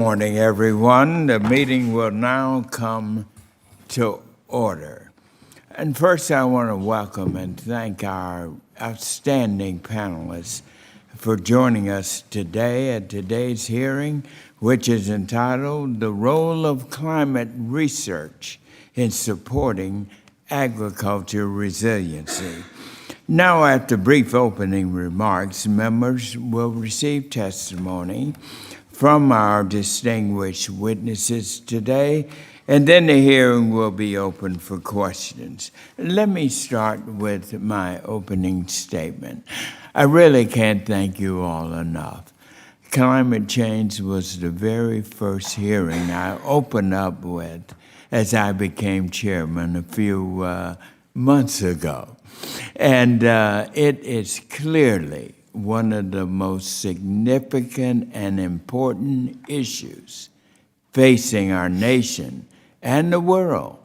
Morning, everyone. The meeting will now come to order. And first, I want to welcome and thank our outstanding panelists for joining us today at today's hearing, which is entitled The Role of Climate Research in Supporting Agriculture Resiliency. Now, after brief opening remarks, members will receive testimony from our distinguished witnesses today, and then the hearing will be open for questions. Let me start with my opening statement. I really can't thank you all enough. Climate change was the very first hearing I opened up with as I became chairman a few months ago. And it is clearly one of the most significant and important issues facing our nation and the world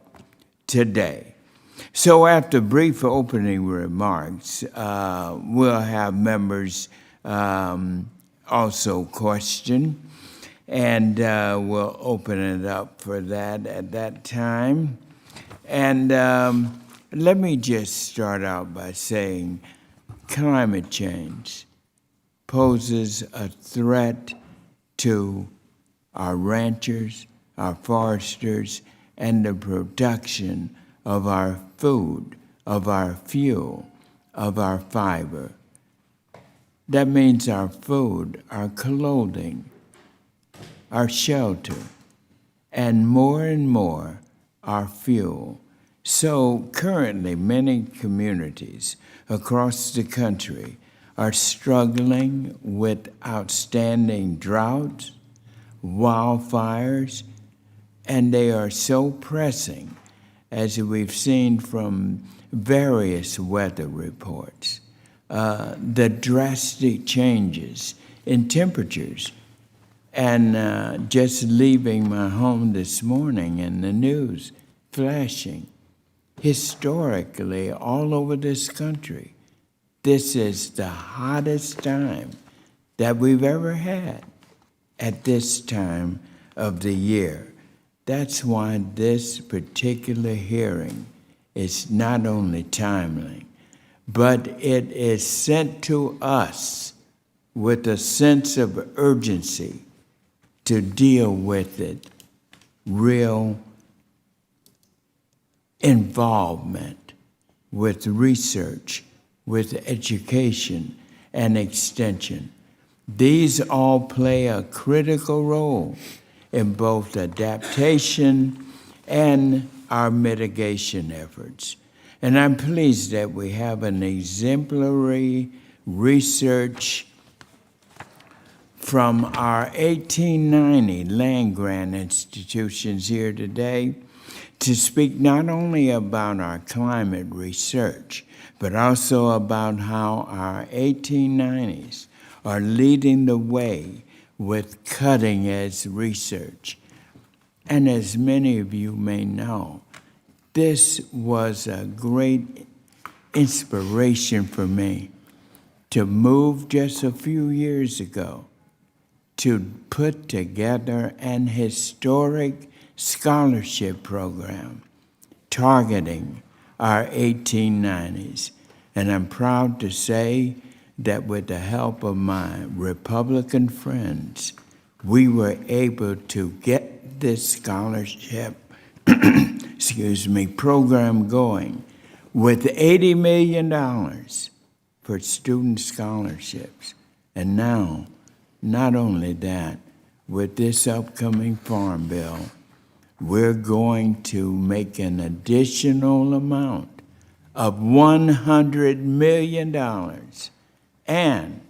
today. So after brief opening remarks, we'll have members also question, and we'll open it up for that at that time. And let me just start out by saying climate change poses a threat to our ranchers, our foresters, and the production of our food, of our fuel, of our fiber. That means our food, our clothing, our shelter, and more, our fuel. So currently, many communities across the country are struggling with outstanding droughts, wildfires, and they are so pressing, as we've seen from various weather reports. The drastic changes in temperatures. And just leaving my home this morning and the news flashing, historically, all over this country, this is the hottest time that we've ever had at this time of the year. That's why this particular hearing is not only timely, but it is sent to us with a sense of urgency to deal with it, real involvement with research, with education and extension. These all play a critical role in both adaptation and our mitigation efforts. And I'm pleased that we have an exemplary research from our 1890 land-grant institutions here today to speak not only about our climate research, but also about how our 1890s are leading the way with cutting-edge research. And as many of you may know, this was a great inspiration for me to move just a few years ago to put together an historic scholarship program targeting our 1890s. And I'm proud to say that with the help of my Republican friends, we were able to get this scholarship program going with $80 million for student scholarships. And now, not only that, with this upcoming Farm Bill, we're going to make an additional amount of $100 million and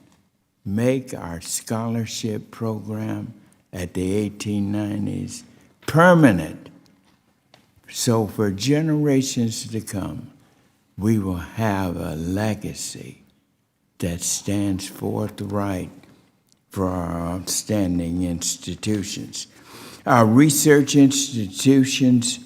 make our scholarship program at the 1890s permanent. So for generations to come, we will have a legacy that stands forthright for our outstanding institutions. Our research institutions,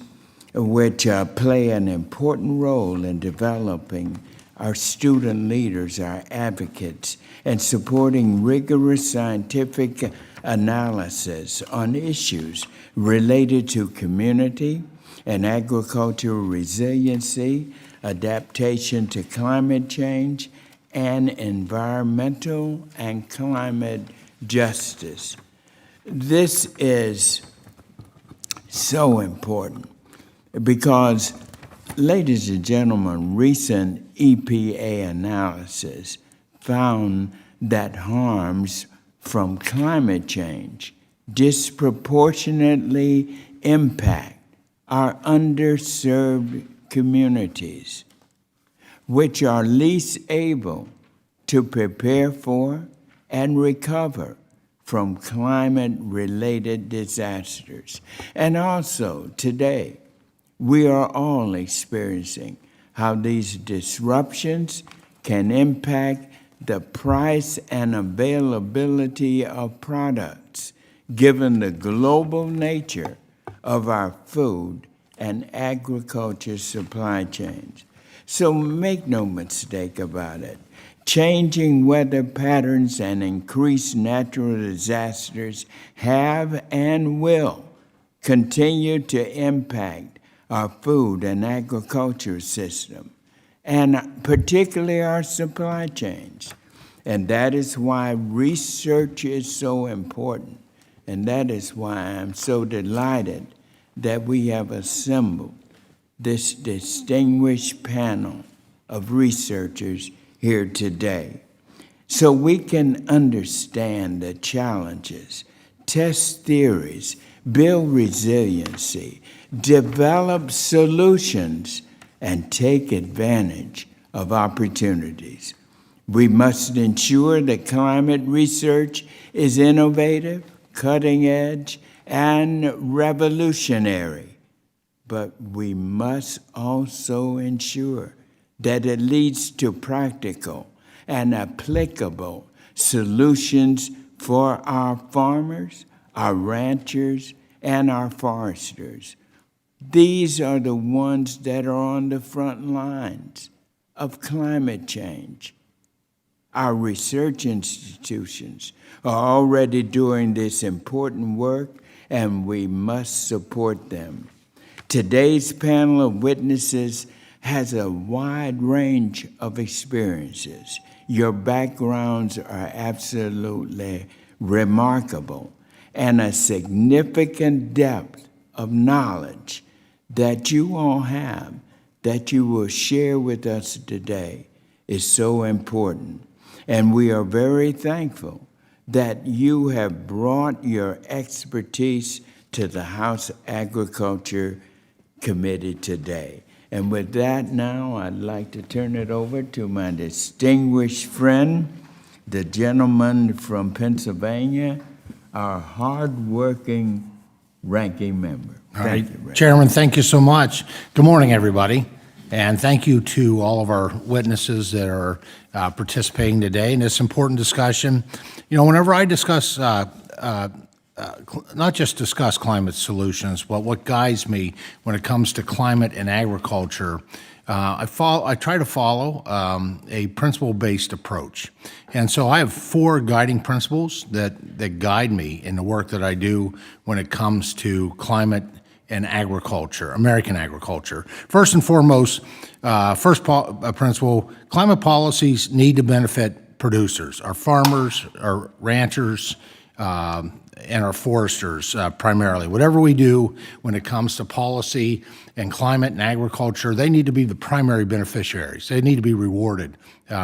which play an important role in developing our student leaders, our advocates, and supporting rigorous scientific analysis on issues related to community and agricultural resiliency, adaptation to climate change, and environmental and climate justice. This is so important because, ladies and gentlemen, recent EPA analysis found that harms from climate change disproportionately impact our underserved communities, which are least able to prepare for and recover from climate-related disasters. And also, today, we are all experiencing how these disruptions can impact the price and availability of products, given the global nature of our food and agriculture supply chains. So make no mistake about it. Changing weather patterns and increased natural disasters have and will continue to impact our food and agriculture system, and particularly our supply chains. And that is why research is so important. And that is why I'm so delighted that we have assembled this distinguished panel of researchers here today, so we can understand the challenges, test theories, build resiliency, develop solutions, and take advantage of opportunities. We must ensure that climate research is innovative, cutting edge, and revolutionary. But we must also ensure that it leads to practical and applicable solutions for our farmers, our ranchers, and our foresters. These are the ones that are on the front lines of climate change. Our research institutions are already doing this important work, and we must support them. Today's panel of witnesses has a wide range of experiences. Your backgrounds are absolutely remarkable, and a significant depth of knowledge that you all have, that you will share with us today, is so important. And we are very thankful that you have brought your expertise to the House Agriculture Committee today. And with that now, I'd like to turn it over to my distinguished friend, the gentleman from Pennsylvania, our hard-working ranking member. Thank you, Ray. Chairman, thank you so much. Good morning, everybody. And thank you to all of our witnesses that are participating today in this important discussion. You know, whenever I discuss, not just discuss climate solutions, but what guides me when it comes to climate and agriculture, I try to follow a principle-based approach. And so I have 4 guiding principles that guide me in the work that I do when it comes to climate and agriculture, American agriculture. First and foremost, principle, climate policies need to benefit producers, our farmers, our ranchers, and our foresters primarily. Whatever we do when it comes to policy and climate and agriculture, they need to be the primary beneficiaries. They need to be rewarded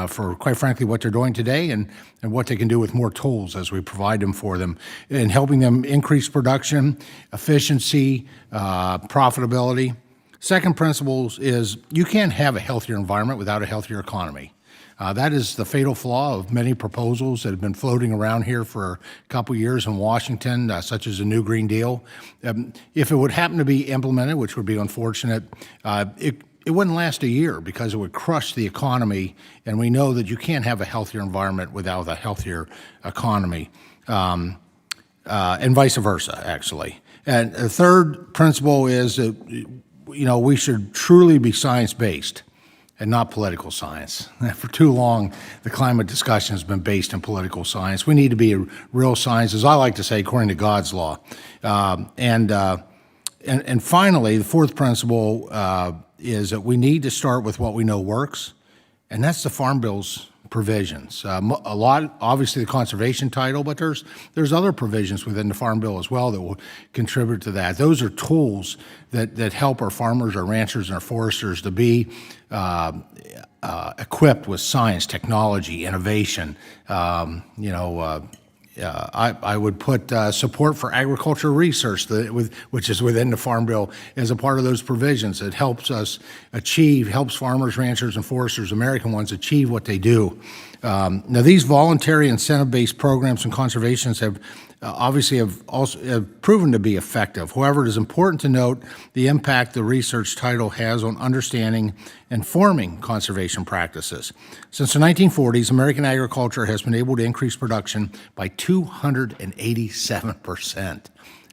for, quite frankly, what they're doing today and what they can do with more tools as we provide them for them in helping them increase production, efficiency, profitability. Second principle is you can't have a healthier environment without a healthier economy. That is the fatal flaw of many proposals that have been floating around here for a couple years in Washington, such as the New Green Deal. If it would happen to be implemented, which would be unfortunate, it wouldn't last a year because it would crush the economy, and we know that you can't have a healthier environment without a healthier economy, and vice versa, actually. And the third principle is that we should truly be science-based and not political science. For too long, the climate discussion has been based in political science. We need to be a real science, as I like to say, according to God's law. And finally, the fourth principle is that we need to start with what we know works, and that's the Farm Bill's provisions. A lot, obviously, the conservation title, but there's other provisions within the Farm Bill as well that will contribute to that. Those are tools that help our farmers, our ranchers, and our foresters to be equipped with science, technology, innovation. I would put support for agricultural research, which is within the Farm Bill, as a part of those provisions. It helps helps farmers, ranchers, and foresters, American ones, achieve what they do. Now, these voluntary incentive-based programs and conservations have proven to be effective. However, it is important to note the impact the research title has on understanding and forming conservation practices. Since the 1940s, American agriculture has been able to increase production by 287%.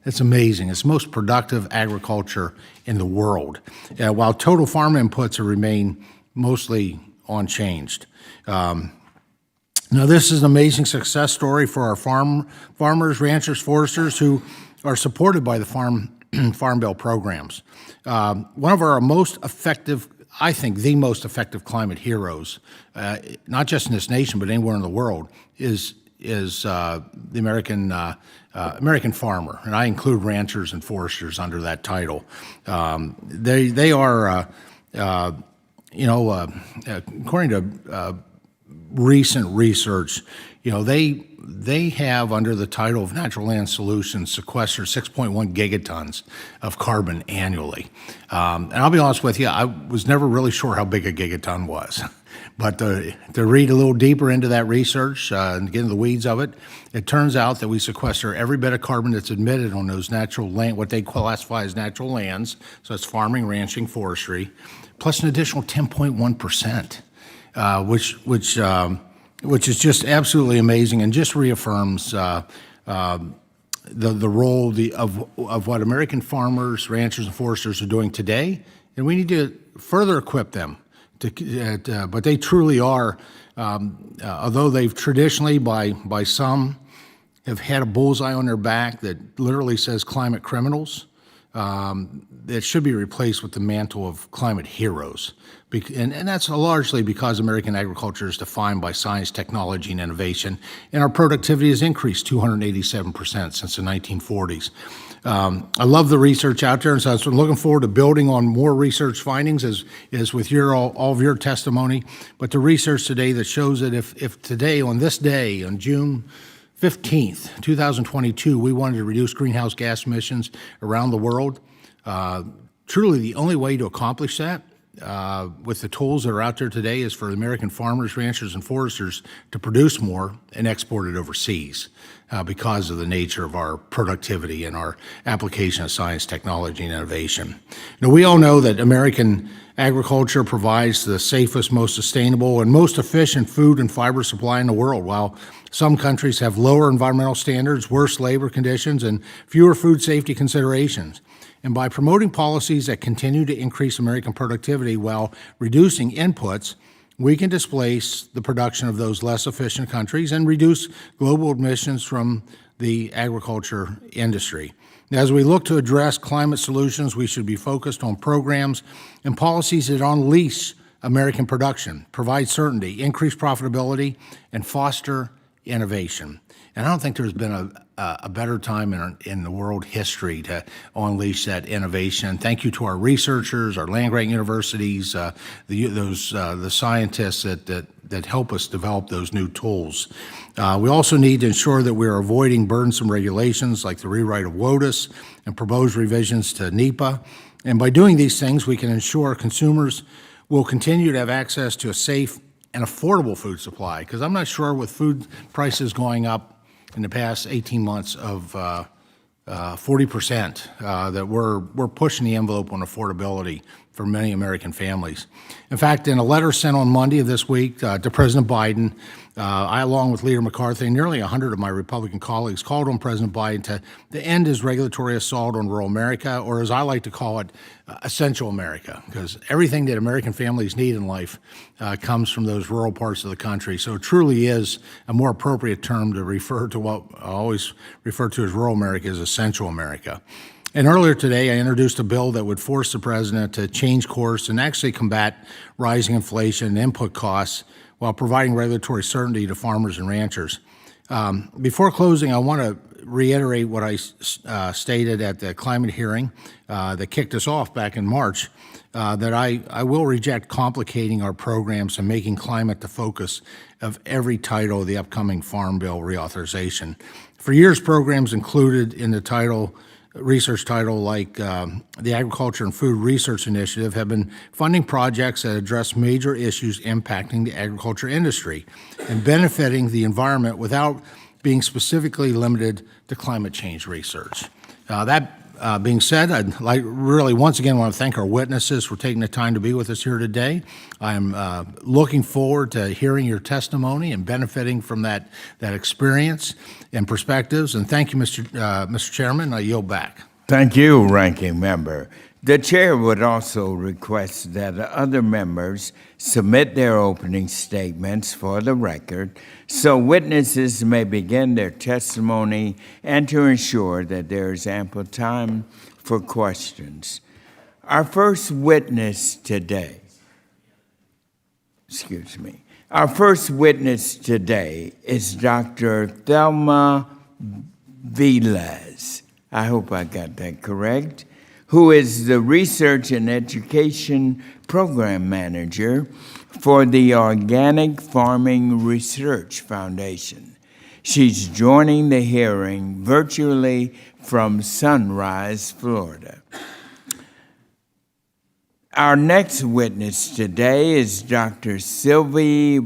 It's amazing. It's the most productive agriculture in the world, while total farm inputs have remained mostly unchanged. Now, this is an amazing success story for our farmers, ranchers, foresters who are supported by the Farm Bill programs. One of our most effective, I think the most effective climate heroes, not just in this nation but anywhere in the world, is the American farmer, and I include ranchers and foresters under that title. They are, according to recent research, they have, under the title of Natural Land Solutions, sequestered 6.1 gigatons of carbon annually. And I'll be honest with you, I was never really sure how big a gigaton was. But to read a little deeper into that research and get into the weeds of it, it turns out that we sequester every bit of carbon that's emitted on those natural land, what they classify as natural lands, so that's farming, ranching, forestry, plus an additional 10.1%. Which is just absolutely amazing and just reaffirms the role of what American farmers, ranchers, and foresters are doing today, and we need to further equip them. But they truly are, although they've traditionally, by some, have had a bullseye on their back that literally says climate criminals. That should be replaced with the mantle of climate heroes. And that's largely because American agriculture is defined by science, technology, and innovation, and our productivity has increased 287% since the 1940s. I love the research out there, and so I'm looking forward to building on more research findings as with all of your testimony. But the research today that shows that if today, on this day, on June 15th, 2022, we wanted to reduce greenhouse gas emissions around the world, truly the only way to accomplish that with the tools that are out there today is for American farmers, ranchers, and foresters to produce more and export it overseas because of the nature of our productivity and our application of science, technology, and innovation. Now, we all know that American agriculture provides the safest, most sustainable, and most efficient food and fiber supply in the world, while some countries have lower environmental standards, worse labor conditions, and fewer food safety considerations. And by promoting policies that continue to increase American productivity while reducing inputs, we can displace the production of those less efficient countries and reduce global emissions from the agriculture industry. As we look to address climate solutions, we should be focused on programs and policies that unleash American production, provide certainty, increase profitability, and foster innovation. And I don't think there's been a better time in the world history to unleash that innovation. Thank you to our researchers, our land-grant universities, the scientists that help us develop those new tools. We also need to ensure that we are avoiding burdensome regulations like the rewrite of WOTUS and proposed revisions to NEPA. And by doing these things, we can ensure consumers will continue to have access to a safe and affordable food supply, because I'm not sure with food prices going up in the past 18 months of 40%, that we're pushing the envelope on affordability for many American families. In fact, in a letter sent on Monday of this week to President Biden, I, along with Leader McCarthy and nearly 100 of my Republican colleagues, called on President Biden to end his regulatory assault on rural America, or as I like to call it, essential America, because everything that American families need in life comes from those rural parts of the country. So it truly is a more appropriate term to refer to what I always refer to as rural America as essential America. And earlier today, I introduced a bill that would force the president to change course and actually combat rising inflation and input costs while providing regulatory certainty to farmers and ranchers. Before closing, I want to reiterate what I stated at the climate hearing that kicked us off back in March, that I will reject complicating our programs and making climate the focus of every title of the upcoming Farm Bill reauthorization. For years, programs included in the research title like the Agriculture and Food Research Initiative have been funding projects that address major issues impacting the agriculture industry and benefiting the environment without being specifically limited to climate change research. That being said, I'd really once again want to thank our witnesses for taking the time to be with us here today. I'm looking forward to hearing your testimony and benefiting from that experience and perspectives. And thank you, Mr. Chairman. I yield back. Thank you, Ranking Member. The chair would also request that other members submit their opening statements for the record so witnesses may begin their testimony and to ensure that there is ample time for questions. Our first witness today, our first witness today is Dr. Thelma Velez. I hope I got that correct. Who is the Research and Education Program Manager for the Organic Farming Research Foundation. She's joining the hearing virtually from Sunrise, Florida. Our next witness today is Dr. Sylvie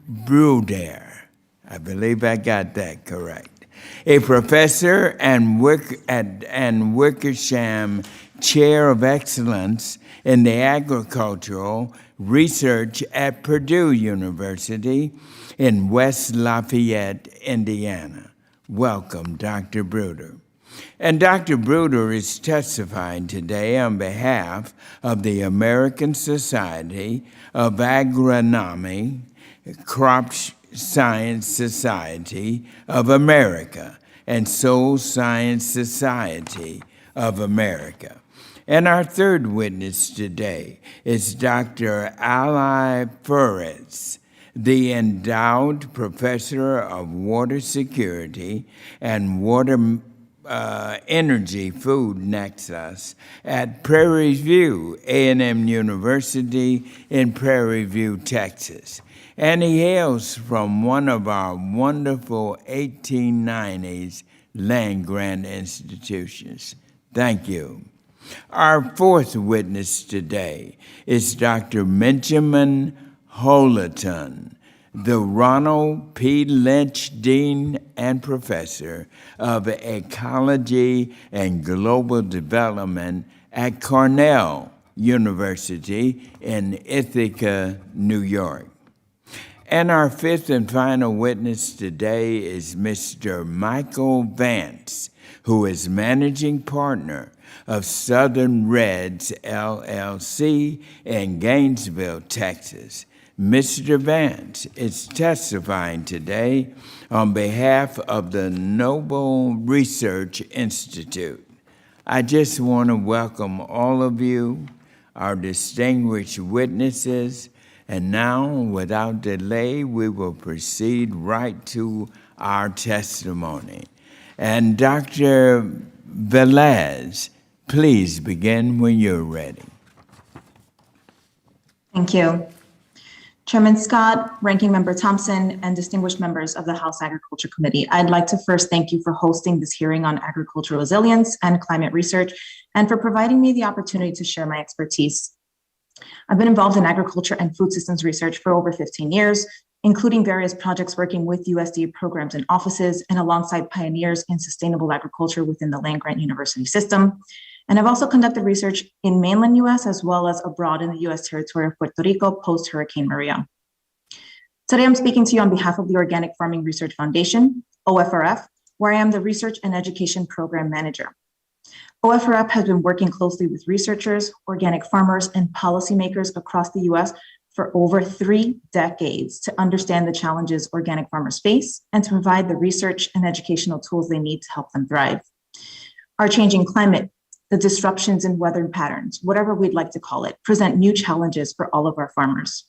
Bruder. I believe I got that correct. A professor and Wickersham Chair of Excellence in the Agricultural Research at Purdue University in West Lafayette, Indiana. Welcome, Dr. Bruder. And Dr. Bruder is testifying today on behalf of the American Society of Agronomy, Crop Science Society of America, and Soil Science Society of America. And our third witness today is Dr. Ali Furetz, the Endowed Professor of Water Security and Water Energy Food Nexus at Prairie View A&M University in Prairie View, Texas. And he hails from one of our wonderful 1890s land-grant institutions. Thank you. Our fourth witness today is Dr. Benjamin Holton, the Ronald P. Lynch Dean and Professor of Ecology and Global Development at Cornell University in Ithaca, New York. And our fifth and final witness today is Mr. Michael Vance, who is managing partner of Southern Reds, LLC in Gainesville, Texas. Mr. Vance is testifying today on behalf of the Noble Research Institute. I just want to welcome all of you, our distinguished witnesses, and now, without delay, we will proceed right to our testimony. And Dr. Velez, please begin when you're ready. Thank you. Chairman Scott, Ranking Member Thompson, and distinguished members of the House Agriculture Committee, I'd like to first thank you for hosting this hearing on agricultural resilience and climate research, and for providing me the opportunity to share my expertise. I've been involved in agriculture and food systems research for over 15 years, including various projects working with USDA programs and offices and alongside pioneers in sustainable agriculture within the land-grant university system. And I've also conducted research in mainland US as well as abroad in the US territory of Puerto Rico post-Hurricane Maria. Today, I'm speaking to you on behalf of the Organic Farming Research Foundation, OFRF, where I am the Research and Education Program Manager. OFRF has been working closely with researchers, organic farmers, and policymakers across the US for over 3 decades to understand the challenges organic farmers face and to provide the research and educational tools they need to help them thrive. Our changing climate, the disruptions in weather patterns, whatever we'd like to call it, present new challenges for all of our farmers.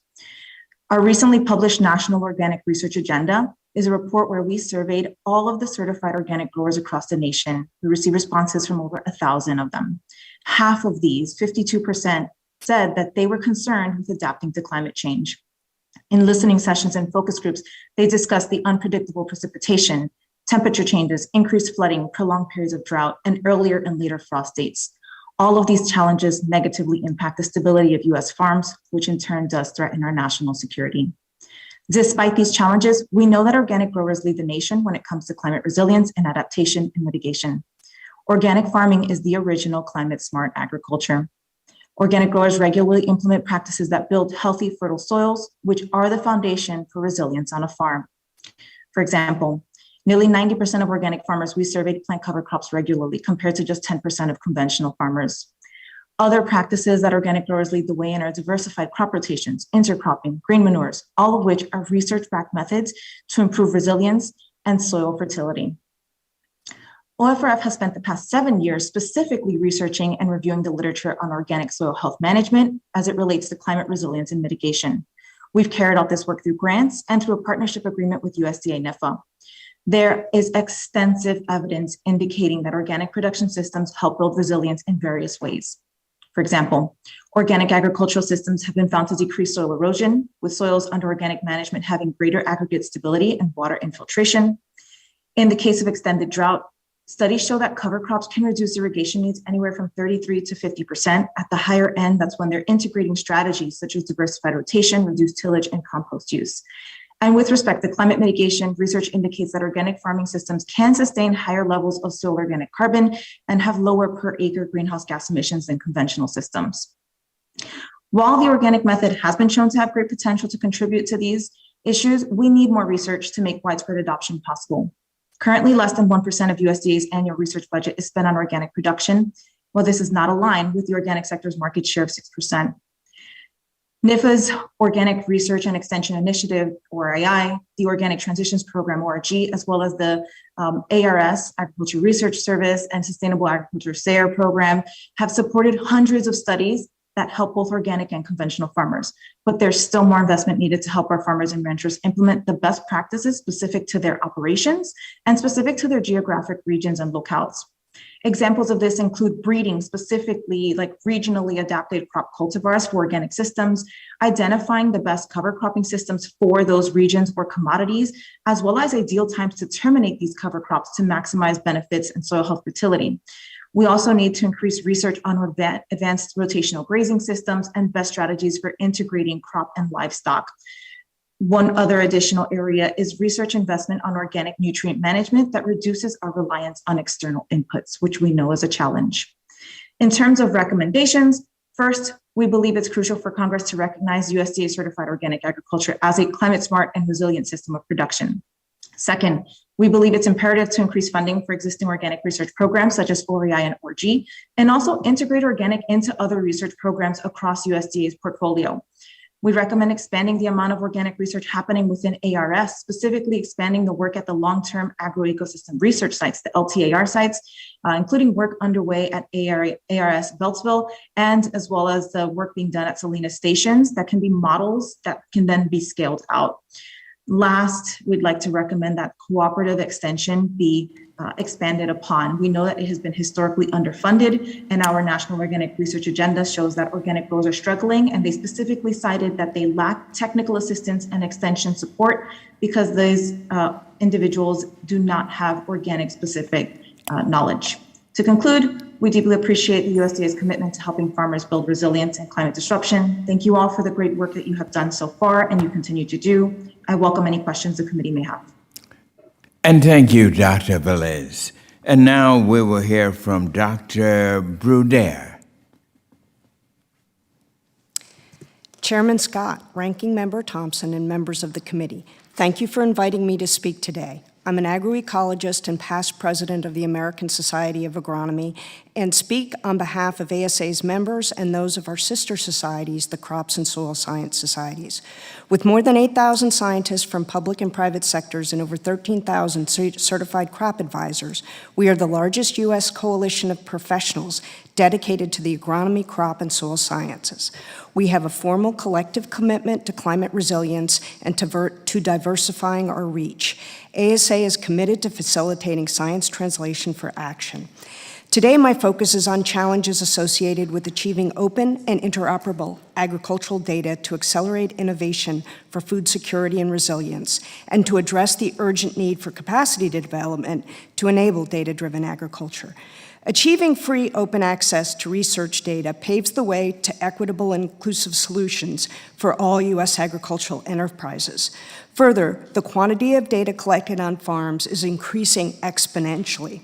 Our recently published National Organic Research Agenda is a report where we surveyed all of the certified organic growers across the nation. We received responses from over 1,000 of them. Half of these, 52%, said that they were concerned with adapting to climate change. In listening sessions and focus groups, they discussed the unpredictable precipitation, temperature changes, increased flooding, prolonged periods of drought, and earlier and later frost dates. All of these challenges negatively impact the stability of US farms, which in turn does threaten our national security. Despite these challenges, we know that organic growers lead the nation when it comes to climate resilience and adaptation and mitigation. Organic farming is the original climate-smart agriculture. Organic growers regularly implement practices that build healthy, fertile soils, which are the foundation for resilience on a farm. For example, nearly 90% of organic farmers we surveyed plant cover crops regularly, compared to just 10% of conventional farmers. Other practices that organic growers lead the way in are diversified crop rotations, intercropping, green manures, all of which are research-backed methods to improve resilience and soil fertility. OFRF has spent the past 7 years specifically researching and reviewing the literature on organic soil health management as it relates to climate resilience and mitigation. We've carried out this work through grants and through a partnership agreement with USDA NIFA. There is extensive evidence indicating that organic production systems help build resilience in various ways. For example, organic agricultural systems have been found to decrease soil erosion, with soils under organic management having greater aggregate stability and water infiltration. In the case of extended drought, studies show that cover crops can reduce irrigation needs anywhere from 33 to 50%. At the higher end, that's when they're integrating strategies such as diversified rotation, reduced tillage, and compost use. And with respect to climate mitigation, research indicates that organic farming systems can sustain higher levels of soil organic carbon and have lower per acre greenhouse gas emissions than conventional systems. While the organic method has been shown to have great potential to contribute to these issues, we need more research to make widespread adoption possible. Currently, less than 1% of USDA's annual research budget is spent on organic production, while this is not aligned with the organic sector's market share of 6%. NIFA's Organic Research and Extension Initiative, or AI, the Organic Transitions Program, ORG, as well as the ARS, Agriculture Research Service, and Sustainable Agriculture SARE program have supported hundreds of studies that help both organic and conventional farmers. But there's still more investment needed to help our farmers and ranchers implement the best practices specific to their operations and specific to their geographic regions and locales. Examples of this include breeding specifically like regionally adapted crop cultivars for organic systems, identifying the best cover cropping systems for those regions or commodities, as well as ideal times to terminate these cover crops to maximize benefits and soil health fertility. We also need to increase research on advanced rotational grazing systems and best strategies for integrating crop and livestock. One other additional area is research investment on organic nutrient management that reduces our reliance on external inputs, which we know is a challenge. In terms of recommendations, first, we believe it's crucial for Congress to recognize USDA certified organic agriculture as a climate smart and resilient system of production. Second, we believe it's imperative to increase funding for existing organic research programs such as OREI and ORG, and also integrate organic into other research programs across USDA's portfolio. We recommend expanding the amount of organic research happening within ARS, specifically expanding the work at the long-term agroecosystem research sites, the LTAR sites, including work underway at ARS Beltsville, and as well as the work being done at Salinas stations that can be models that can then be scaled out. Last, we'd like to recommend that cooperative extension be expanded upon. We know that it has been historically underfunded, and our National Organic Research Agenda shows that organic growers are struggling, and they specifically cited that they lack technical assistance and extension support because these individuals do not have organic specific knowledge. To conclude, we deeply appreciate the USDA's commitment to helping farmers build resilience and climate disruption. Thank you all for the great work that you have done so far and you continue to do. I welcome any questions the committee may have. And thank you, Dr. Velez. And now we will hear from Dr. Bruder. Chairman Scott, Ranking Member Thompson, and members of the committee, thank you for inviting me to speak today. I'm an agroecologist and past president of the American Society of Agronomy and speak on behalf of ASA's members and those of our sister societies, the Crops and Soil Science Societies. With more than 8,000 scientists from public and private sectors and over 13,000 certified crop advisors, we are the largest U.S. coalition of professionals dedicated to the agronomy, crop, and soil sciences. We have a formal collective commitment to climate resilience and to diversifying our reach. ASA is committed to facilitating science translation for action. Today, my focus is on challenges associated with achieving open and interoperable agricultural data to accelerate innovation for food security and resilience, and to address the urgent need for capacity development to enable data-driven agriculture. Achieving free open access to research data paves the way to equitable and inclusive solutions for all U.S. agricultural enterprises. Further, the quantity of data collected on farms is increasing exponentially.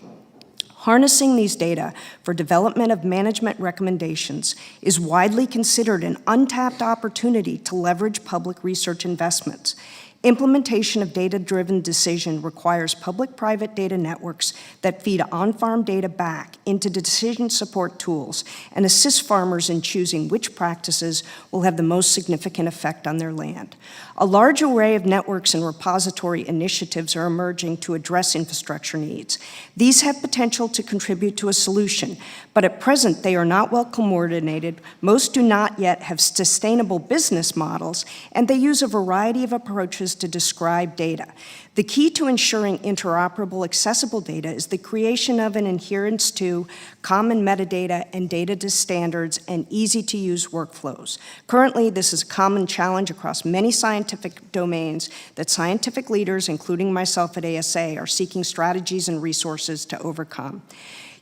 Harnessing these data for development of management recommendations is widely considered an untapped opportunity to leverage public research investments. Implementation of data-driven decision requires public-private data networks that feed on-farm data back into decision support tools and assist farmers in choosing which practices will have the most significant effect on their land. A large array of networks and repository initiatives are emerging to address infrastructure needs. These have potential to contribute to a solution, but at present they are not well coordinated, most do not yet have sustainable business models, and they use a variety of approaches to describe data. The key to ensuring interoperable, accessible data is the creation of an adherence to common metadata and data standards and easy-to-use workflows. Currently, this is a common challenge across many scientific domains that scientific leaders, including myself at ASA, are seeking strategies and resources to overcome.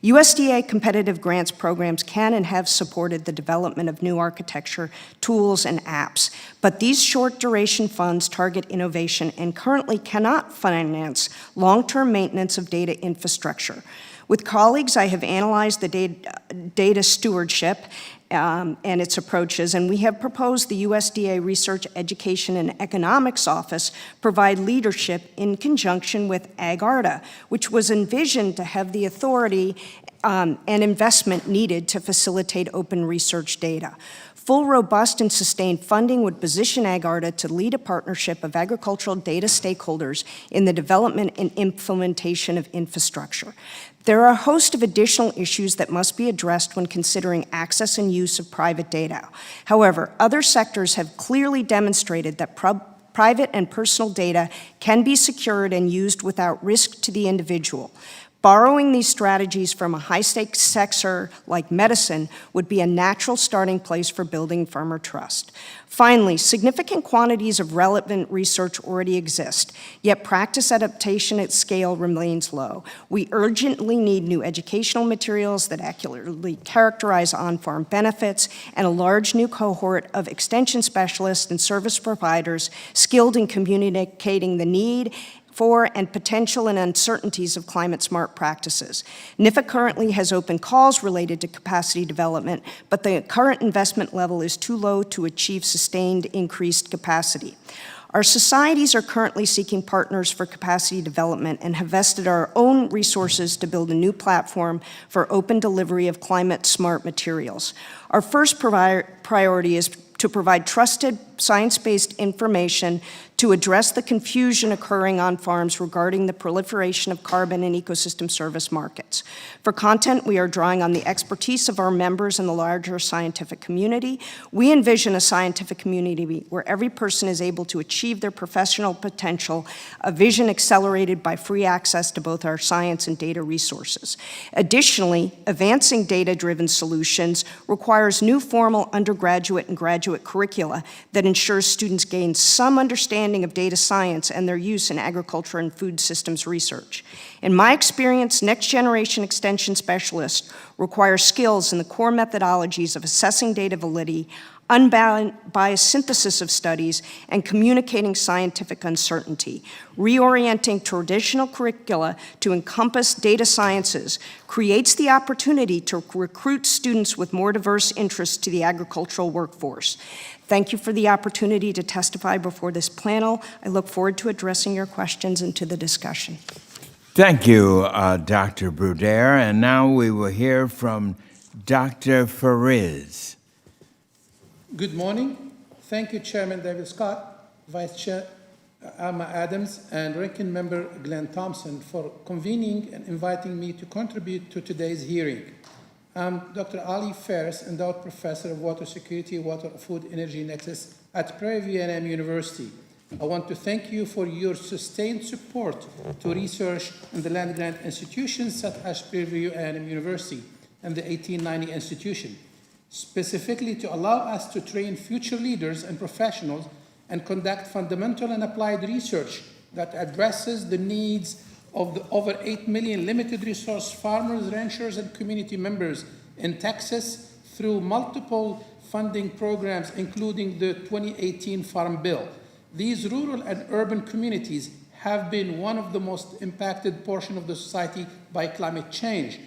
USDA competitive grants programs can and have supported the development of new architecture, tools, and apps, but these short-duration funds target innovation and currently cannot finance long-term maintenance of data infrastructure. With colleagues, I have analyzed the data stewardship and its approaches, and we have proposed the USDA Research, Education, and Economics Office provide leadership in conjunction with AgARDA, which was envisioned to have the authority and investment needed to facilitate open research data. Full, robust, and sustained funding would position AgARDA to lead a partnership of agricultural data stakeholders in the development and implementation of infrastructure. There are a host of additional issues that must be addressed when considering access and use of private data. However, other sectors have clearly demonstrated that private and personal data can be secured and used without risk to the individual. Borrowing these strategies from a high-stakes sector like medicine would be a natural starting place for building farmer trust. Finally, significant quantities of relevant research already exist, yet practice adaptation at scale remains low. We urgently need new educational materials that accurately characterize on-farm benefits and a large new cohort of extension specialists and service providers skilled in communicating the need for and potential and uncertainties of climate-smart practices. NIFA currently has open calls related to capacity development, but the current investment level is too low to achieve sustained increased capacity. Our societies are currently seeking partners for capacity development and have vested our own resources to build a new platform for open delivery of climate-smart materials. Our first priority is to provide trusted, science-based information to address the confusion occurring on farms regarding the proliferation of carbon and ecosystem service markets. For content, we are drawing on the expertise of our members and the larger scientific community. We envision a scientific community where every person is able to achieve their professional potential, a vision accelerated by free access to both our science and data resources. Additionally, advancing data-driven solutions requires new formal undergraduate and graduate curricula that ensures students gain some understanding of data science and their use in agriculture and food systems research. In my experience, next-generation extension specialists require skills in the core methodologies of assessing data validity, unbiased synthesis of studies, and communicating scientific uncertainty. Reorienting traditional curricula to encompass data sciences creates the opportunity to recruit students with more diverse interests to the agricultural workforce. Thank you for the opportunity to testify before this panel. I look forward to addressing your questions and to the discussion. Thank you, Dr. Bruder. And now we will hear from Dr. Fariz. Good morning. Thank you, Chairman David Scott, Vice Chair Alma Adams, and Ranking Member Glenn Thompson for convening and inviting me to contribute to today's hearing. I'm Dr. Ali Faris, Endowed Professor of Water Security, Water, Food, Energy Nexus at Prairie View A&M University. I want to thank you for your sustained support to research in the land-grant institutions such as Prairie View A&M University and the 1890 Institution, specifically to allow us to train future leaders and professionals and conduct fundamental and applied research that addresses the needs of the over 8 million limited resource farmers, ranchers, and community members in Texas through multiple funding programs, including the 2018 Farm Bill. These rural and urban communities have been one of the most impacted portion of the society by climate change.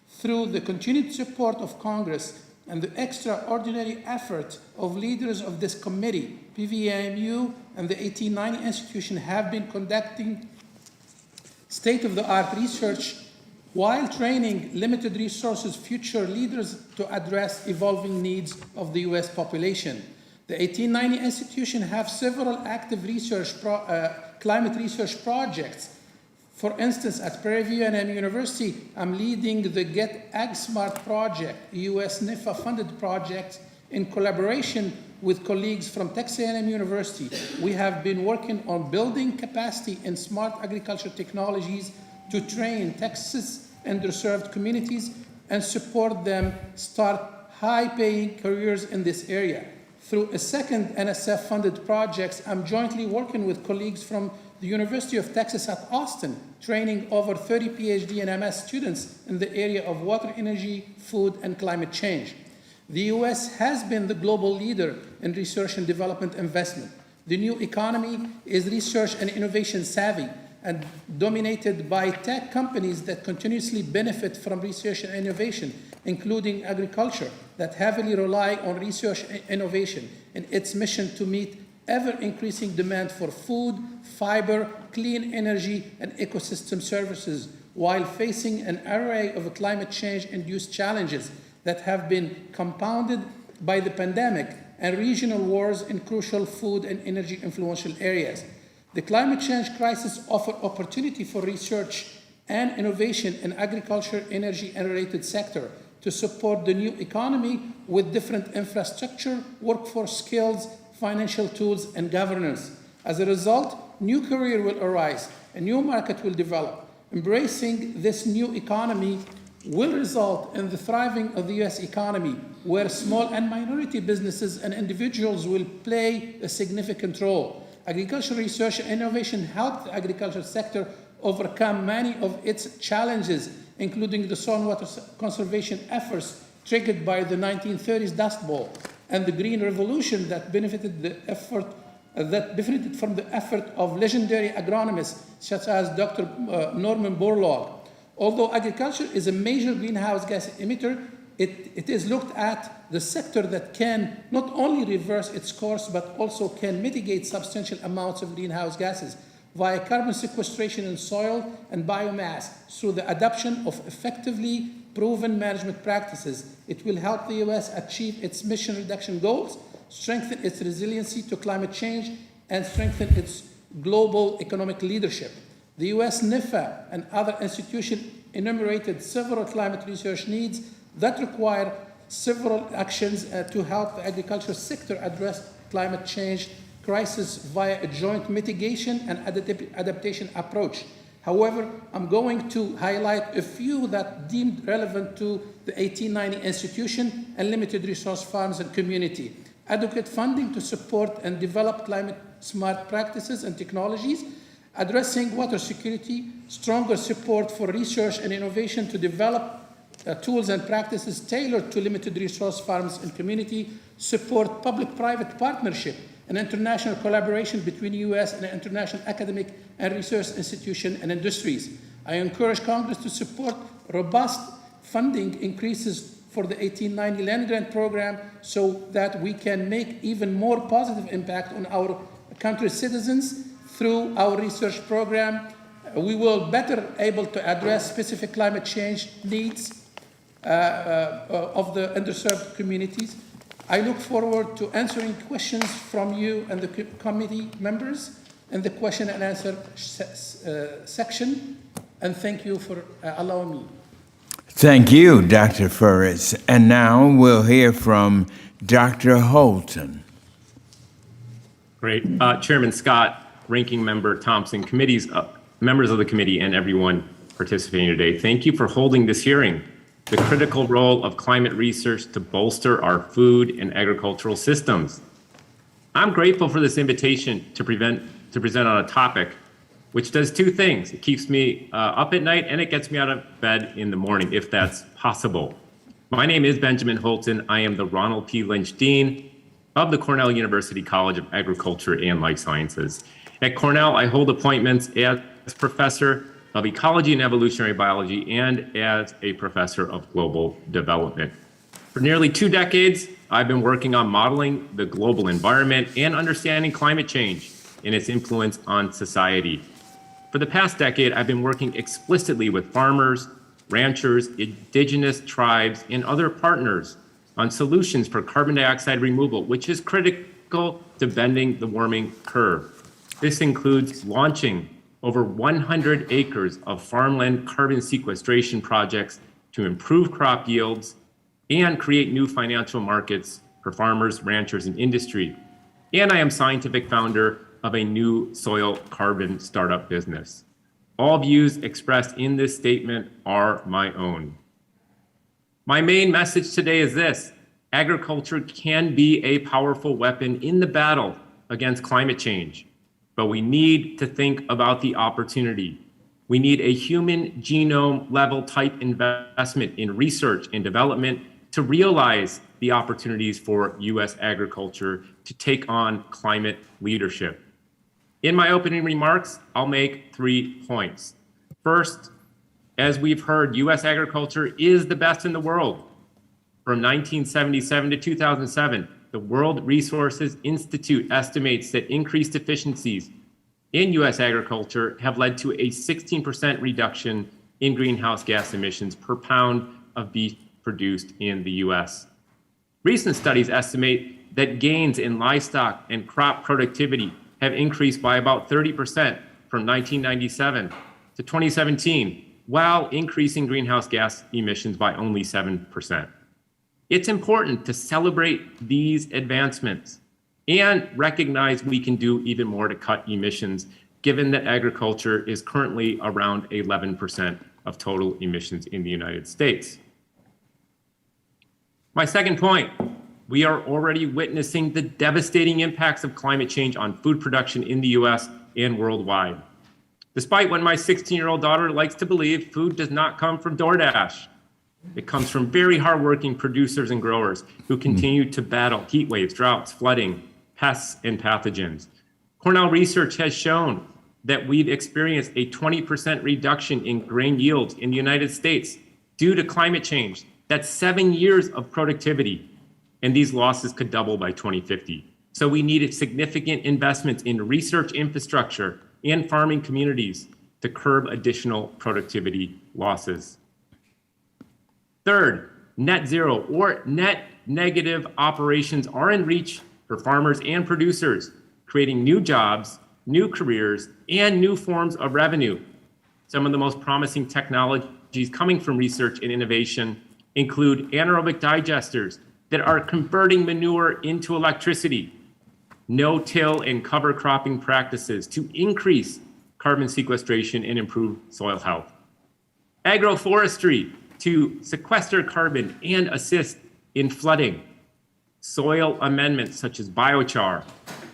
Through the continued support of Congress and the extraordinary effort of leaders of this committee, PVAMU and the 1890 Institution have been conducting state-of-the-art research while training limited resources future leaders to address evolving needs of the U.S. population. The 1890 Institution have several active climate research projects. For instance, at Prairie View A&M University, I'm leading the Get Ag Smart project, a U.S. NIFA-funded project in collaboration with colleagues from Texas A&M University. We have been working on building capacity in smart agriculture technologies to train Texas underserved communities and support them start high-paying careers in this area. Through a second NSF-funded project, I'm jointly working with colleagues from the University of Texas at Austin, training over 30 PhD and MS students in the area of water, energy, food, and climate change. The U.S. has been the global leader in research and development investment. The new economy is research and innovation savvy and dominated by tech companies that continuously benefit from research and innovation, including agriculture, that heavily rely on research and innovation in its mission to meet ever-increasing demand for food, fiber, clean energy, and ecosystem services, while facing an array of climate change-induced challenges that have been compounded by the pandemic and regional wars in crucial food and energy influential areas. The climate change crisis offers opportunity for research and innovation in agriculture, energy, and related sector to support the new economy with different infrastructure, workforce skills, financial tools, and governance. As a result, new career will arise, a new market will develop. Embracing this new economy will result in the thriving of the U.S. economy, where small and minority businesses and individuals will play a significant role. Agricultural research and innovation help the agricultural sector overcome many of its challenges, including the soil and water conservation efforts triggered by the 1930s Dust Bowl and the Green Revolution that benefited from the effort of legendary agronomists such as Dr. Norman Borlaug. Although agriculture is a major greenhouse gas emitter, it is looked at the sector that can not only reverse its course, but also can mitigate substantial amounts of greenhouse gases via carbon sequestration in soil and biomass through the adoption of effectively proven management practices. It will help the U.S. achieve its emission reduction goals, strengthen its resiliency to climate change, and strengthen its global economic leadership. The U.S. NIFA and other institutions enumerated several climate research needs that require several actions to help the agricultural sector address climate change crisis via a joint mitigation and adaptation approach. However, I'm going to highlight a few that deemed relevant to the 1890 Institution and limited resource farms and community. Adequate funding to support and develop climate smart practices and technologies, addressing water security, stronger support for research and innovation to develop tools and practices tailored to limited resource farms and community, support public-private partnership and international collaboration between U.S. and international academic and research institutions and industries. I encourage Congress to support robust funding increases for the 1890 land grant program so that we can make even more positive impact on our country's citizens through our research program. We will better able to address specific climate change needs of the underserved communities. I look forward to answering questions from you and the committee members in the question and answer section. And thank you for allowing me. Thank you, Dr. Furris. And now we'll hear from Dr. Holton. Great. Chairman Scott, Ranking Member Thompson, committees, members of the committee, and everyone participating today, thank you for holding this hearing. The critical role of climate research to bolster our food and agricultural systems. I'm grateful for this invitation to present on a topic which does two things. It keeps me up at night and it gets me out of bed in the morning, if that's possible. My name is Benjamin Holton. I am the Ronald P. Lynch Dean of the Cornell University College of Agriculture and Life Sciences. At Cornell, I hold appointments as professor of ecology and evolutionary biology and as a professor of global development. For nearly 2 decades, I've been working on modeling the global environment and understanding climate change and its influence on society. For the past decade, I've been working explicitly with farmers, ranchers, indigenous tribes, and other partners on solutions for carbon dioxide removal, which is critical to bending the warming curve. This includes launching over 100 acres of farmland carbon sequestration projects to improve crop yields and create new financial markets for farmers, ranchers, and industry. And I am scientific founder of a new soil carbon startup business. All views expressed in this statement are my own. My main message today is this: agriculture can be a powerful weapon in the battle against climate change. But we need to think about the opportunity. We need a human genome level type investment in research and development to realize the opportunities for U.S. agriculture to take on climate leadership. In my opening remarks, I'll make 3 points. First, as we've heard, U.S. agriculture is the best in the world. From 1977 to 2007, the World Resources Institute estimates that increased efficiencies in U.S. agriculture have led to a 16% reduction in greenhouse gas emissions per pound of beef produced in the U.S. Recent studies estimate that gains in livestock and crop productivity have increased by about 30% from 1997 to 2017, while increasing greenhouse gas emissions by only 7%. It's important to celebrate these advancements and recognize we can do even more to cut emissions, given that agriculture is currently around 11% of total emissions in the United States. My second point, we are already witnessing the devastating impacts of climate change on food production in the US and worldwide. Despite what my 16-year-old daughter likes to believe, food does not come from DoorDash. It comes from very hardworking producers and growers who continue to battle heat waves, droughts, flooding, pests, and pathogens. Cornell research has shown that we've experienced a 20% reduction in grain yields in the United States due to climate change. That's 7 years of productivity, and these losses could double by 2050. So we needed significant investments in research infrastructure and farming communities to curb additional productivity losses. Third, net zero or net negative operations are in reach for farmers and producers, creating new jobs, new careers, and new forms of revenue. Some of the most promising technologies coming from research and innovation include anaerobic digesters that are converting manure into electricity, no-till and cover cropping practices to increase carbon sequestration and improve soil health, agroforestry to sequester carbon and assist in flooding, soil amendments such as biochar,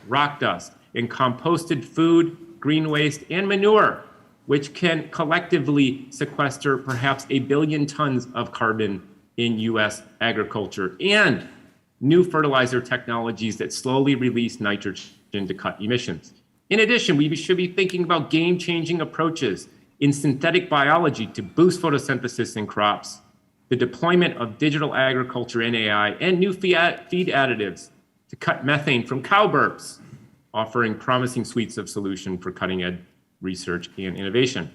rock dust, and composted food green waste, and manure, which can collectively sequester perhaps 1 billion tons of carbon in U.S. agriculture, and new fertilizer technologies that slowly release nitrogen to cut emissions. In addition, we should be thinking about game-changing approaches in synthetic biology to boost photosynthesis in crops, the deployment of digital agriculture and AI, and new feed additives to cut methane from cow burps, offering promising suites of solutions for cutting-edge research and innovation.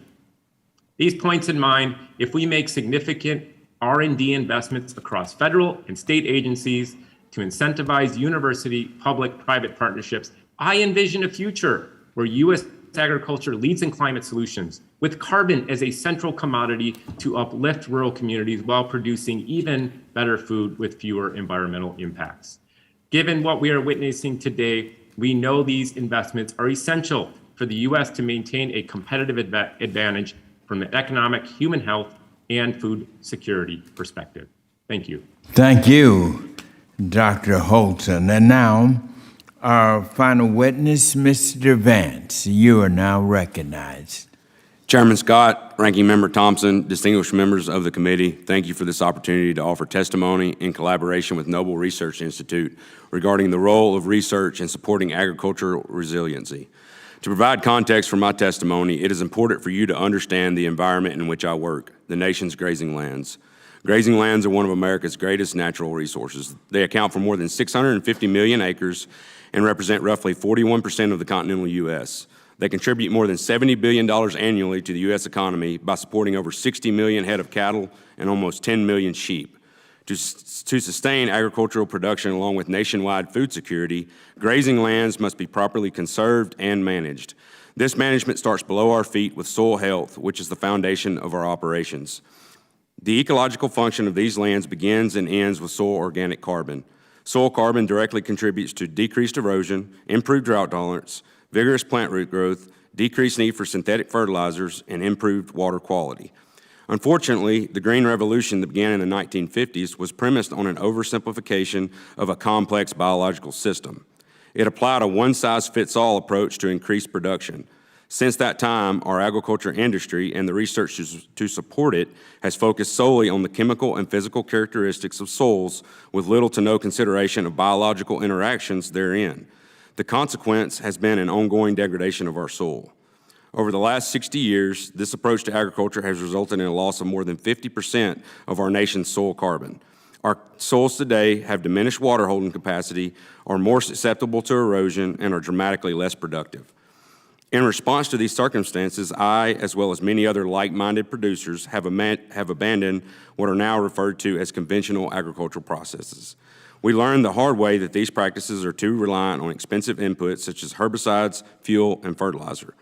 These points in mind, if we make significant R&D investments across federal and state agencies to incentivize university, public-private partnerships, I envision a future where U.S. agriculture leads in climate solutions, with carbon as a central commodity to uplift rural communities while producing even better food with fewer environmental impacts. Given what we are witnessing today, we know these investments are essential for the U.S. to maintain a competitive advantage from the economic, human health, and food security perspective. Thank you. Thank you, Dr. Holton. And now, our final witness, Mr. Vance. You are now recognized. Chairman Scott, Ranking Member Thompson, distinguished members of the committee, thank you for this opportunity to offer testimony in collaboration with Noble Research Institute regarding the role of research in supporting agricultural resiliency. To provide context for my testimony, it is important for you to understand the environment in which I work, the nation's grazing lands. Grazing lands are one of America's greatest natural resources. They account for more than 650 million acres and represent roughly 41% of the continental U.S. They contribute more than $70 billion annually to the U.S. economy by supporting over 60 million head of cattle and almost 10 million sheep. To sustain agricultural production along with nationwide food security, grazing lands must be properly conserved and managed. This management starts below our feet with soil health, which is the foundation of our operations. The ecological function of these lands begins and ends with soil organic carbon. Soil carbon directly contributes to decreased erosion, improved drought tolerance, vigorous plant root growth, decreased need for synthetic fertilizers, and improved water quality. Unfortunately, the Green Revolution that began in the 1950s was premised on an oversimplification of a complex biological system. It applied a one-size-fits-all approach to increase production. Since that time, our agriculture industry and the research to support it has focused solely on the chemical and physical characteristics of soils with little to no consideration of biological interactions therein. The consequence has been an ongoing degradation of our soil. Over the last 60 years, this approach to agriculture has resulted in a loss of more than 50% of our nation's soil carbon. Our soils today have diminished water holding capacity, are more susceptible to erosion, and are dramatically less productive. In response to these circumstances, I, as well as many other like-minded producers, have abandoned what are now referred to as conventional agricultural processes. We learned the hard way that these practices are too reliant on expensive inputs such as herbicides, fuel, and fertilizer.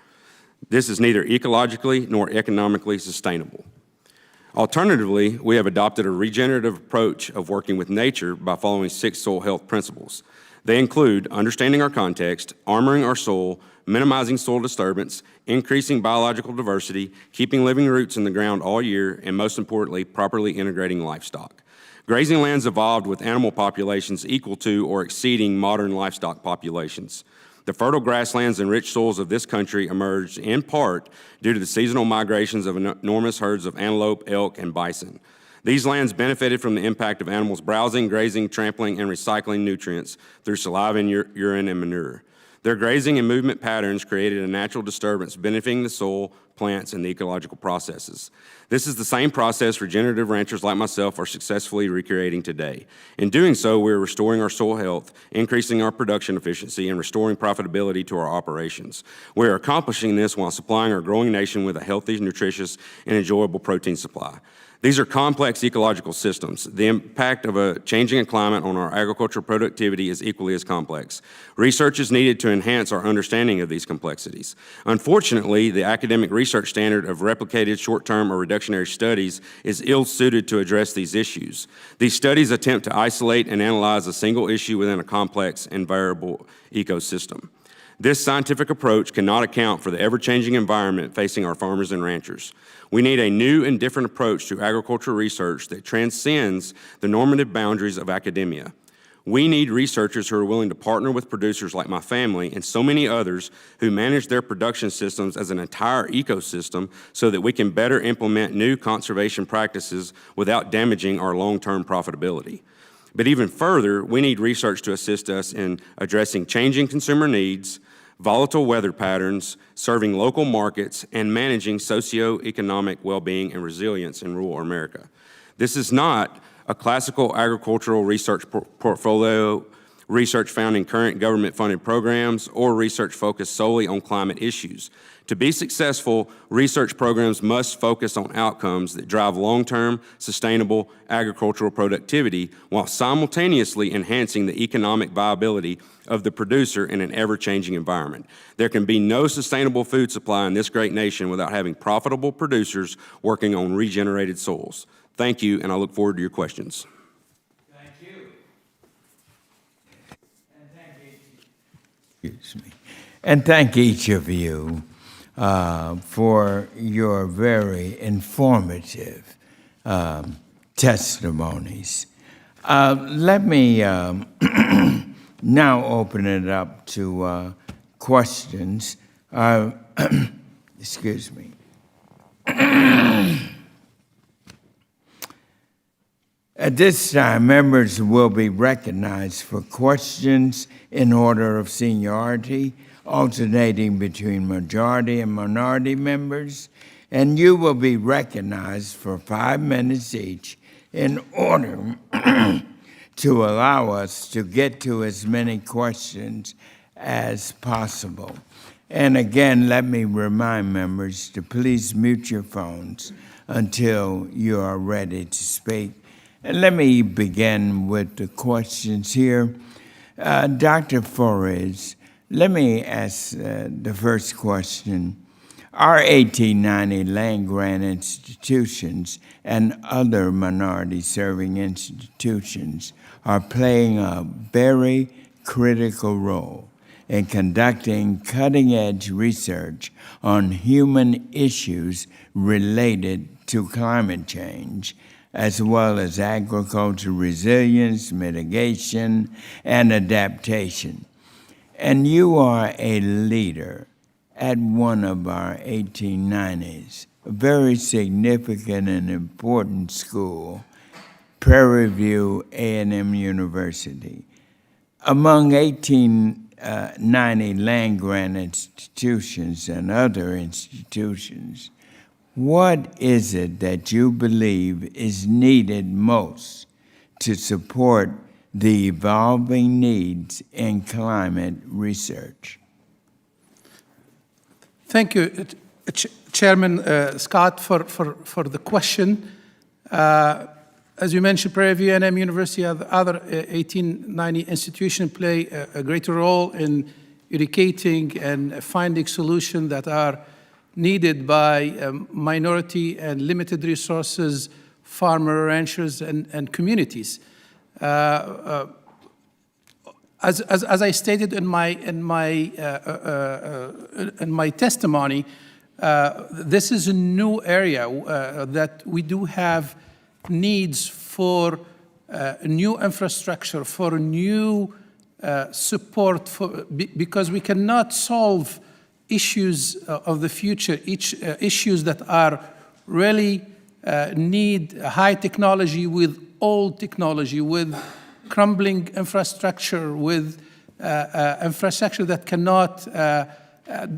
This is neither ecologically nor economically sustainable. Alternatively, we have adopted a regenerative approach of working with nature by following 6 soil health principles. They include understanding our context, armoring our soil, minimizing soil disturbance, increasing biological diversity, keeping living roots in the ground all year, and most importantly, properly integrating livestock. Grazing lands evolved with animal populations equal to or exceeding modern livestock populations. The fertile grasslands and rich soils of this country emerged in part due to the seasonal migrations of enormous herds of antelope, elk, and bison. These lands benefited from the impact of animals browsing, grazing, trampling, and recycling nutrients through saliva and urine and manure. Their grazing and movement patterns created a natural disturbance benefiting the soil, plants, and the ecological processes. This is the same process regenerative ranchers like myself are successfully recreating today. In doing so, we are restoring our soil health, increasing our production efficiency, and restoring profitability to our operations. We are accomplishing this while supplying our growing nation with a healthy, nutritious, and enjoyable protein supply. These are complex ecological systems. The impact of a changing climate on our agricultural productivity is equally as complex. Research is needed to enhance our understanding of these complexities. Unfortunately, the academic research standard of replicated short-term or reductionary studies is ill-suited to address these issues. These studies attempt to isolate and analyze a single issue within a complex and variable ecosystem. This scientific approach cannot account for the ever-changing environment facing our farmers and ranchers. We need a new and different approach to agricultural research that transcends the normative boundaries of academia. We need researchers who are willing to partner with producers like my family and so many others who manage their production systems as an entire ecosystem so that we can better implement new conservation practices without damaging our long-term profitability. But even further, we need research to assist us in addressing changing consumer needs, volatile weather patterns, serving local markets, and managing socioeconomic well-being and resilience in rural America. This is not a classical agricultural research portfolio, research found in current government-funded programs, or research focused solely on climate issues. To be successful, research programs must focus on outcomes that drive long-term, sustainable agricultural productivity while simultaneously enhancing the economic viability of the producer in an ever-changing environment. There can be no sustainable food supply in this great nation without having profitable producers working on regenerated soils. Thank you, and I look forward to your questions. Thank you. Excuse me. And thank each of you for your very informative testimonies. Let me now open it up to questions. Excuse me. At this time, members will be recognized for questions in order of seniority, alternating between majority and minority members, and you will be recognized for 5 minutes each in order to allow us to get to as many questions as possible. And again, let me remind members to please mute your phones until you are ready to speak. And let me begin with the questions here. Dr. Flores, let me ask the first question. Our 1890 land-grant institutions and other minority-serving institutions are playing a very critical role in conducting cutting-edge research on human issues related to climate change, as well as agriculture resilience, mitigation, and adaptation. And you are a leader at one of our 1890s, a very significant and important school, Prairie View A&M University. Among 1890 land-grant institutions and other institutions, what is it that you believe is needed most to support the evolving needs in climate research? Thank you, Chairman Scott, for the question. As you mentioned, Prairie View A&M University and other 1890 institutions play a greater role in educating and finding solutions that are needed by minority and limited resources, farmer, ranchers, and communities. As I stated in my testimony, this is a new area that we do have needs for new infrastructure, for new support, because we cannot solve issues of the future, issues that are really need high technology with old technology, with crumbling infrastructure, with infrastructure that cannot,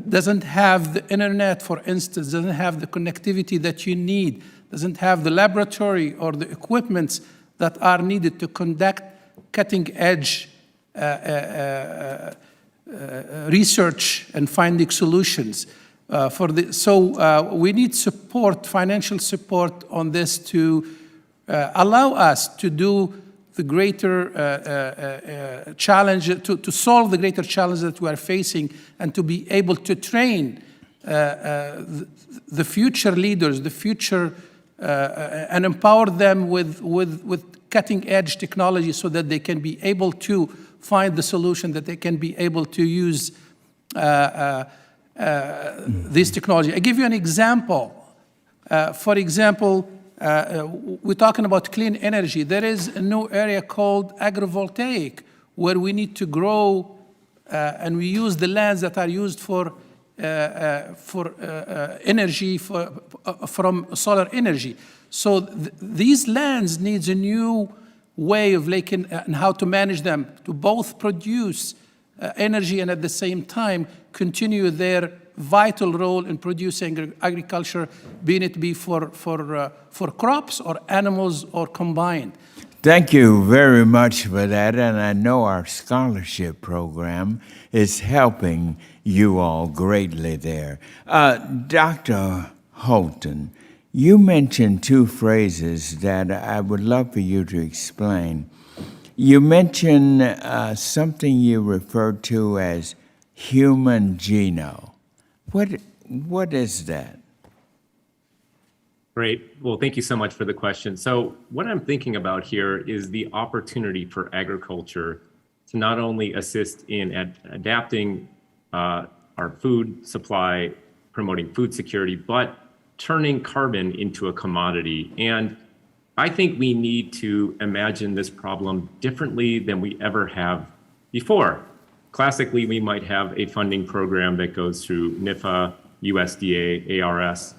doesn't have the internet, for instance, doesn't have the connectivity that you need, doesn't have the laboratory or the equipments that are needed to conduct cutting-edge research and finding solutions. So we need support, financial support on this to allow us to do the greater challenge, to solve the greater challenge that we are facing, and to be able to train the future leaders, the future, and empower them with cutting-edge technology so that they can be able to find the solution, that they can be able to use this technology. I give you an example. For example, we're talking about clean energy. There is a new area called agrivoltaic, where we need to grow and we use the lands that are used for energy from solar energy. So these lands needs a new way of looking and how to manage them to both produce energy and at the same time continue their vital role in producing agriculture, be it for crops or animals or combined. Thank you very much for that, and I know our scholarship program is helping you all greatly there. Dr. Holton, you mentioned two phrases that I would love for you to explain. You mentioned something you referred to as human genome. What is that? Great. Well, thank you so much for the question. So what I'm thinking about here is the opportunity for agriculture to not only assist in adapting our food supply, promoting food security, but turning carbon into a commodity. And I think we need to imagine this problem differently than we ever have before. Classically, we might have a funding program that goes through NIFA, USDA, ARS.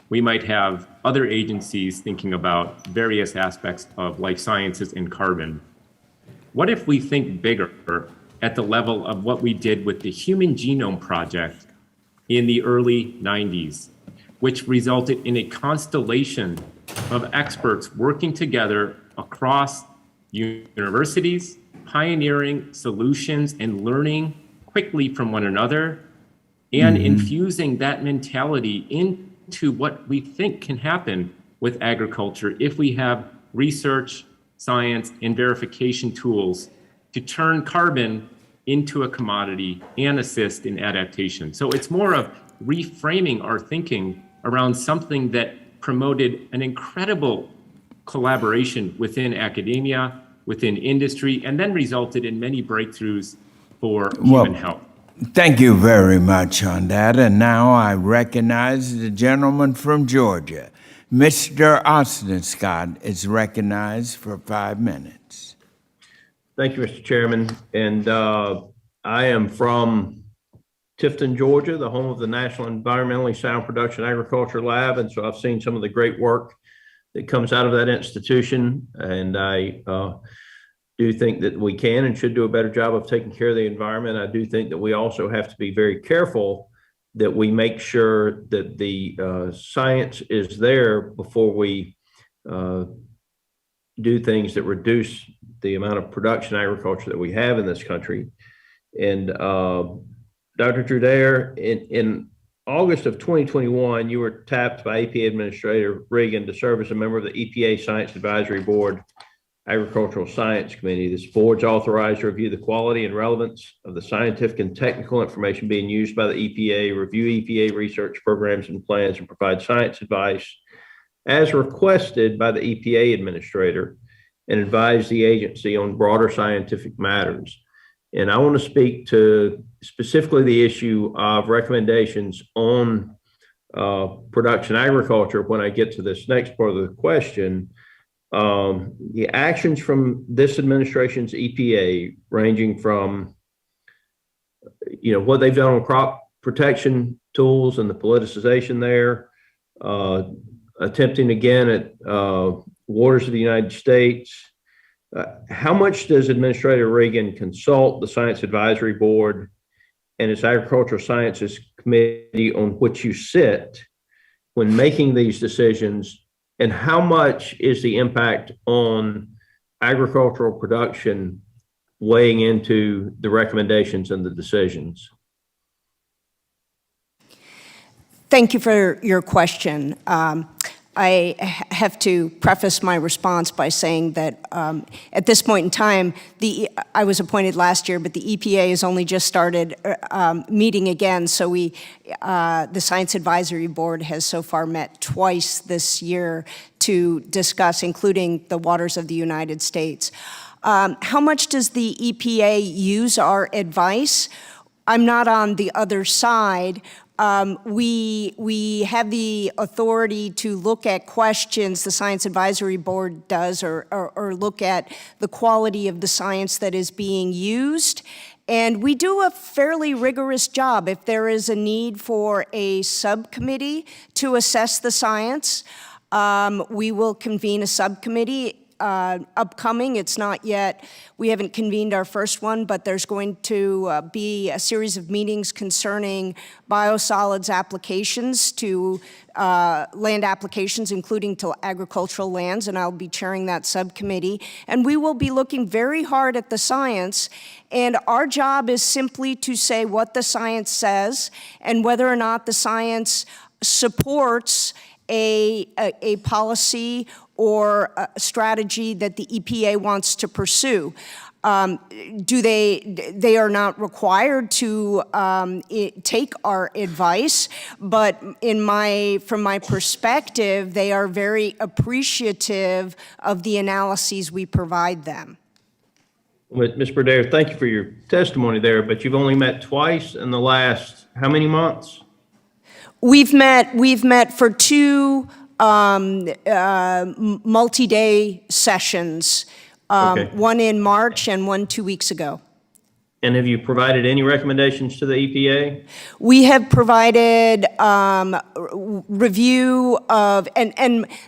We might have other agencies thinking about various aspects of life sciences and carbon. What if we think bigger at the level of what we did with the Human Genome Project in the early 90s, which resulted in a constellation of experts working together across universities, pioneering solutions and learning quickly from one another, and infusing that mentality into what we think can happen with agriculture if we have research, science, and verification tools to turn carbon into a commodity and assist in adaptation. So it's more of reframing our thinking around something that promoted an incredible collaboration within academia, within industry, and then resulted in many breakthroughs for human health. Thank you very much on that. And now I recognize the gentleman from Georgia. Mr. Austin Scott is recognized for 5 minutes. Thank you, Mr. Chairman. And I am from Tifton, Georgia, the home of the National Environmentally Sound Production Agriculture Lab. And so I've seen some of the great work that comes out of that institution. And I do think that we can and should do a better job of taking care of the environment. I do think that we also have to be very careful that we make sure that the science is there before we do things that reduce the amount of production agriculture that we have in this country. And Dr. Trudeau, in August of 2021, you were tapped by EPA Administrator Regan to serve as a member of the EPA Science Advisory Board Agricultural Science Committee. This board's authorized to review the quality and relevance of the scientific and technical information being used by the EPA, review EPA research programs and plans, and provide science advice as requested by the EPA Administrator and advise the agency on broader scientific matters. And I want to speak to specifically the issue of recommendations on production agriculture when I get to this next part of the question. The actions from this administration's EPA, ranging from, what they've done on crop protection tools and the politicization there, attempting again at waters of the United States. How much does Administrator Regan consult the Science Advisory Board and its Agricultural Sciences Committee on which you sit when making these decisions? And how much is the impact on agricultural production weighing into the recommendations and the decisions? Thank you for your question. I have to preface my response by saying that at this point in time, I was appointed last year, but the EPA has only just started meeting again. So the Science Advisory Board has so far met twice this year to discuss, including the waters of the United States. How much does the EPA use our advice? I'm not on the other side. We have the authority to look at questions, the Science Advisory Board does, or look at the quality of the science that is being used. And we do a fairly rigorous job. If there is a need for a subcommittee to assess the science, we will convene a subcommittee. Upcoming, it's not yet, we haven't convened our first one, but there's going to be a series of meetings concerning biosolids applications to land applications, including to agricultural lands, and I'll be chairing that subcommittee. And we will be looking very hard at the science, and our job is simply to say what the science says and whether or not the science supports a policy or a strategy that the EPA wants to pursue. They are not required to take our advice, but from my perspective, they are very appreciative of the analyses we provide them. Ms. Berdare, thank you for your testimony there, but you've only met twice in the last how many months? We've met for two multi-day sessions, Okay. one in March and one 2 weeks ago. And have you provided any recommendations to the EPA? We have provided review of,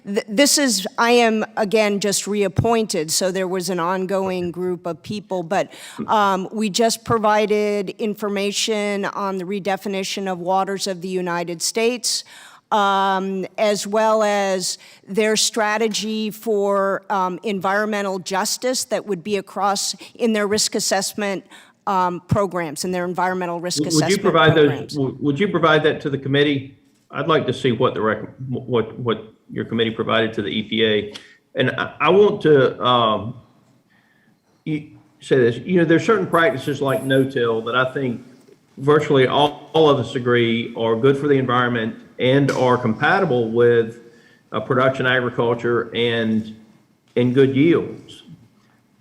this is, I am again just reappointed, so there was an ongoing group of people, but we just provided information on the redefinition of waters of the United States, as well as their strategy for environmental justice that would be across in their risk assessment programs, in their environmental risk assessment programs. Would you provide that to the committee? I'd like to see what what your committee provided to the EPA. And I want to say this. There's certain practices like no-till that I think virtually all of us agree are good for the environment and are compatible with production agriculture and good yields.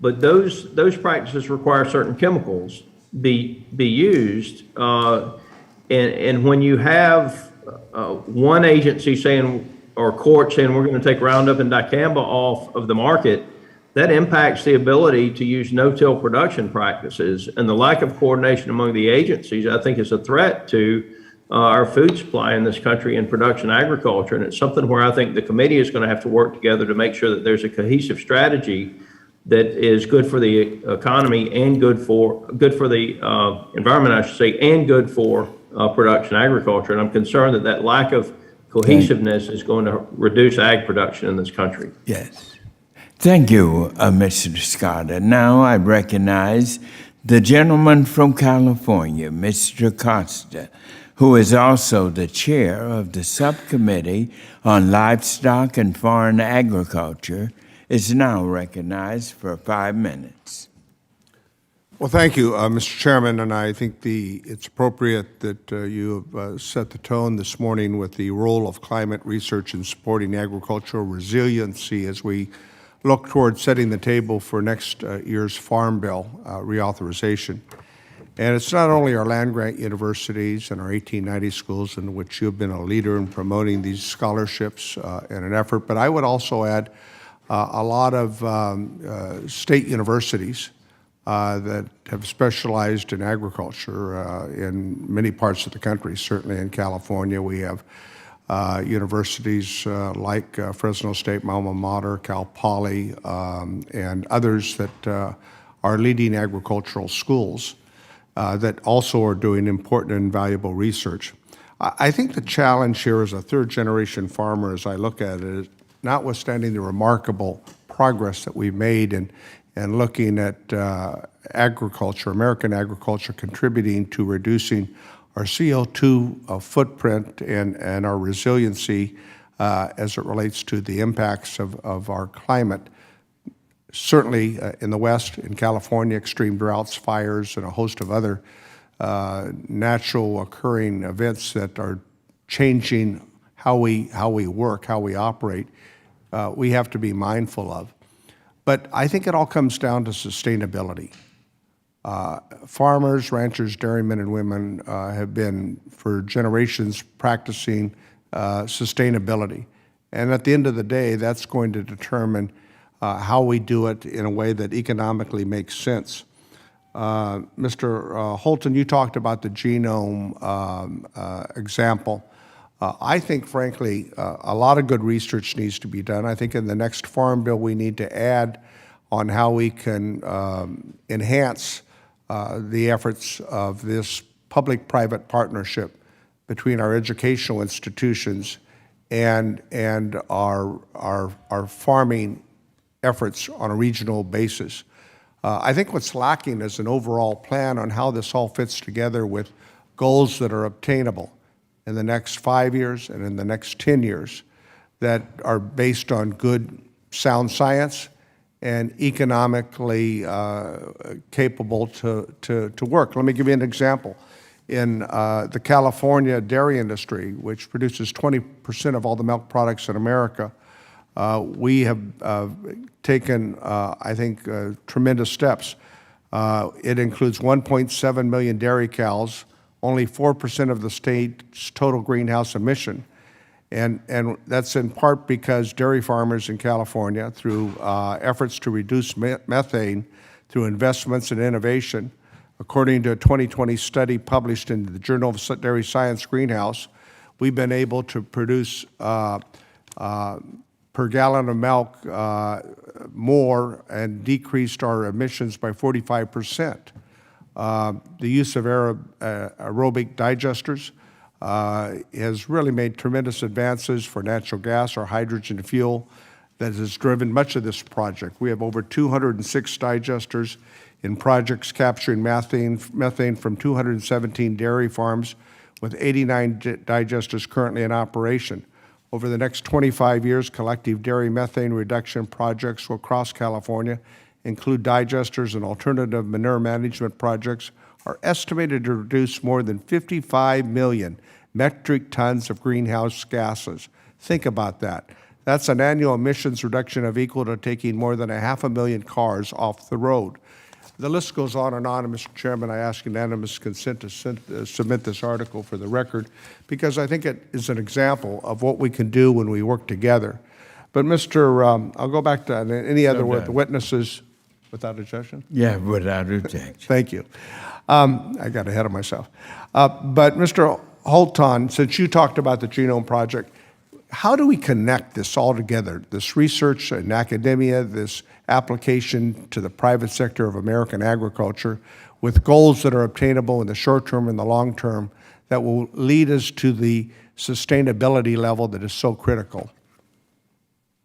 But those practices require certain chemicals be used, and when you have one agency saying, or court saying, we're going to take Roundup and dicamba off of the market, that impacts the ability to use no-till production practices, and the lack of coordination among the agencies, I think, is a threat to our food supply in this country and production agriculture. And it's something where I think the committee is going to have to work together to make sure that there's a cohesive strategy that is good for the economy and good for the environment, I should say, and good for production agriculture. And I'm concerned that that lack of cohesiveness is going to reduce ag production in this country. Yes. Thank you, Mr. Scott. And now I recognize the gentleman from California, Mr. Costa, who is also the chair of the Subcommittee on Livestock and Foreign Agriculture, is now recognized for 5 minutes. Well, thank you, Mr. Chairman, and I think it's appropriate that you have set the tone this morning with the role of climate research in supporting agricultural resiliency as we look toward setting the table for next year's Farm Bill reauthorization. And it's not only our land-grant universities and our 1890 schools in which you've been a leader in promoting these scholarships in an effort, but I would also add a lot of state universities that have specialized in agriculture in many parts of the country. Certainly in California, we have universities like Fresno State, my alma mater, Cal Poly, and others that are leading agricultural schools that also are doing important and valuable research. I think the challenge here as a third-generation farmer, as I look at it, is notwithstanding the remarkable progress that we've made in looking at agriculture, American agriculture, contributing to reducing our CO2 footprint and our resiliency as it relates to the impacts of our climate. Certainly in the West, in California, extreme droughts, fires, and a host of other natural occurring events that are changing how we work, how we operate, we have to be mindful of. But I think it all comes down to sustainability. Farmers, ranchers, dairymen, and women have been for generations practicing sustainability. And at the end of the day, that's going to determine how we do it in a way that economically makes sense. Mr. Holton, you talked about the genome example. I think, frankly, a lot of good research needs to be done. I think in the next Farm Bill, we need to add on how we can enhance the efforts of this public-private partnership between our educational institutions and our farming efforts on a regional basis. I think what's lacking is an overall plan on how this all fits together with goals that are obtainable in the next 5 years and in the next 10 years that are based on good, sound science and economically capable to work. Let me give you an example. In the California dairy industry, which produces 20% of all the milk products in America, we have taken, I think, tremendous steps. It includes 1.7 million dairy cows, only 4% of the state's total greenhouse emission. And that's in part because dairy farmers in California, through efforts to reduce methane through investments and innovation, according to a 2020 study published in the Journal of Dairy Science Greenhouse, we've been able to produce per gallon of milk more and decreased our emissions by 45%. The use of aerobic digesters has really made tremendous advances for natural gas or hydrogen fuel that has driven much of this project. We have over 206 digesters in projects capturing methane from 217 dairy farms, with 89 digesters currently in operation. Over the next 25 years, collective dairy methane reduction projects will across California include digesters and alternative manure management projects are estimated to reduce more than 55 million metric tons of greenhouse gases. Think about that. That's an annual emissions reduction of equal to taking more than 500,000 cars off the road. The list goes on, and Mr. Chairman. I ask unanimous consent to submit this article for the record because I think it is an example of what we can do when we work together. But I'll go back to any other witnesses without objection? Yeah, without objection. Thank you. I got ahead of myself. But Mr. Holton, since you talked about the Genome Project, how do we connect this all together, this research and academia, this application to the private sector of American agriculture, with goals that are obtainable in the short term and the long term that will lead us to the sustainability level that is so critical?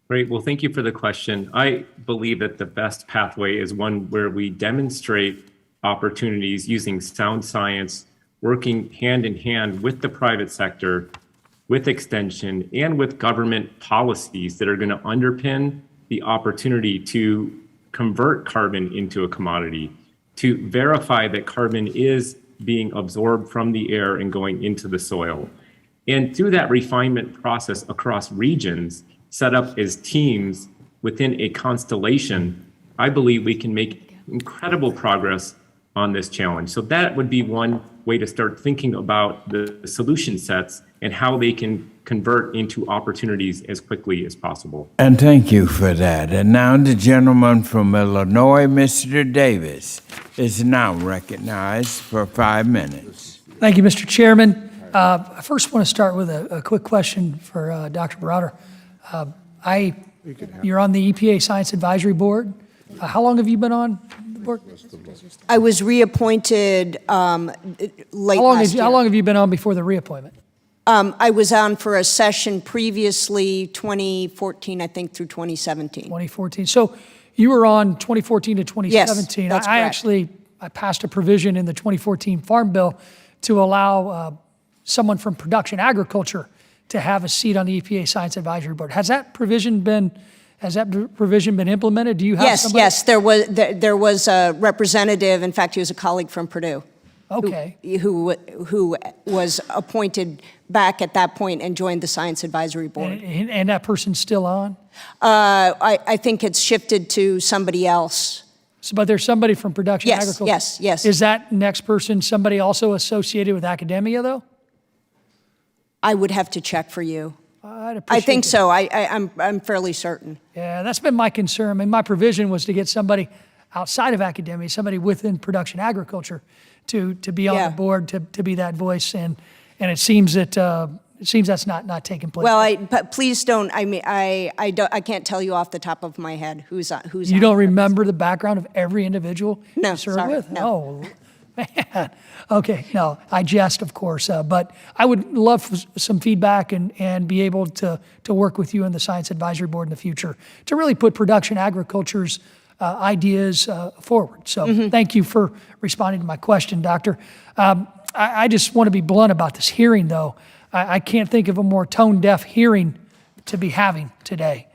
Great. Well, thank you for the question. I believe that the best pathway is one where we demonstrate opportunities using sound science, working hand in hand with the private sector, with extension, and with government policies that are going to underpin the opportunity to convert carbon into a commodity, to verify that carbon is being absorbed from the air and going into the soil. And through that refinement process across regions, set up as teams within a constellation, I believe we can make incredible progress on this challenge. So that would be one way to start thinking about the solution sets and how they can convert into opportunities as quickly as possible. And thank you for that. And now the gentleman from Illinois, Mr. Davis, is now recognized for 5 minutes. Thank you, Mr. Chairman. I first want to start with a quick question for Dr. Broder. You're on the EPA Science Advisory Board. How long have you been on the board? I was reappointed late last year. How long have you been on before the reappointment? I was on for a session previously, 2014, I think, through 2017. 2014. So you were on 2014 to 2017. Yes, that's correct. I passed a provision in the 2014 Farm Bill to allow someone from production agriculture to have a seat on the EPA Science Advisory Board. Has that provision been implemented? Do you have somebody? Yes, there was a representative. In fact, he was a colleague from Purdue. Okay. Who was appointed back at that point and joined the Science Advisory Board. And that person's still on? I think it's shifted to somebody else. So, but there's somebody from production Yes, agriculture? yes, yes. Is that next person somebody also associated with academia, though? I would have to check for you. I'd I appreciate think that. so. I'm fairly certain. Yeah, that's been my concern. I mean, my provision was to get somebody outside of academia, somebody within production agriculture, to be on Yeah. the board, to be that voice, and it seems that that's not taking place. Well, but please don't. I mean, I can't tell you off the top of my head who's You on don't the- remember the background of every individual No, you served sorry, with? no. Oh, man. Okay, no, I jest, of course, but I would love some feedback and be able to work with you and the Science Advisory Board in the future to really put production agriculture's ideas forward. So thank you for responding to my question, Doctor. I just want to be blunt about this hearing, though. I can't think of a more tone-deaf hearing to be having today.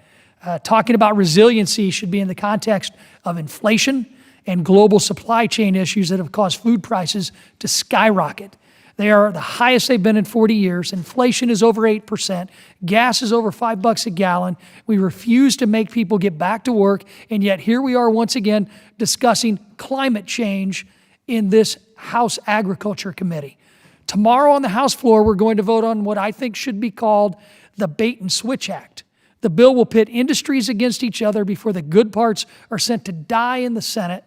Talking about resiliency should be in the context of inflation and global supply chain issues that have caused food prices to skyrocket. They are the highest they've been in 40 years. Inflation is over 8%. Gas is over $5 a gallon. We refuse to make people get back to work, and yet here we are once again discussing climate change in this House Agriculture Committee. Tomorrow on the House floor, we're going to vote on what I think should be called the Bait and Switch Act. The bill will pit industries against each other before the good parts are sent to die in the Senate,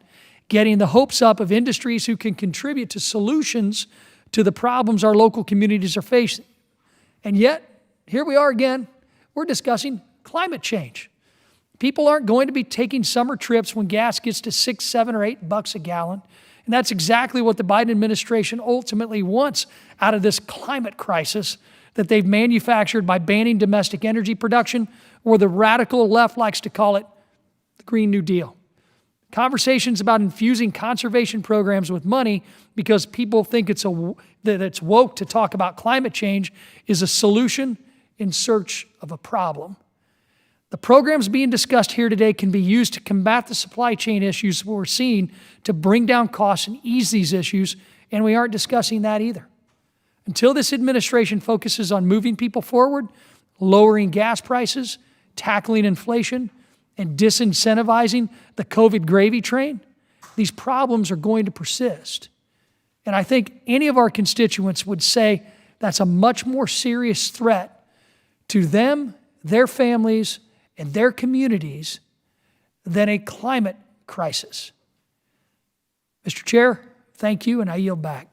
getting the hopes up of industries who can contribute to solutions to the problems our local communities are facing. And yet, here we are again, we're discussing climate change. People aren't going to be taking summer trips when gas gets to $6, $7, or $8 a gallon. And that's exactly what the Biden administration ultimately wants out of this climate crisis that they've manufactured by banning domestic energy production, or the radical left likes to call it the Green New Deal. Conversations about infusing conservation programs with money because people think that it's woke to talk about climate change is a solution in search of a problem. The programs being discussed here today can be used to combat the supply chain issues we're seeing, to bring down costs and ease these issues, and we aren't discussing that either. Until this administration focuses on moving people forward, lowering gas prices, tackling inflation, and disincentivizing the COVID gravy train, these problems are going to persist. And I think any of our constituents would say that's a much more serious threat to them, their families, and their communities than a climate crisis. Mr. Chair, thank you, and I yield back.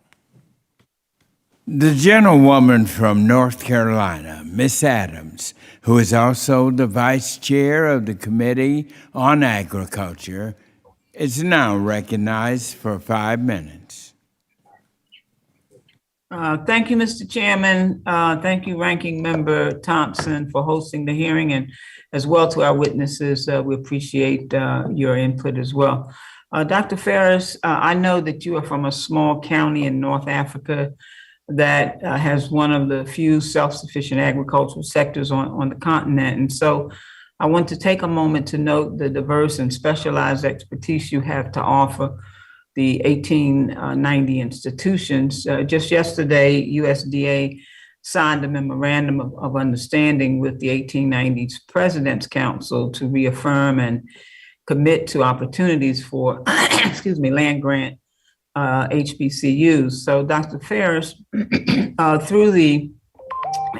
The gentlewoman from North Carolina, Miss Adams, who is also the vice chair of the Committee on Agriculture, is now recognized for 5 minutes. Thank you, Mr. Chairman. Thank you, Ranking Member Thompson, for hosting the hearing, and as well to our witnesses. We appreciate your input as well. Dr. Ferris, I know that you are from a small county in North Africa that has one of the few self-sufficient agricultural sectors on the continent. And so I want to take a moment to note the diverse and specialized expertise you have to offer the 1890 institutions. Just yesterday, USDA signed a memorandum of understanding with the 1890s President's Council to reaffirm and commit to opportunities for, land grant HBCUs. So Dr. Ferris, through the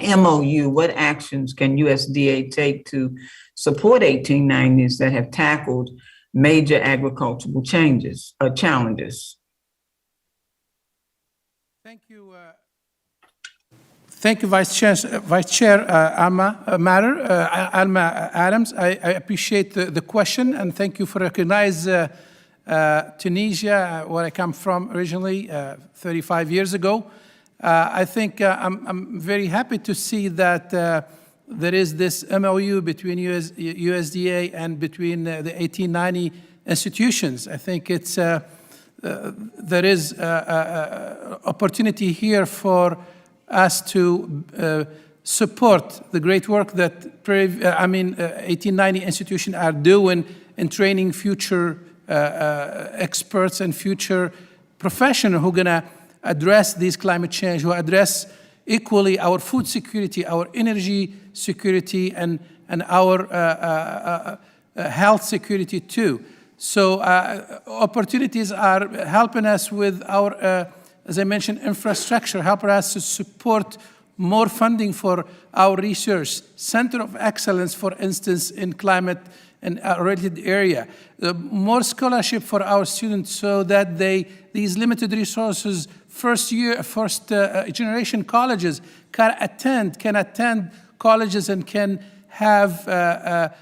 MOU, what actions can USDA take to support 1890s that have tackled major agricultural challenges? Thank you. Thank you, Vice Chair Alma Adams. I appreciate the question, and thank you for recognizing Tunisia, where I come from originally, 35 years ago. I think I'm very happy to see that there is this MOU between USDA and between the 1890 institutions. I think it's there is opportunity here for us to support the great work that 1890 institutions are doing in training future experts and future professionals who are going to address these climate change, who address equally our food security, our energy security, and our health security too. So opportunities are helping us with our, as I mentioned, infrastructure, helping us to support more funding for our research. Center of Excellence, for instance, in climate and related area. More scholarship for our students so that these limited resources, first generation colleges can attend colleges and can have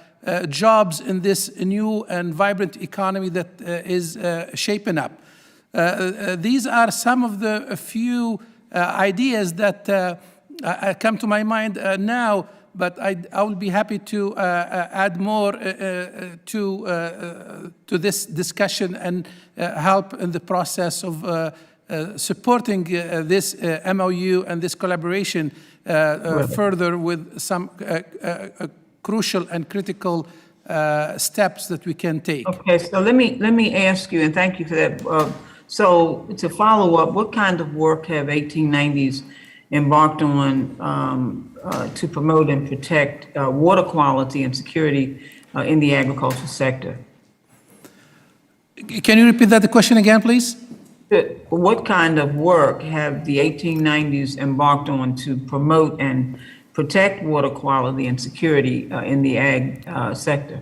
jobs in this new and vibrant economy that is shaping up. These are some of the few ideas that come to my mind now, but I will be happy to add more to this discussion and help in the process of supporting this MOU and this collaboration further with some crucial and critical steps that we can take. Okay, so let me ask you, and thank you for that. So to follow up, what kind of work have 1890s embarked on to promote and protect water quality and security in the agricultural sector? Can you repeat that question again, please? What kind of work have the 1890s embarked on to promote and protect water quality and security in the ag sector?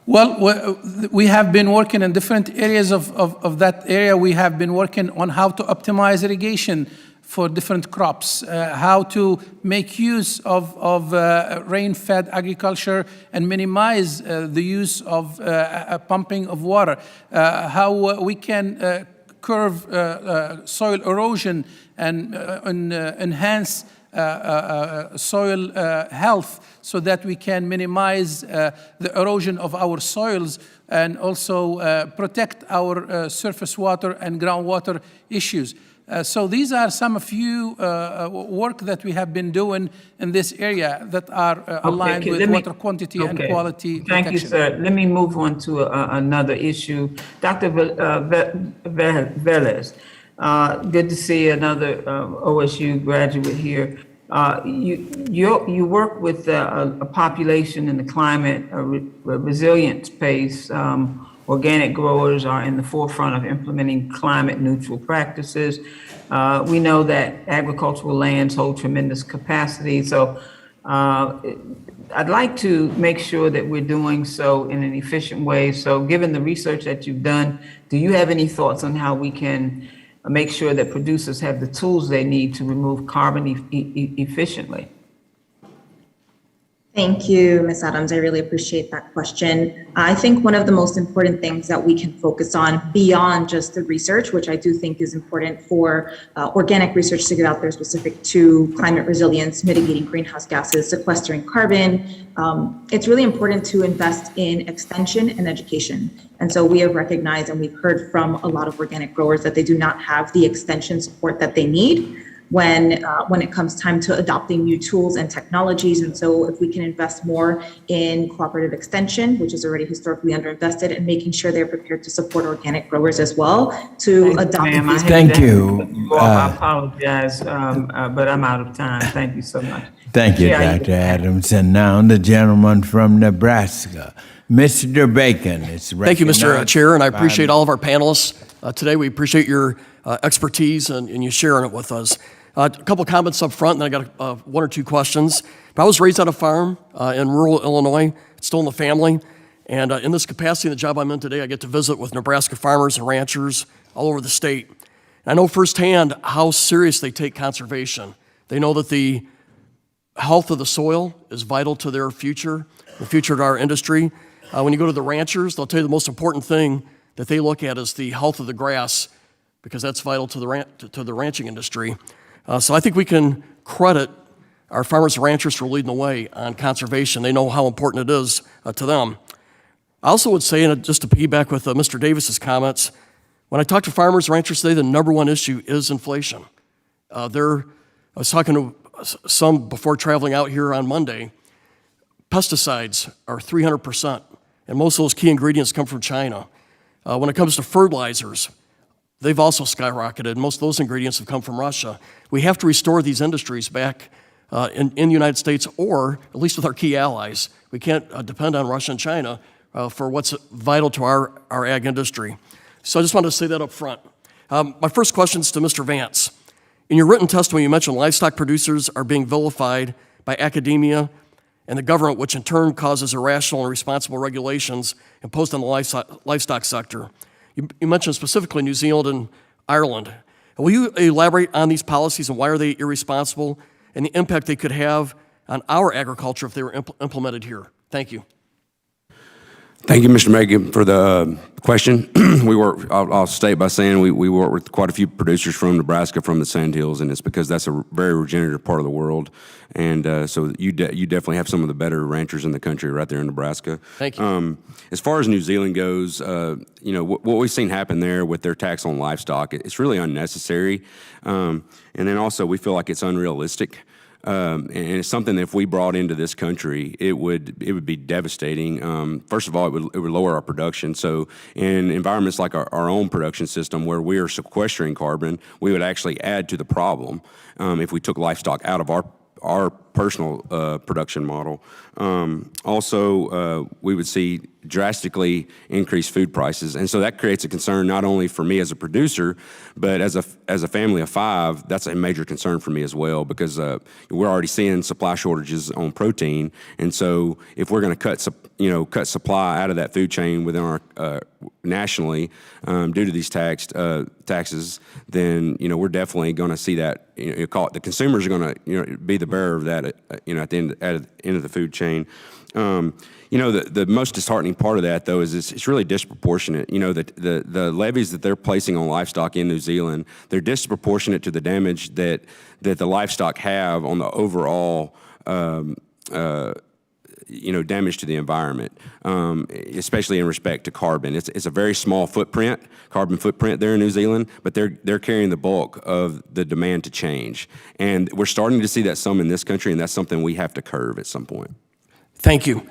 Well, we have been working in different areas of that area. We have been working on how to optimize irrigation for different crops, how to make use of rain-fed agriculture and minimize the use of pumping of water, how we can curb soil erosion and enhance soil health so that we can minimize the erosion of our soils and also protect our surface water and groundwater issues. So these are some few work that we have been doing in this area that are aligned with water quantity and quality protection. Thank you, sir. Let me move on to another issue. Dr. Velez, good to see another OSU graduate here. You work with a population in the climate resilient space. Organic growers are in the forefront of implementing climate neutral practices. We know that agricultural lands hold tremendous capacity. So I'd like to make sure that we're doing so in an efficient way. So given the research that you've done, do you have any thoughts on how we can make sure that producers have the tools they need to remove carbon efficiently? Thank you, Ms. Adams. I really appreciate that question. I think one of the most important things that we can focus on beyond just the research, which I do think is important for organic research to get out there specific to climate resilience, mitigating greenhouse gases, sequestering carbon, it's really important to invest in extension and education. And so we have recognized and we've heard from a lot of organic growers that they do not have the extension support that they need when it comes time to adopting new tools and technologies. And so if we can invest more in cooperative extension, which is already historically underinvested, and making sure they're prepared to support organic growers as well to adopt these. Thank you. I apologize, but I'm out of time. Thank you so much. Thank you, Dr. Adams. And now the gentleman from Nebraska, Mr. Bacon. Thank you, Mr. Chair, and I appreciate all of our panelists today. We appreciate your expertise and you sharing it with us. A couple comments up front, and then I got one or two questions. But I was raised on a farm in rural Illinois. It's still in the family. And in this capacity, in the job I'm in today, I get to visit with Nebraska farmers and ranchers all over the state. And I know firsthand how serious they take conservation. They know that the health of the soil is vital to their future, the future of our industry. When you go to the ranchers, they'll tell you the most important thing that they look at is the health of the grass, because that's vital to the ranching industry. So I think we can credit our farmers and ranchers for leading the way on conservation. They know how important it is to them. I also would say, and just to piggyback with Mr. Davis's comments, when I talk to farmers and ranchers today, the number one issue is inflation. I was talking to some before traveling out here on Monday. Pesticides are 300%, and most of those key ingredients come from China. When it comes to fertilizers, they've also skyrocketed. Most of those ingredients have come from Russia. We have to restore these industries back in the United States, or at least with our key allies. We can't depend on Russia and China, for what's vital to our ag industry. So I just wanted to say that up front. My first question is to Mr. Vance. In your written testimony, you mentioned livestock producers are being vilified by academia and the government, which in turn causes irrational and irresponsible regulations imposed on the livestock sector. You mentioned specifically New Zealand and Ireland. Will you elaborate on these policies and why are they irresponsible and the impact they could have on our agriculture if they were implemented here? Thank you. Thank you, Mr. Megan, for the question. I'll state by saying we work with quite a few producers from Nebraska, from the Sandhills, and it's because that's a very regenerative part of the world. And so you definitely have some of the better ranchers in the country right there in Nebraska. Thank you. As far as New Zealand goes, what we've seen happen there with their tax on livestock, it's really unnecessary. And then also we feel like it's unrealistic. And it's something that if we brought into this country, it would be devastating. First of all, it would lower our production. So in environments like our own production system, where we are sequestering carbon, we would actually add to the problem if we took livestock out of our personal production model. Also, we would see drastically increased food prices, and so that creates a concern not only for me as a producer, but as a family of five, that's a major concern for me as well, because we're already seeing supply shortages on protein, and so if we're going to cut supply out of that food chain within our nationally due to these taxes, then we're definitely going to see that. The consumers are going to be the bearer of that. At the end of the food chain. The most disheartening part of that, though, is it's really disproportionate. The levies that they're placing on livestock in New Zealand, they're disproportionate to the damage that the livestock have on the overall damage to the environment, especially in respect to carbon. It's a very small carbon footprint there in New Zealand, but they're carrying the bulk of the demand to change. And we're starting to see that some in this country, and that's something we have to curb at some point. Thank you.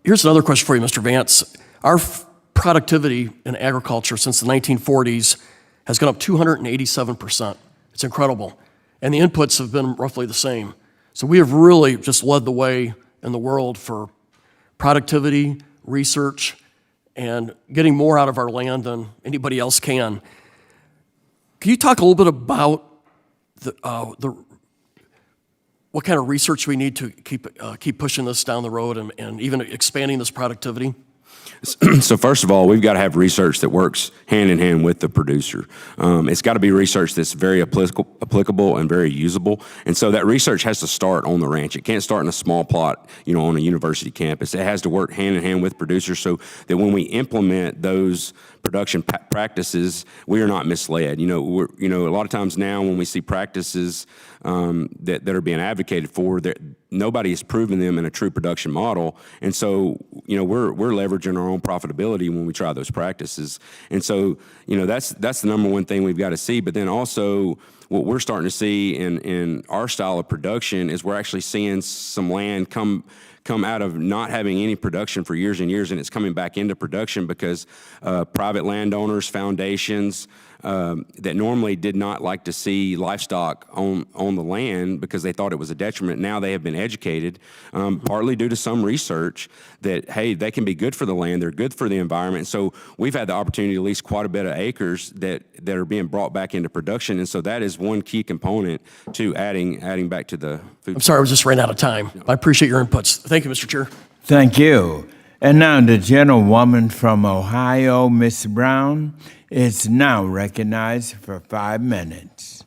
Here's another question for you, Mr. Vance. Our productivity in agriculture since the 1940s has gone up 287%. It's incredible. And the inputs have been roughly the same. So we have really just led the way in the world for productivity, research, and getting more out of our land than anybody else can. Can you talk a little bit about what kind of research we need to keep pushing this down the road and even expanding this productivity? So first of all, we've got to have research that works hand in hand with the producer. It's got to be research that's very applicable and very usable. And so that research has to start on the ranch. It can't start in a small plot, on a university campus. It has to work hand in hand with producers so that when we implement those production practices, we are not misled. A lot of times now when we see practices that are being advocated for, nobody has proven them in a true production model, and so we're leveraging our own profitability when we try those practices. And so that's the number one thing we've got to see. But then also what we're starting to see in our style of production is we're actually seeing some land come out of not having any production for years and years, and it's coming back into production because private landowners, foundations that normally did not like to see livestock on the land because they thought it was a detriment. Now they have been educated, partly due to some research, that, hey, they can be good for the land, they're good for the environment. So we've had the opportunity to lease quite a bit of acres that are being brought back into production, and so that is one key component to adding back to the food. I'm sorry, I was just ran out of time. I appreciate your inputs. Thank you, Mr. Chair. Thank you. And now the gentlewoman from Ohio, Ms. Brown, is now recognized for 5 minutes.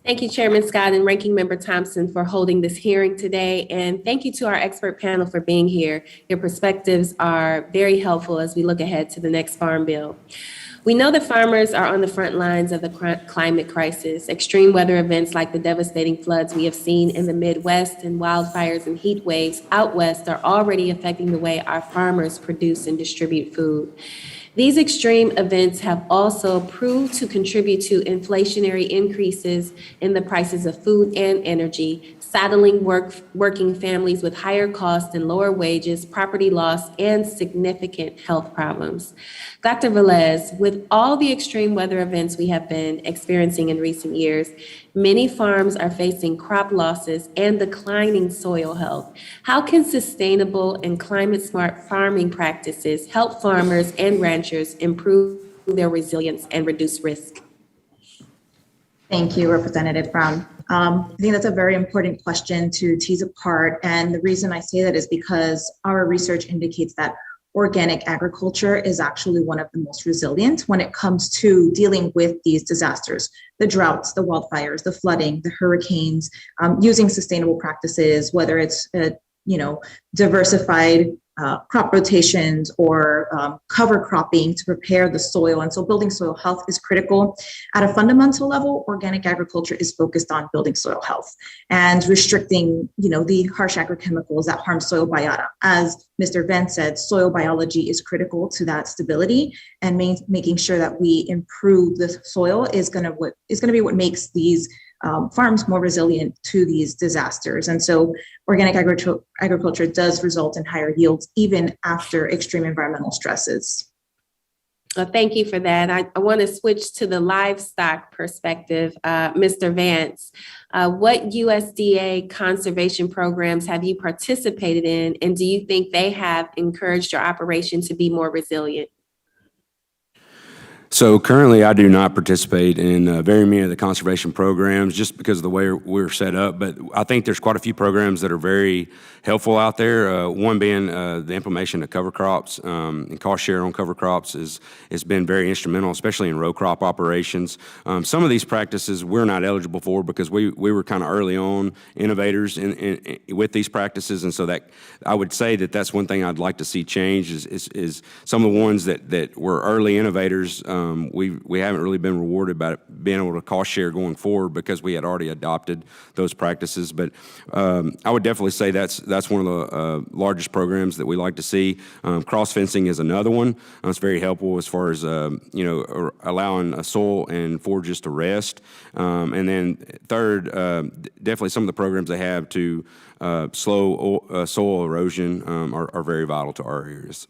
Thank you, Chairman Scott and Ranking Member Thompson, for holding this hearing today. And thank you to our expert panel for being here. Your perspectives are very helpful as we look ahead to the next Farm Bill. We know that farmers are on the front lines of the climate crisis. Extreme weather events like the devastating floods we have seen in the Midwest and wildfires and heat waves out west are already affecting the way our farmers produce and distribute food. These extreme events have also proved to contribute to inflationary increases in the prices of food and energy, saddling working families with higher costs and lower wages, property loss, and significant health problems. Dr. Velez, with all the extreme weather events we have been experiencing in recent years, many farms are facing crop losses and declining soil health. How can sustainable and climate-smart farming practices help farmers and ranchers improve their resilience and reduce risk? Thank you, Representative Brown. I think that's a very important question to tease apart. And the reason I say that is because our research indicates that organic agriculture is actually one of the most resilient when it comes to dealing with these disasters, the droughts, the wildfires, the flooding, the hurricanes, using sustainable practices, whether it's diversified crop rotations or cover cropping to prepare the soil. And so building soil health is critical. At a fundamental level, organic agriculture is focused on building soil health and restricting, the harsh agrochemicals that harm soil biota. As Mr. Vance said, soil biology is critical to that stability, and making sure that we improve the soil is going to be what makes these farms more resilient to these disasters. And so organic agriculture does result in higher yields even after extreme environmental stresses. Well, thank you for that. I want to switch to the livestock perspective. Mr. Vance, what USDA conservation programs have you participated in, and do you think they have encouraged your operation to be more resilient? So currently, I do not participate in very many of the conservation programs just because of the way we're set up. But I think there's quite a few programs that are very helpful out there. One being the implementation of cover crops and cost share on cover crops has been very instrumental, especially in row crop operations. Some of these practices we're not eligible for because we were kind of early on innovators with these practices, and so that I would say that's one thing I'd like to see change is some of the ones that were early innovators. We haven't really been rewarded by being able to cost share going forward because we had already adopted those practices. But I would definitely say that's one of the largest programs that we like to see. Cross fencing is another one. It's very helpful as far as allowing a soil and forages to rest. And then third, definitely some of the programs they have to slow soil erosion are very vital to our areas.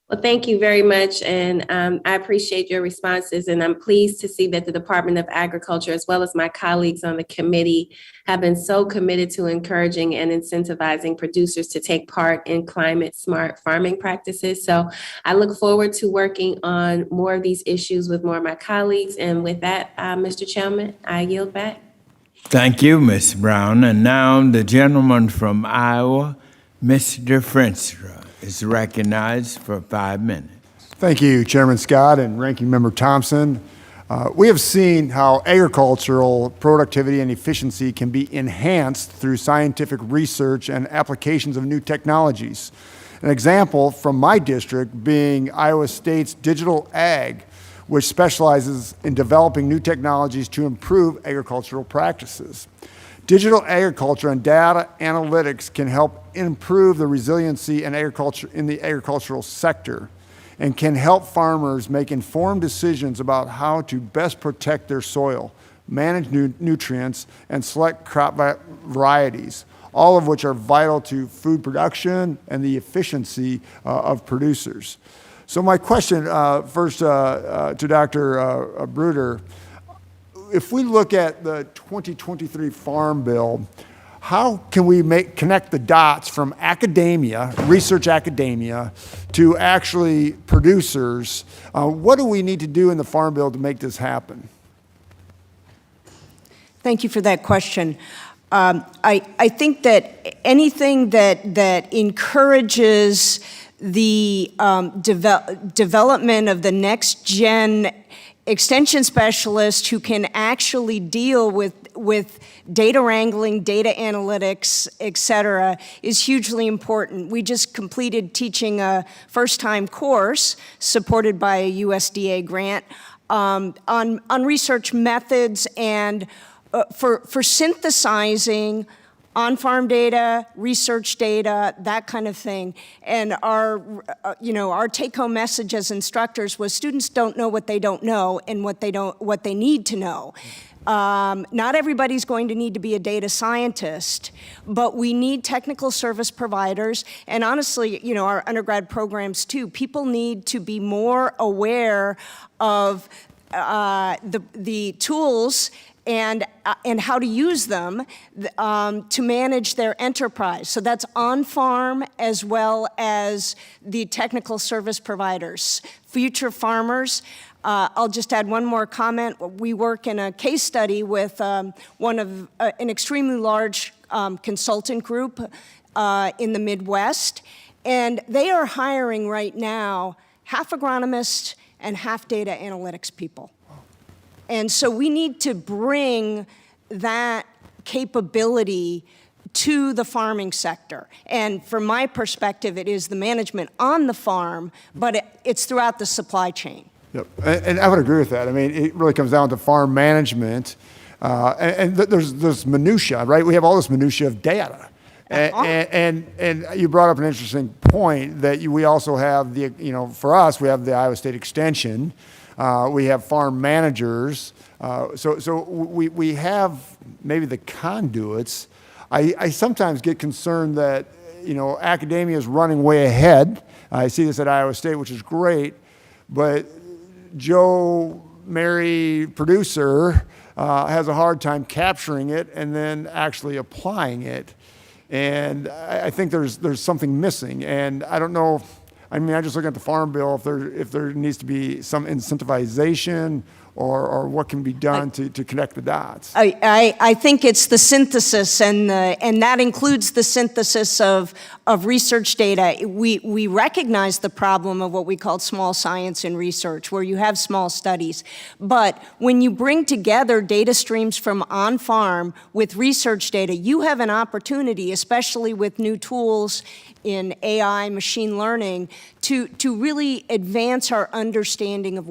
Well, thank you very much, and I appreciate your responses, and I'm pleased to see that the Department of Agriculture, as well as my colleagues on the committee, have been so committed to encouraging and incentivizing producers to take part in climate-smart farming practices. So I look forward to working on more of these issues with more of my colleagues, and with that, Mr. Chairman, I yield back. Thank you, Ms. Brown. And now the gentleman from Iowa, Mr. Frenstra, is recognized for 5 minutes. Thank you, Chairman Scott and Ranking Member Thompson. We have seen how agricultural productivity and efficiency can be enhanced through scientific research and applications of new technologies. An example from my district being Iowa State's Digital Ag, which specializes in developing new technologies to improve agricultural practices. Digital agriculture and data analytics can help improve the resiliency in the agricultural sector and can help farmers make informed decisions about how to best protect their soil, manage nutrients, and select crop varieties, all of which are vital to food production and the efficiency of producers. So my question first to Dr. Bruder, if we look at the 2023 Farm Bill, how can we connect the dots from academia, research academia, to actually producers? What do we need to do in the Farm Bill to make this happen? Thank you for that question. I think that anything that encourages the development of the next gen extension specialists who can actually deal with data wrangling, data analytics, et cetera, is hugely important. We just completed teaching a first-time course supported by a USDA grant on research methods and for synthesizing on-farm data, research data, that kind of thing. And our take-home message as instructors was students don't know what they don't know and what they need to know. Not everybody's going to need to be a data scientist, but we need technical service providers. And honestly, our undergrad programs too, people need to be more aware of the tools and how to use them to manage their enterprise. So that's on-farm as well as the technical service providers. Future farmers, I'll just add one more comment. We work in a case study with an extremely large consultant group in the Midwest, and they are hiring right now half agronomists and half data analytics people. And so we need to bring that capability to the farming sector. And from my perspective, it is the management on the farm, but it's throughout the supply chain. Yep, and I would agree with that. I mean, it really comes down to farm management, and there's minutia, right? We have all this minutia of data, and you brought up an interesting point that we also have for us, we have the Iowa State Extension, we have farm managers, so we have maybe the conduits. I sometimes get concerned that academia is running way ahead. I see this at Iowa State, which is great, but Joe, Mary, producer, has a hard time capturing it and then actually applying it. And I think there's something missing. And I don't know, I just look at the Farm Bill, if there needs to be some incentivization or what can be done to connect the dots. I think it's the synthesis, and that includes the synthesis of research data. We recognize the problem of what we call small science and research, where you have small studies. But when you bring together data streams from on-farm with research data, you have an opportunity, especially with new tools in AI, machine learning, to really advance our understanding of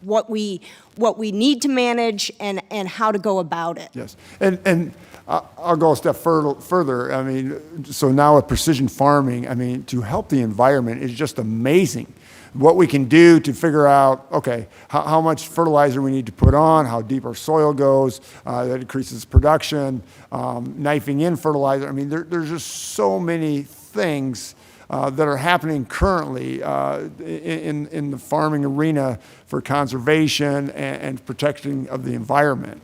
what we need to manage and how to go about it. Yes, and I'll go a step further. So now with precision farming, to help the environment is just amazing. What we can do to figure out, okay, how much fertilizer we need to put on, how deep our soil goes, that increases production, knifing in fertilizer. There's just so many things that are happening currently in the farming arena for conservation and protection of the environment.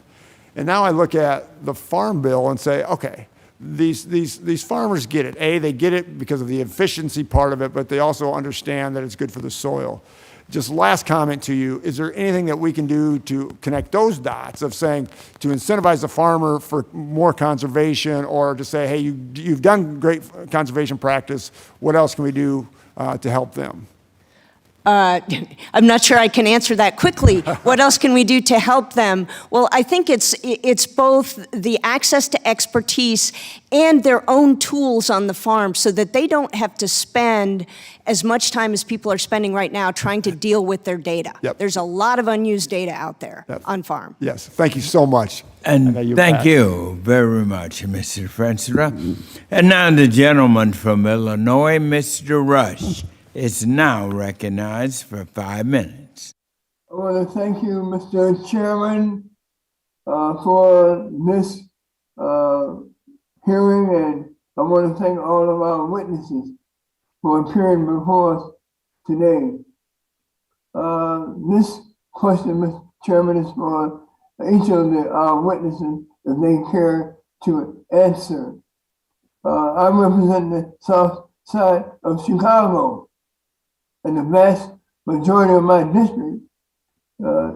And now I look at the Farm Bill and say, okay, these farmers get it. They get it because of the efficiency part of it, but they also understand that it's good for the soil. Just last comment to you, is there anything that we can do to connect those dots of saying, to incentivize the farmer for more conservation, or to say, hey, you've done great conservation practice, what else can we do to help them? I'm not sure I can answer that quickly. What else can we do to help them? Well, I think it's both the access to expertise and their own tools on the farm, so that they don't have to spend as much time as people are spending right now trying to deal with their data. Yep. There's a lot of unused data out there on farm. Yes, thank you so much. And thank you very much, Mr. Frentzler. And now the gentleman from Illinois, Mr. Rush, is now recognized for 5 minutes. I want to thank you, Mr. Chairman, for this hearing, and I want to thank all of our witnesses for appearing before us today. This question, Mr. Chairman, is for each of our witnesses if they care to answer. I represent the south side of Chicago, and the vast majority of my district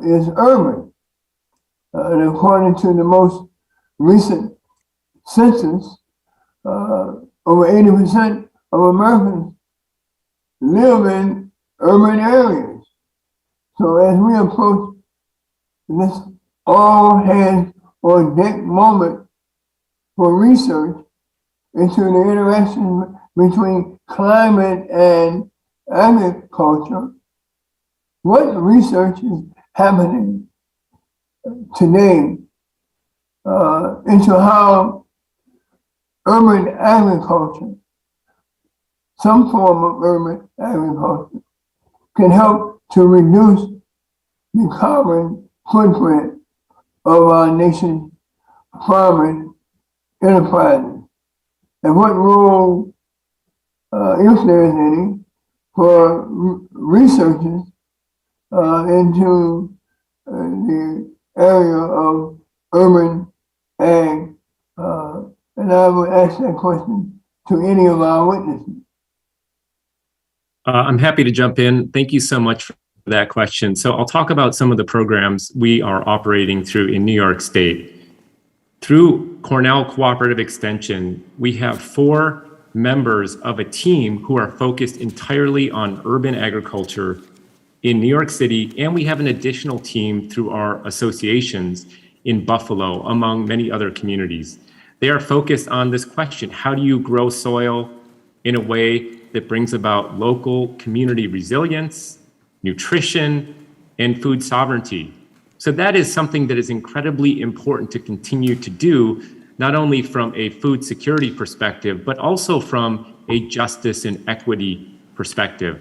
is urban. And according to the most recent census, over 80% of Americans live in urban areas. So as we approach this all hands on deck moment for research into the interaction between climate and agriculture, what research is happening today into how urban agriculture, some form of urban agriculture, can help to reduce the carbon footprint of our nation's farming enterprises? And what role, if there is any, for researchers into the area of urban ag? And I would ask that question to any of our witnesses. I'm happy to jump in. Thank you so much for that question. So I'll talk about some of the programs we are operating through in New York State. Through Cornell Cooperative Extension, we have 4 members of a team who are focused entirely on urban agriculture in New York City, and we have an additional team through our associations in Buffalo, among many other communities. They are focused on this question: how do you grow soil in a way that brings about local community resilience, nutrition, and food sovereignty? So that is something that is incredibly important to continue to do, not only from a food security perspective, but also from a justice and equity perspective.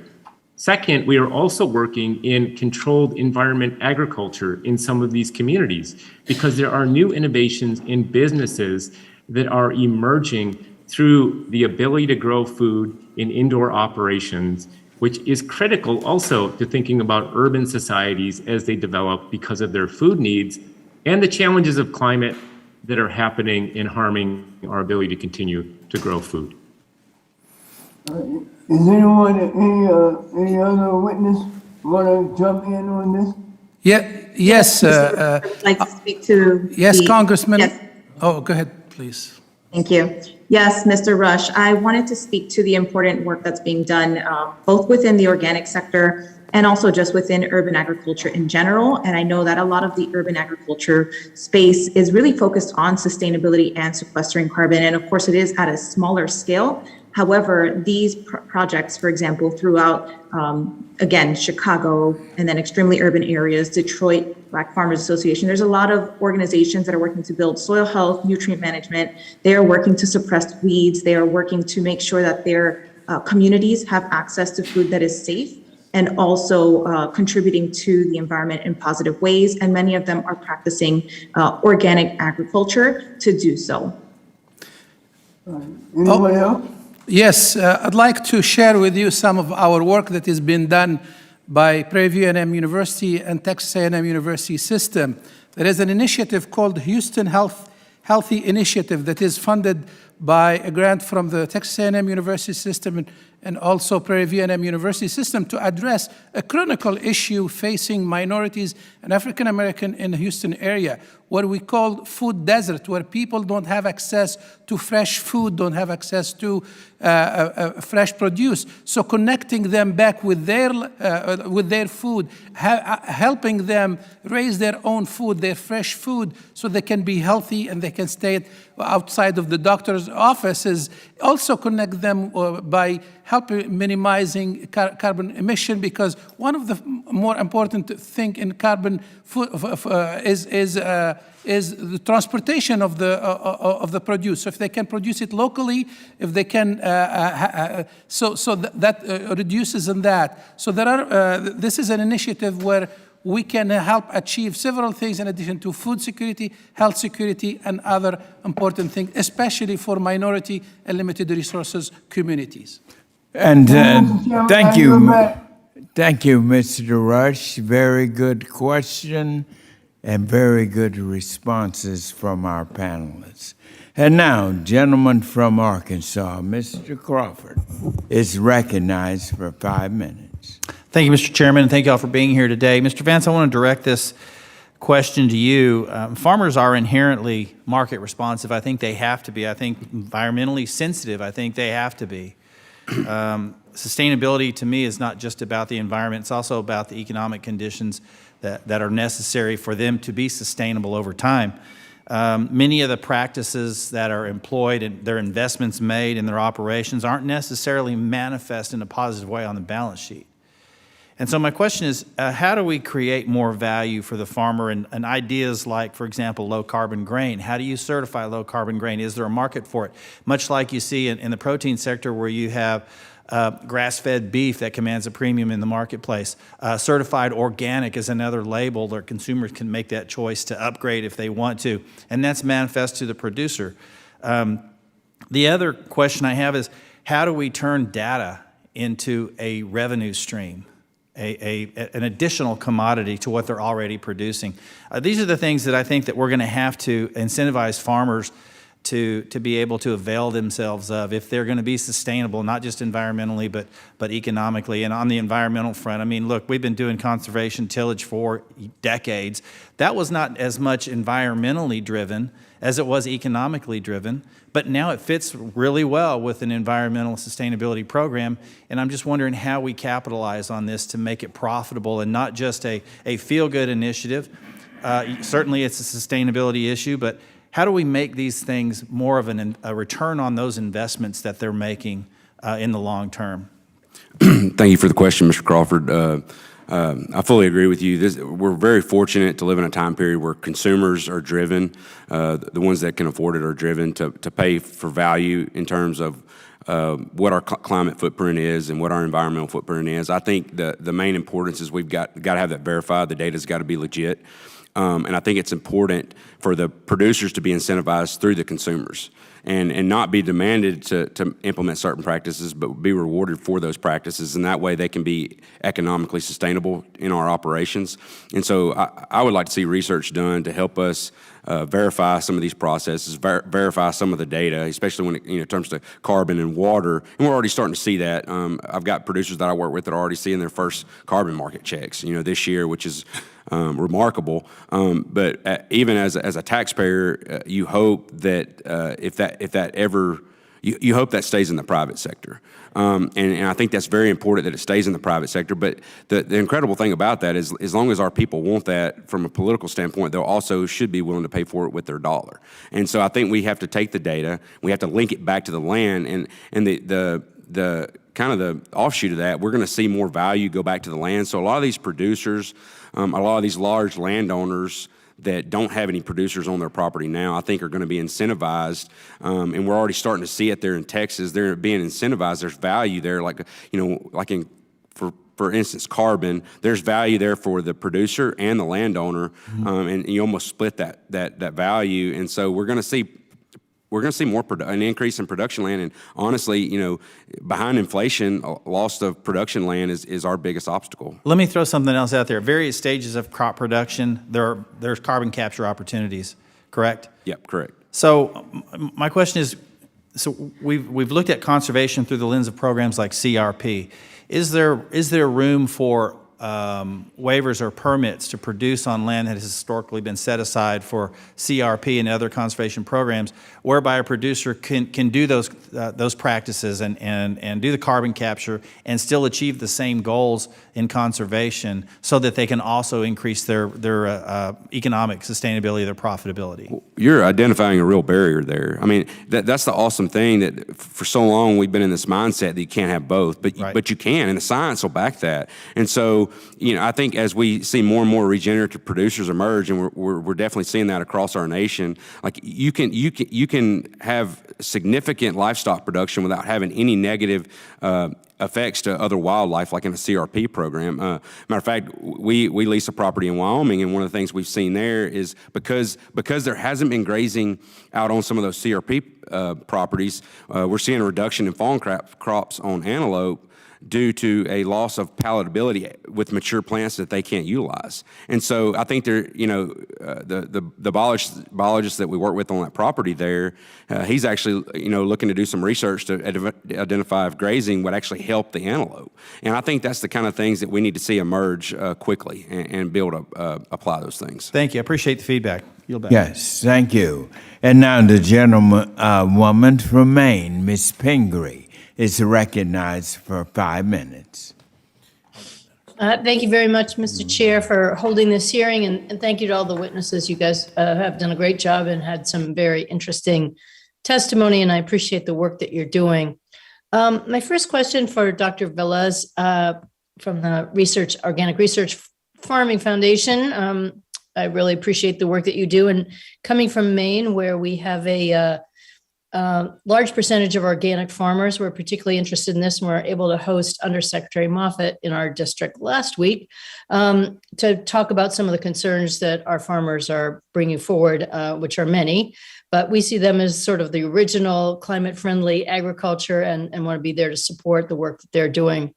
Second, we are also working in controlled environment agriculture in some of these communities, because there are new innovations in businesses that are emerging through the ability to grow food in indoor operations, which is critical also to thinking about urban societies as they develop because of their food needs and the challenges of climate that are happening and harming our ability to continue to grow food. Is anyone, any other witness want to jump in on this? Yes. I'd like to speak to yes, the, Congressman. Yes. Oh, go ahead, please. Thank you. Yes, Mr. Rush, I wanted to speak to the important work that's being done both within the organic sector and also just within urban agriculture in general. And I know that a lot of the urban agriculture space is really focused on sustainability and sequestering carbon. And of course, it is at a smaller scale. However, these projects, for example, throughout, again, Chicago, and then extremely urban areas, Detroit Black Farmers Association, there's a lot of organizations that are working to build soil health, nutrient management. They are working to suppress weeds. They are working to make sure that their communities have access to food that is safe, and also contributing to the environment in positive ways. And many of them are practicing organic agriculture to do so. Anyone else? Yes, I'd like to share with you some of our work that has been done by Prairie View A&M University and Texas A&M University System. There is an initiative called Houston Healthy Initiative that is funded by a grant from the Texas A&M University System and also Prairie View A&M University System to address a critical issue facing minorities and African American in the Houston area, what we call food desert, where people don't have access to fresh food, don't have access to fresh produce. So connecting them back with their food, helping them raise their own food, their fresh food, so they can be healthy and they can stay outside of the doctor's offices. Also connect them by helping minimizing carbon emission, because one of the more important thing in carbon is the transportation of the produce. So if they can produce it locally, if they can, so that reduces in that. So there are. This is an initiative where we can help achieve several things in addition to food security, health security, and other important things, especially for minority and limited resources communities. And thank you, Mr. Rush. Very good question and very good responses from our panelists. And now, gentleman from Arkansas, Mr. Crawford, is recognized for 5 minutes. Thank you, Mr. Chairman, and thank you all for being here today. Mr. Vance, I want to direct this question to you. Farmers are inherently market responsive. I think they have to be. I think environmentally sensitive. I think they have to be. Sustainability to me is not just about the environment. It's also about the economic conditions that are necessary for them to be sustainable over time. Many of the practices that are employed and their investments made in their operations aren't necessarily manifest in a positive way on the balance sheet. And so my question is, how do we create more value for the farmer and ideas like, for example, low-carbon grain? How do you certify low-carbon grain? Is there a market for it? Much like you see in the protein sector where you have grass-fed beef that commands a premium in the marketplace. Certified organic is another label where consumers can make that choice to upgrade if they want to, and that's manifest to the producer. The other question I have is, how do we turn data into a revenue stream? An additional commodity to what they're already producing. These are the things that I think that we're going to have to incentivize farmers to be able to avail themselves of if they're going to be sustainable, not just environmentally, but economically. And on the environmental front, I mean, look, we've been doing conservation tillage for decades. That was not as much environmentally driven as it was economically driven, but now it fits really well with an environmental sustainability program, and I'm just wondering how we capitalize on this to make it profitable and not just a feel-good initiative. Certainly it's a sustainability issue, but how do we make these things more of a return on those investments that they're making in the long term? Thank you for the question, Mr. Crawford. I fully agree with you. We're very fortunate to live in a time period where consumers are driven, the ones that can afford it are driven to pay for value in terms of what our climate footprint is and what our environmental footprint is. I think the main importance is we've got to have that verified. The data's got to be legit. And I think it's important for the producers to be incentivized through the consumers and not be demanded to implement certain practices, but be rewarded for those practices. And that way they can be economically sustainable in our operations. And so I would like to see research done to help us verify some of these processes, verify some of the data, especially when it comes to carbon and water. And we're already starting to see that. I've got producers that I work with that are already seeing their first carbon market checks, this year, which is remarkable. But even as a taxpayer, you hope that if that ever, you hope that stays in the private sector. And I think that's very important that it stays in the private sector. But the incredible thing about that is as long as our people want that from a political standpoint, they'll also should be willing to pay for it with their dollar. And so I think we have to take the data, we have to link it back to the land, and the kind of the offshoot of that, we're going to see more value go back to the land. So a lot of these producers, a lot of these large landowners that don't have any producers on their property now, I think are going to be incentivized, and we're already starting to see it there in Texas. They're being incentivized. There's value there, like for instance, carbon. There's value there for the producer and the landowner, and you almost split that value. And so we're going to see more an increase in production land, and honestly, behind inflation, loss of production land is our biggest obstacle. Let me throw something else out there. At various stages of crop production, there's carbon capture opportunities, correct? Yep, correct. So my question is, so we've looked at conservation through the lens of programs like CRP. Is there room for waivers or permits to produce on land that has historically been set aside for CRP and other conservation programs, whereby a producer can do those practices and do the carbon capture and still achieve the same goals in conservation, so that they can also increase their economic sustainability, their profitability? You're identifying a real barrier there. I mean, that's the awesome thing, that for so long we've been in this mindset that you can't have both, but you can, and the science will back that. And so, I think as we see more and more regenerative producers emerge, and we're definitely seeing that across our nation, like you can have significant livestock production without having any negative effects to other wildlife, like in a CRP program. Matter of fact, we lease a property in Wyoming, and one of the things we've seen there is because there hasn't been grazing out on some of those CRP properties, we're seeing a reduction in fallen crops on antelope due to a loss of palatability with mature plants that they can't utilize. And so I think the biologist that we work with on that property there, he's actually looking to do some research to identify if grazing would actually help the antelope. And I think that's the kind of things that we need to see emerge quickly and be able to apply those things. Thank you. I appreciate the feedback. Yield back. Yes, thank you. And now the gentlewoman from Maine, Ms. Pingree, is recognized for 5 minutes. Thank you very much, Mr. Chair, for holding this hearing, and thank you to all the witnesses. You guys have done a great job and had some very interesting testimony, and I appreciate the work that you're doing. My first question for Dr. Velez, from the Organic Research Farming Foundation. I really appreciate the work that you do. And coming from Maine, where we have a large percentage of organic farmers, we're particularly interested in this, and we're able to host Undersecretary Moffett in our district last week to talk about some of the concerns that our farmers are bringing forward, which are many. But we see them as sort of the original climate-friendly agriculture and want to be there to support the work that they're doing.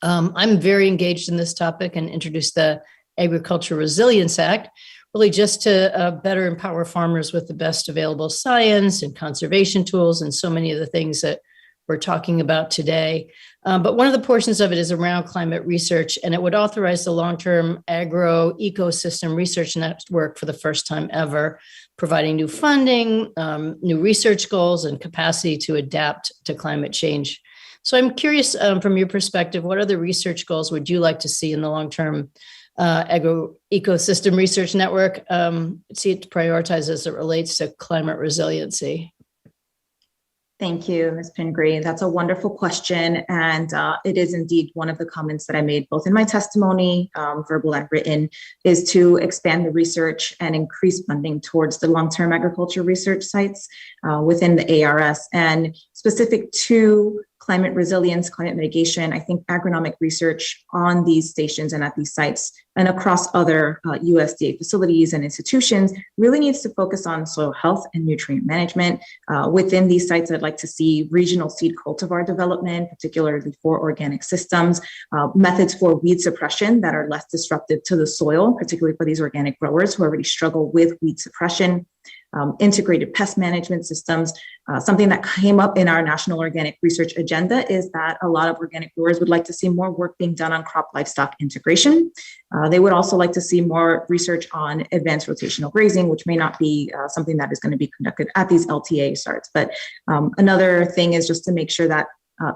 I'm very engaged in this topic and introduced the Agriculture Resilience Act, really just to better empower farmers with the best available science and conservation tools and so many of the things that we're talking about today. But one of the portions of it is around climate research, and it would authorize the long-term agro-ecosystem research network for the first time ever, providing new funding, new research goals, and capacity to adapt to climate change. So I'm curious, from your perspective, what other research goals would you like to see in the long-term agro-ecosystem research network, see it prioritized as it relates to climate resiliency? Thank you, Ms. Pingree. That's a wonderful question. And it is indeed one of the comments that I made both in my testimony, verbal and written, is to expand the research and increase funding towards the long-term agriculture research sites within the ARS. And specific to climate resilience, climate mitigation, I think agronomic research on these stations and at these sites and across other USDA facilities and institutions really needs to focus on soil health and nutrient management. Within these sites, I'd like to see regional seed cultivar development, particularly for organic systems, methods for weed suppression that are less disruptive to the soil, particularly for these organic growers who already struggle with weed suppression. Integrated pest management systems. Something that came up in our national organic research agenda is that a lot of organic growers would like to see more work being done on crop livestock integration. They would also like to see more research on advanced rotational grazing, which may not be something that is going to be conducted at these LTA starts. But another thing is just to make sure that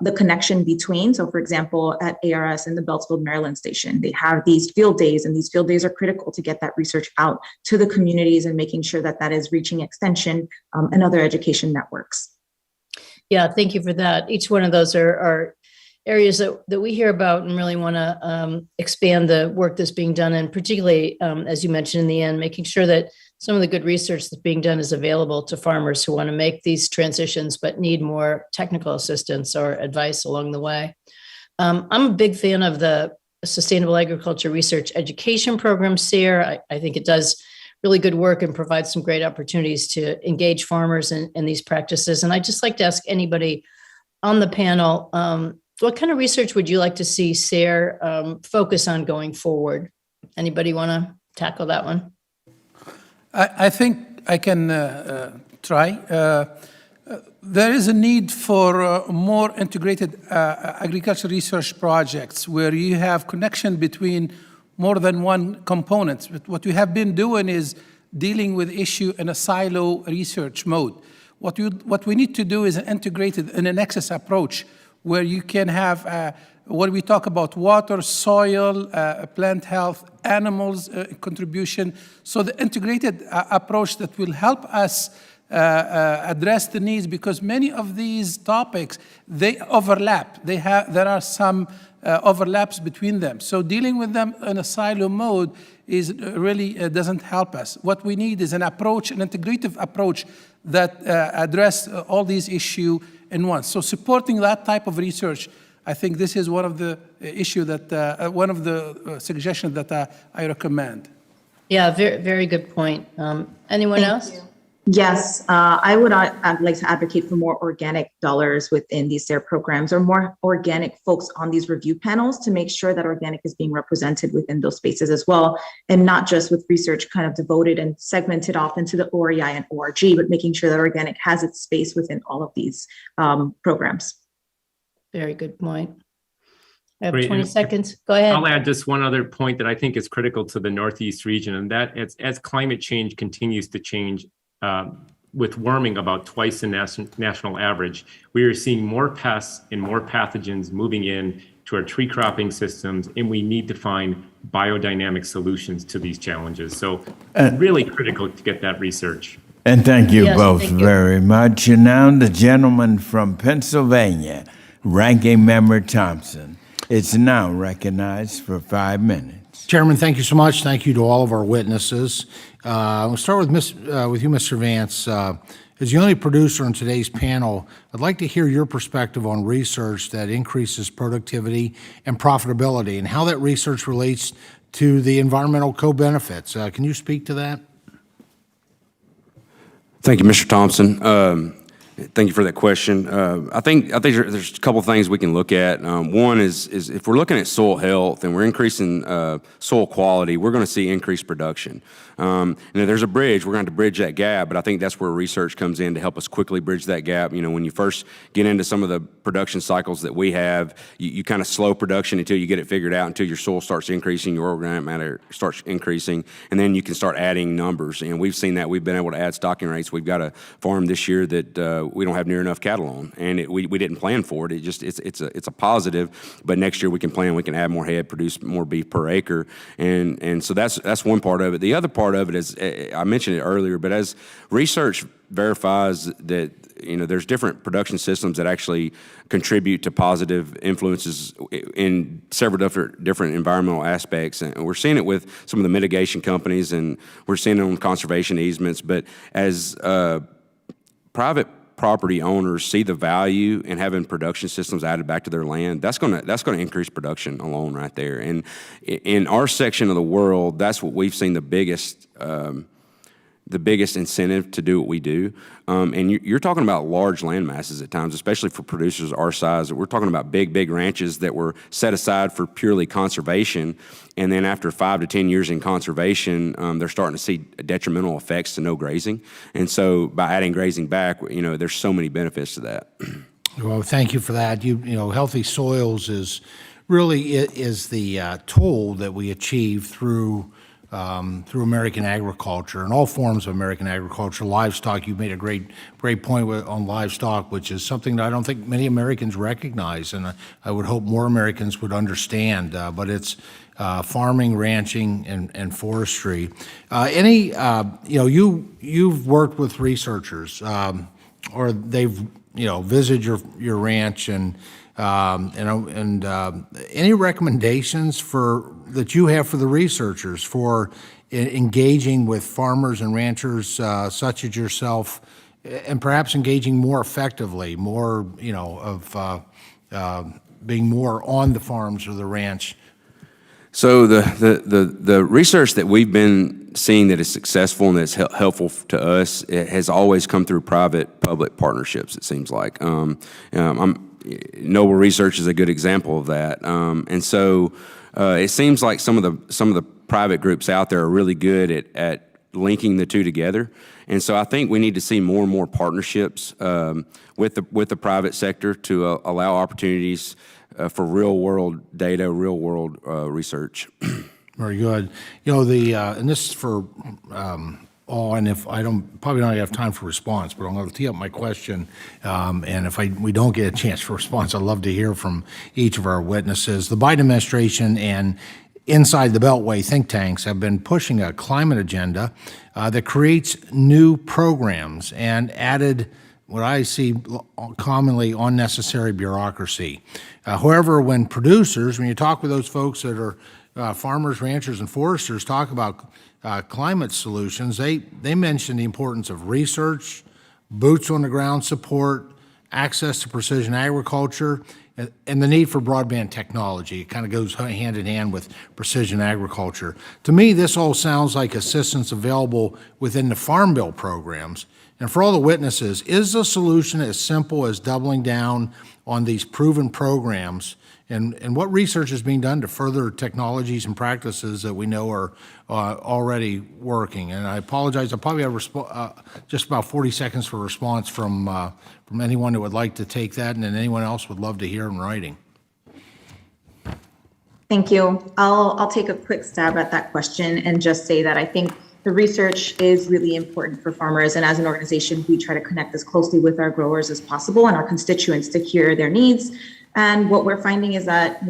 the connection between, so for example, at ARS in the Beltsville, Maryland station, they have these field days, and these field days are critical to get that research out to the communities and making sure that that is reaching extension and other education networks. Yeah, thank you for that. Each one of those are areas that we hear about and really want to expand the work that's being done, and particularly, as you mentioned in the end, making sure that some of the good research that's being done is available to farmers who want to make these transitions but need more technical assistance or advice along the way. I'm a big fan of the Sustainable Agriculture Research Education Program, SARE. I think it does really good work and provides some great opportunities to engage farmers in these practices. And I'd just like to ask anybody on the panel, what kind of research would you like to see SARE focus on going forward? Anybody want to tackle that one? I think I can try. There is a need for more integrated agriculture research projects where you have connection between more than one component. But what we have been doing is dealing with issue in a silo research mode. What we need to do is an integrated and a nexus approach where you can have when we talk about water, soil, plant health, animals contribution. So the integrated approach that will help us address the needs, because many of these topics, they overlap. There are some overlaps between them. So dealing with them in a silo mode is really doesn't help us. What we need is an approach, an integrative approach that address all these issues in one. So supporting that type of research, I think this is one of the issue that one of the suggestions that I recommend. Yeah, very, very good point. Anyone else? Yes, I'd like to advocate for more organic dollars within these SARE programs, or more organic folks on these review panels to make sure that organic is being represented within those spaces as well, and not just with research kind of devoted and segmented off into the OREI and ORG, but making sure that organic has its space within all of these programs. Very good point. I have Great. 20 seconds. Go ahead. I'll add just one other point that I think is critical to the Northeast region, and that as climate change continues to change, with warming about twice the national average, we are seeing more pests and more pathogens moving in to our tree cropping systems, and we need to find biodynamic solutions to these challenges. So really critical to get that research. And thank you both thank you. very much. And now the gentleman from Pennsylvania, Ranking Member Thompson. is now recognized for 5 minutes. Chairman, thank you so much. Thank you to all of our witnesses. We'll start with you, Mr. Vance. As the only producer on today's panel, I'd like to hear your perspective on research that increases productivity and profitability and how that research relates to the environmental co-benefits. Can you speak to that? Thank you, Mr. Thompson. Thank you for that question. I think there's a couple of things we can look at. One is if we're looking at soil health and we're increasing soil quality, we're going to see increased production. And if there's a bridge, we're going to have to bridge that gap, but I think that's where research comes in to help us quickly bridge that gap. You know, when you first get into some of the production cycles that we have, you kind of slow production until you get it figured out, until your soil starts increasing, your organic matter starts increasing, and then you can start adding numbers. And we've seen that. We've been able to add stocking rates. We've got a farm this year that we don't have near enough cattle on, and we didn't plan for it. It's a positive, but next year we can add more head, produce more beef per acre, and so that's one part of it. The other part of it is, I mentioned it earlier, but as research verifies that, you know, there's different production systems that actually contribute to positive influences in several different environmental aspects, and we're seeing it with some of the mitigation companies, and we're seeing it on conservation easements. But as private property owners see the value in having production systems added back to their land, that's going to increase production alone right there. And in our section of the world, that's what we've seen the biggest incentive to do what we do. And you're talking about large land masses at times, especially for producers our size. We're talking about big ranches that were set aside for purely conservation. And then after 5 to 10 years in conservation, they're starting to see detrimental effects to no grazing. And so by adding grazing back, you know, there's so many benefits to that. Well, thank you for that. You know, healthy soils is the tool that we achieve through American agriculture and all forms of American agriculture. Livestock, you made a great point on livestock, which is something that I don't think many Americans recognize, and I would hope more Americans would understand. But it's farming, ranching, and forestry. You've worked with researchers, or they've visited your ranch, and any recommendations that you have for the researchers for engaging with farmers and ranchers such as yourself, and perhaps engaging more effectively, being more on the farms or the ranch? So the research that we've been seeing that is successful and that's helpful to us, it has always come through private-public partnerships, it seems like. Noble Research is a good example of that. And so it seems like some of the private groups out there are really good at linking the two together. And so I think we need to see more and more partnerships with the private sector to allow opportunities for real-world data, real-world research. Very good. And this is for all, and if I probably don't have time for response, but I'm going to tee up my question, and if we don't get a chance for response, I'd love to hear from each of our witnesses. The Biden administration and inside the Beltway think tanks have been pushing a climate agenda that creates new programs and added what I see commonly unnecessary bureaucracy. However, when you talk with those folks that are farmers, ranchers, and foresters, talk about climate solutions, they mention the importance of research, boots on the ground support, access to precision agriculture, and the need for broadband technology. It kind of goes hand in hand with precision agriculture. To me, this all sounds like assistance available within the Farm Bill programs. And for all the witnesses, is the solution as simple as doubling down on these proven programs? And what research is being done to further technologies and practices that we know are already working? And I apologize, I probably have just about 40 seconds for response from anyone who would like to take that, and then anyone else would love to hear in writing. Thank you. I'll take a quick stab at that question and just say that I think the research is really important for farmers, and as an organization, we try to connect as closely with our growers as possible and our constituents to hear their needs. And what we're finding is that,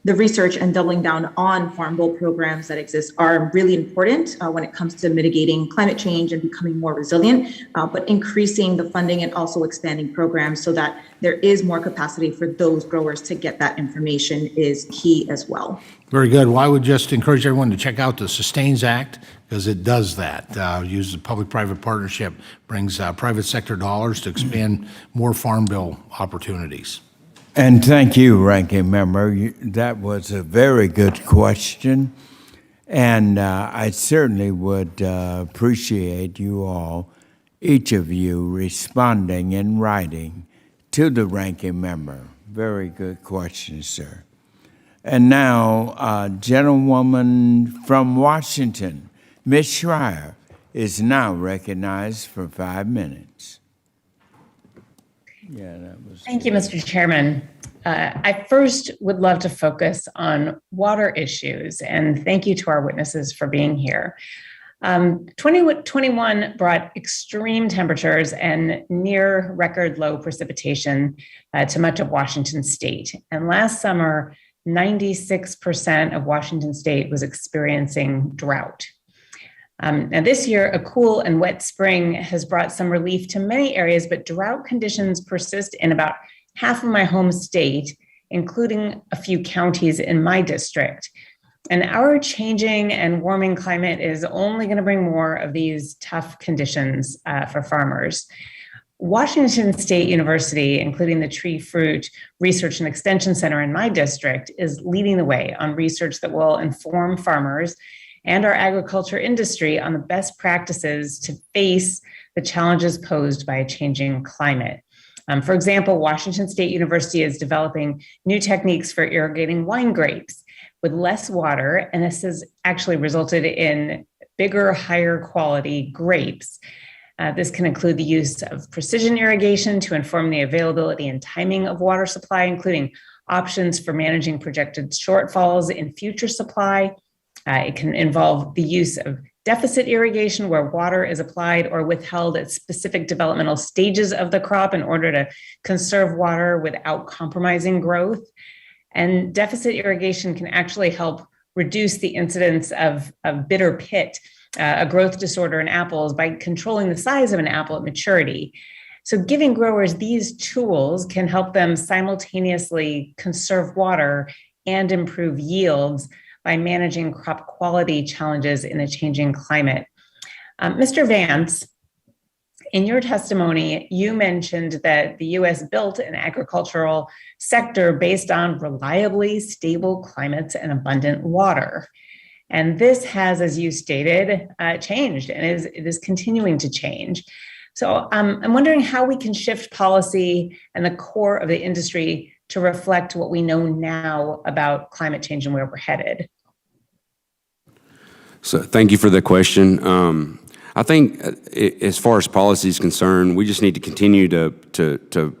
the research and doubling down on Farm Bill programs that exist are really important when it comes to mitigating climate change and becoming more resilient, but increasing the funding and also expanding programs so that there is more capacity for those growers to get that information is key as well. Very good. Well, I would just encourage everyone to check out the Sustains Act because it does that. Uses a public-private partnership, brings private sector dollars to expand more Farm Bill opportunities. And thank you, Ranking Member. That was a very good question. And I certainly would appreciate you all, each of you, responding in writing to the Ranking Member. Very good question, sir. And now, a gentlewoman from Washington, Ms. Schreier, is now recognized for 5 minutes. Thank you, Mr. Chairman. I first would love to focus on water issues, and thank you to our witnesses for being here. 2021 brought extreme temperatures and near record low precipitation to much of Washington state. And last summer, 96% of Washington state was experiencing drought. And this year, a cool and wet spring has brought some relief to many areas, but drought conditions persist in about half of my home state, including a few counties in my district. And our changing and warming climate is only going to bring more of these tough conditions for farmers. Washington State University, including the Tree Fruit Research and Extension Center in my district, is leading the way on research that will inform farmers and our agriculture industry on the best practices to face the challenges posed by a changing climate. For example, Washington State University is developing new techniques for irrigating wine grapes with less water, and this has actually resulted in bigger, higher quality grapes. This can include the use of precision irrigation to inform the availability and timing of water supply, including options for managing projected shortfalls in future supply. It can involve the use of deficit irrigation where water is applied or withheld at specific developmental stages of the crop in order to conserve water without compromising growth. And deficit irrigation can actually help reduce the incidence of bitter pit, a growth disorder in apples, by controlling the size of an apple at maturity. So giving growers these tools can help them simultaneously conserve water and improve yields by managing crop quality challenges in a changing climate. Mr. Vance, in your testimony, you mentioned that the U.S. built an agricultural sector based on reliably stable climates and abundant water. And this has, as you stated, changed and it is continuing to change. So I'm wondering how we can shift policy and the core of the industry to reflect what we know now about climate change and where we're headed. So thank you for the question. I think as far as policy is concerned, we just need to continue to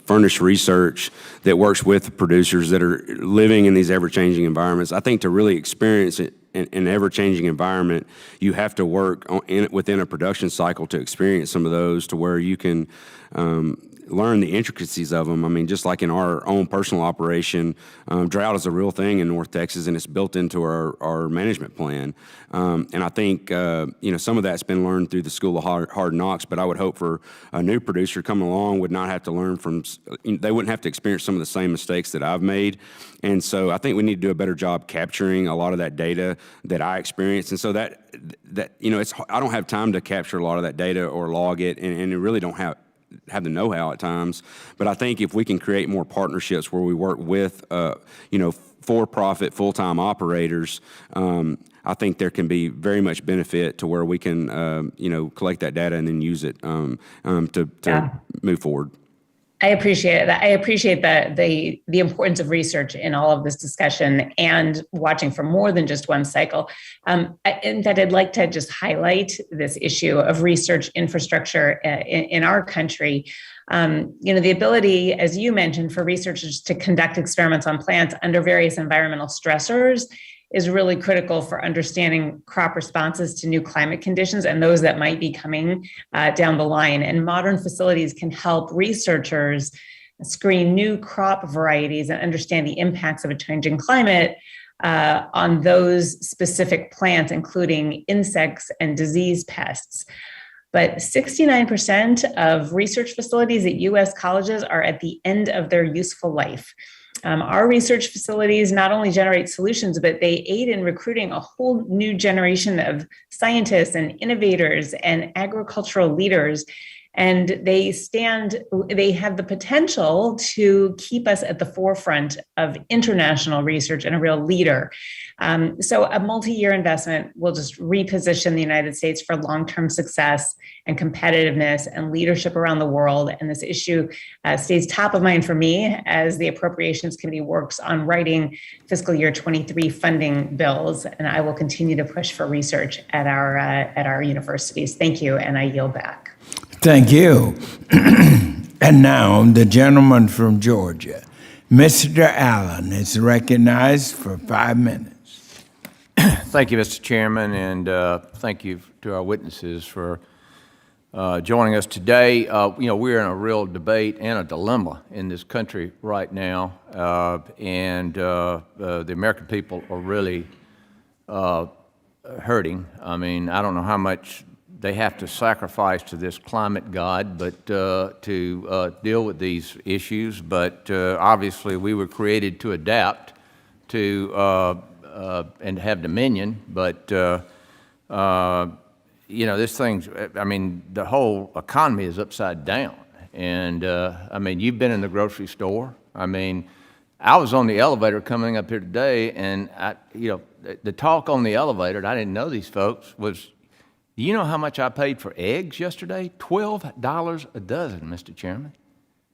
furnish research that works with producers that are living in these ever-changing environments. I think to really experience it in an ever-changing environment, you have to work within a production cycle to experience some of those to where you can learn the intricacies of them. I mean, just like in our own personal operation, drought is a real thing in North Texas, and it's built into our management plan. And I think, some of that's been learned through the School of Hard Knocks, but I would hope for a new producer coming along would not have to learn from, they wouldn't have to experience some of the same mistakes that I've made. And so I think we need to do a better job capturing a lot of that data that I experienced. And so that I don't have time to capture a lot of that data or log it, and really don't have the know-how at times. But I think if we can create more partnerships where we work with, for-profit, full-time operators, I think there can be very much benefit to where we can, collect that data and then use it to move forward. I appreciate that. I appreciate the importance of research in all of this discussion and watching for more than just one cycle. In fact, I'd like to just highlight this issue of research infrastructure in our country. The ability, as you mentioned, for researchers to conduct experiments on plants under various environmental stressors is really critical for understanding crop responses to new climate conditions and those that might be coming down the line. And modern facilities can help researchers screen new crop varieties, and understand the impacts of a changing climate on those specific plants, including insects and disease pests. But 69% of research facilities at U.S. colleges are at the end of their useful life. Our research facilities not only generate solutions, but they aid in recruiting a whole new generation of scientists and innovators and agricultural leaders. And they have the potential to keep us at the forefront of international research and a real leader. So a multi-year investment will just reposition the United States for long-term success and competitiveness and leadership around the world. And this issue stays top of mind for me as the Appropriations Committee works on writing fiscal year 23 funding bills. And I will continue to push for research at our universities. Thank you, and I yield back. Thank you. And now the gentleman from Georgia, Mr. Allen, is recognized for 5 minutes. Thank you, Mr. Chairman, and thank you to our witnesses for joining us today. We're in a real debate and a dilemma in this country right now, and the American people are really hurting. I mean, I don't know how much they have to sacrifice to this climate god, but to deal with these issues. But obviously, we were created to adapt to and have dominion. But this thing's. I mean, the whole economy is upside down. And I mean, you've been in the grocery store. I mean, I was on the elevator coming up here today, and the talk on the elevator, and I didn't know these folks, was. Do you know how much I paid for eggs yesterday? $12 a dozen, Mr. Chairman.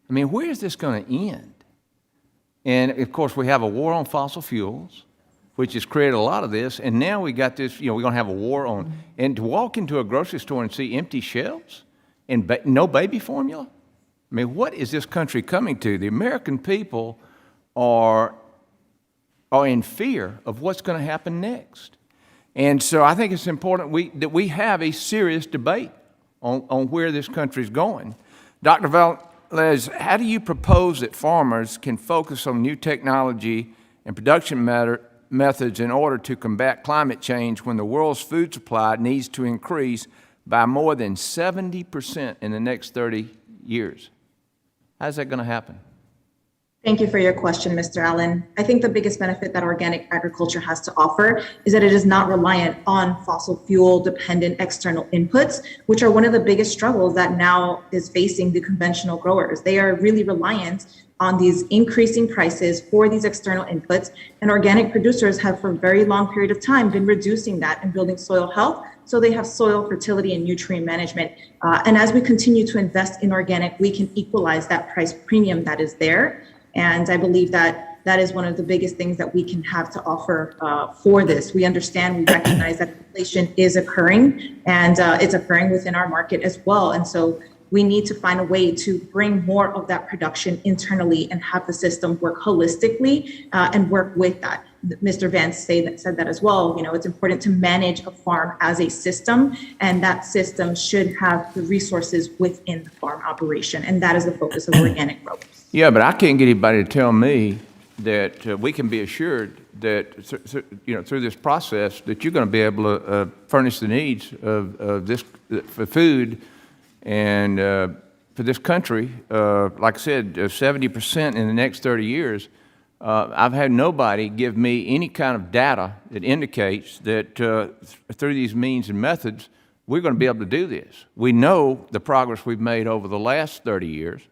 I mean, where is this going to end? And, of course, we have a war on fossil fuels, which has created a lot of this. And now we got this, we're going to have a war on, and to walk into a grocery store and see empty shelves and no baby formula? I mean, what is this country coming to? The American people are in fear of what's going to happen next. And so I think it's important that we have a serious debate on where this country is going. Dr. Valdez, how do you propose that farmers can focus on new technology and production methods in order to combat climate change when the world's food supply needs to increase by more than 70% in the next 30 years? How's that going to happen? Thank you for your question, Mr. Allen. I think the biggest benefit that organic agriculture has to offer is that it is not reliant on fossil fuel dependent external inputs, which are one of the biggest struggles that now is facing the conventional growers. They are really reliant on these increasing prices for these external inputs, and organic producers have for a very long period of time been reducing that and building soil health. So they have soil fertility and nutrient management. And as we continue to invest in organic, we can equalize that price premium that is there. And I believe that that is one of the biggest things that we can have to offer for this. We understand, we recognize that inflation is occurring, and it's occurring within our market as well. And so we need to find a way to bring more of that production internally and have the system work holistically and work with that. Mr. Vance said that as well. It's important to manage a farm as a system, and that system should have the resources within the farm operation. And that is the focus of organic growers. Yeah, but I can't get anybody to tell me that we can be assured that through this process that you're going to be able to furnish the needs of this for food and for this country. Like I said, 70% in the next 30 years. I've had nobody give me any kind of data that indicates that through these means and methods, we're going to be able to do this. We know the progress we've made over the last 30 years.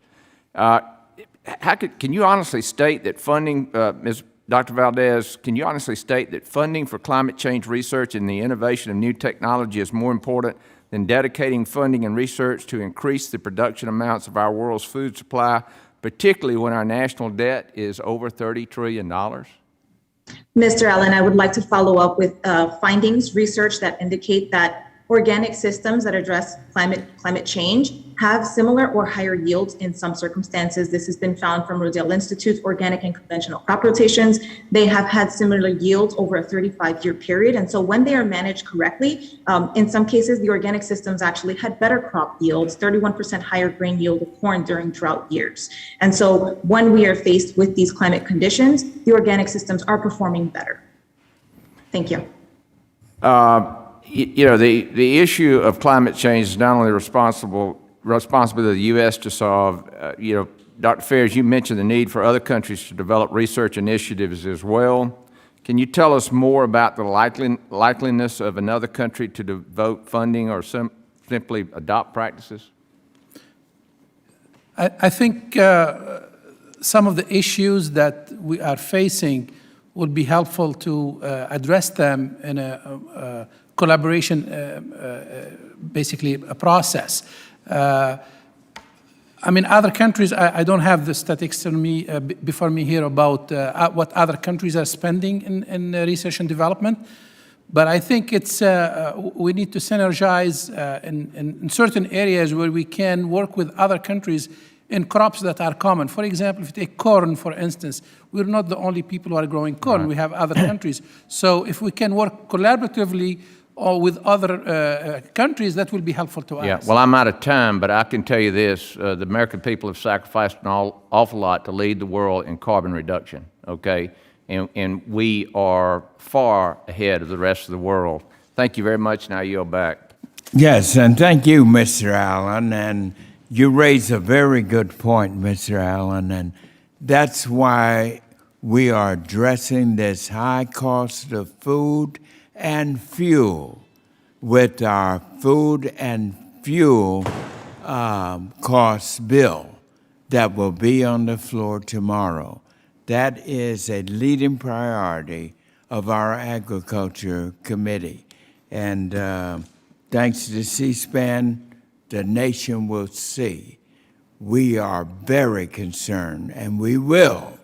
Can you honestly state that funding, Ms. Dr. Valdez, can you honestly state that funding for climate change research and the innovation of new technology is more important than dedicating funding and research to increase the production amounts of our world's food supply, particularly when our national debt is over $30 trillion? Mr. Allen, I would like to follow up with findings, research that indicate that Organic systems that address climate change have similar or higher yields in some circumstances. This has been found from Rodale Institute's organic and conventional crop rotations. They have had similar yields over a 35-year period. And so when they are managed correctly, in some cases, the organic systems actually had better crop yields, 31% higher grain yield of corn during drought years. And so when we are faced with these climate conditions, the organic systems are performing better. Thank you. The issue of climate change is not only responsibility of the U.S. to solve. Dr. Fair, you mentioned the need for other countries to develop research initiatives as well. Can you tell us more about the likeliness of another country to devote funding or simply adopt practices? I think some of the issues that we are facing would be helpful to address them in a collaboration, basically a process. Other countries, I don't have the statistics before me here about what other countries are spending in research and development, but I think it's we need to synergize in certain areas where we can work with other countries in crops that are common. For example, if you take corn, for instance, we're not the only people who are growing corn. Right. We have other countries. So if we can work collaboratively or with other countries, that will be helpful to us. Yeah, well, I'm out of time, but I can tell you this. The American people have sacrificed an awful lot to lead the world in carbon reduction, okay? And we are far ahead of the rest of the world. Thank you very much. Now I yield back. Yes, and thank you, Mr. Allen. And you raise a very good point, Mr. Allen, and that's why we are addressing this high cost of food and fuel with our food and fuel costs bill that will be on the floor tomorrow. That is a leading priority of our Agriculture Committee. And thanks to C-SPAN, the nation will see we are very concerned, and we will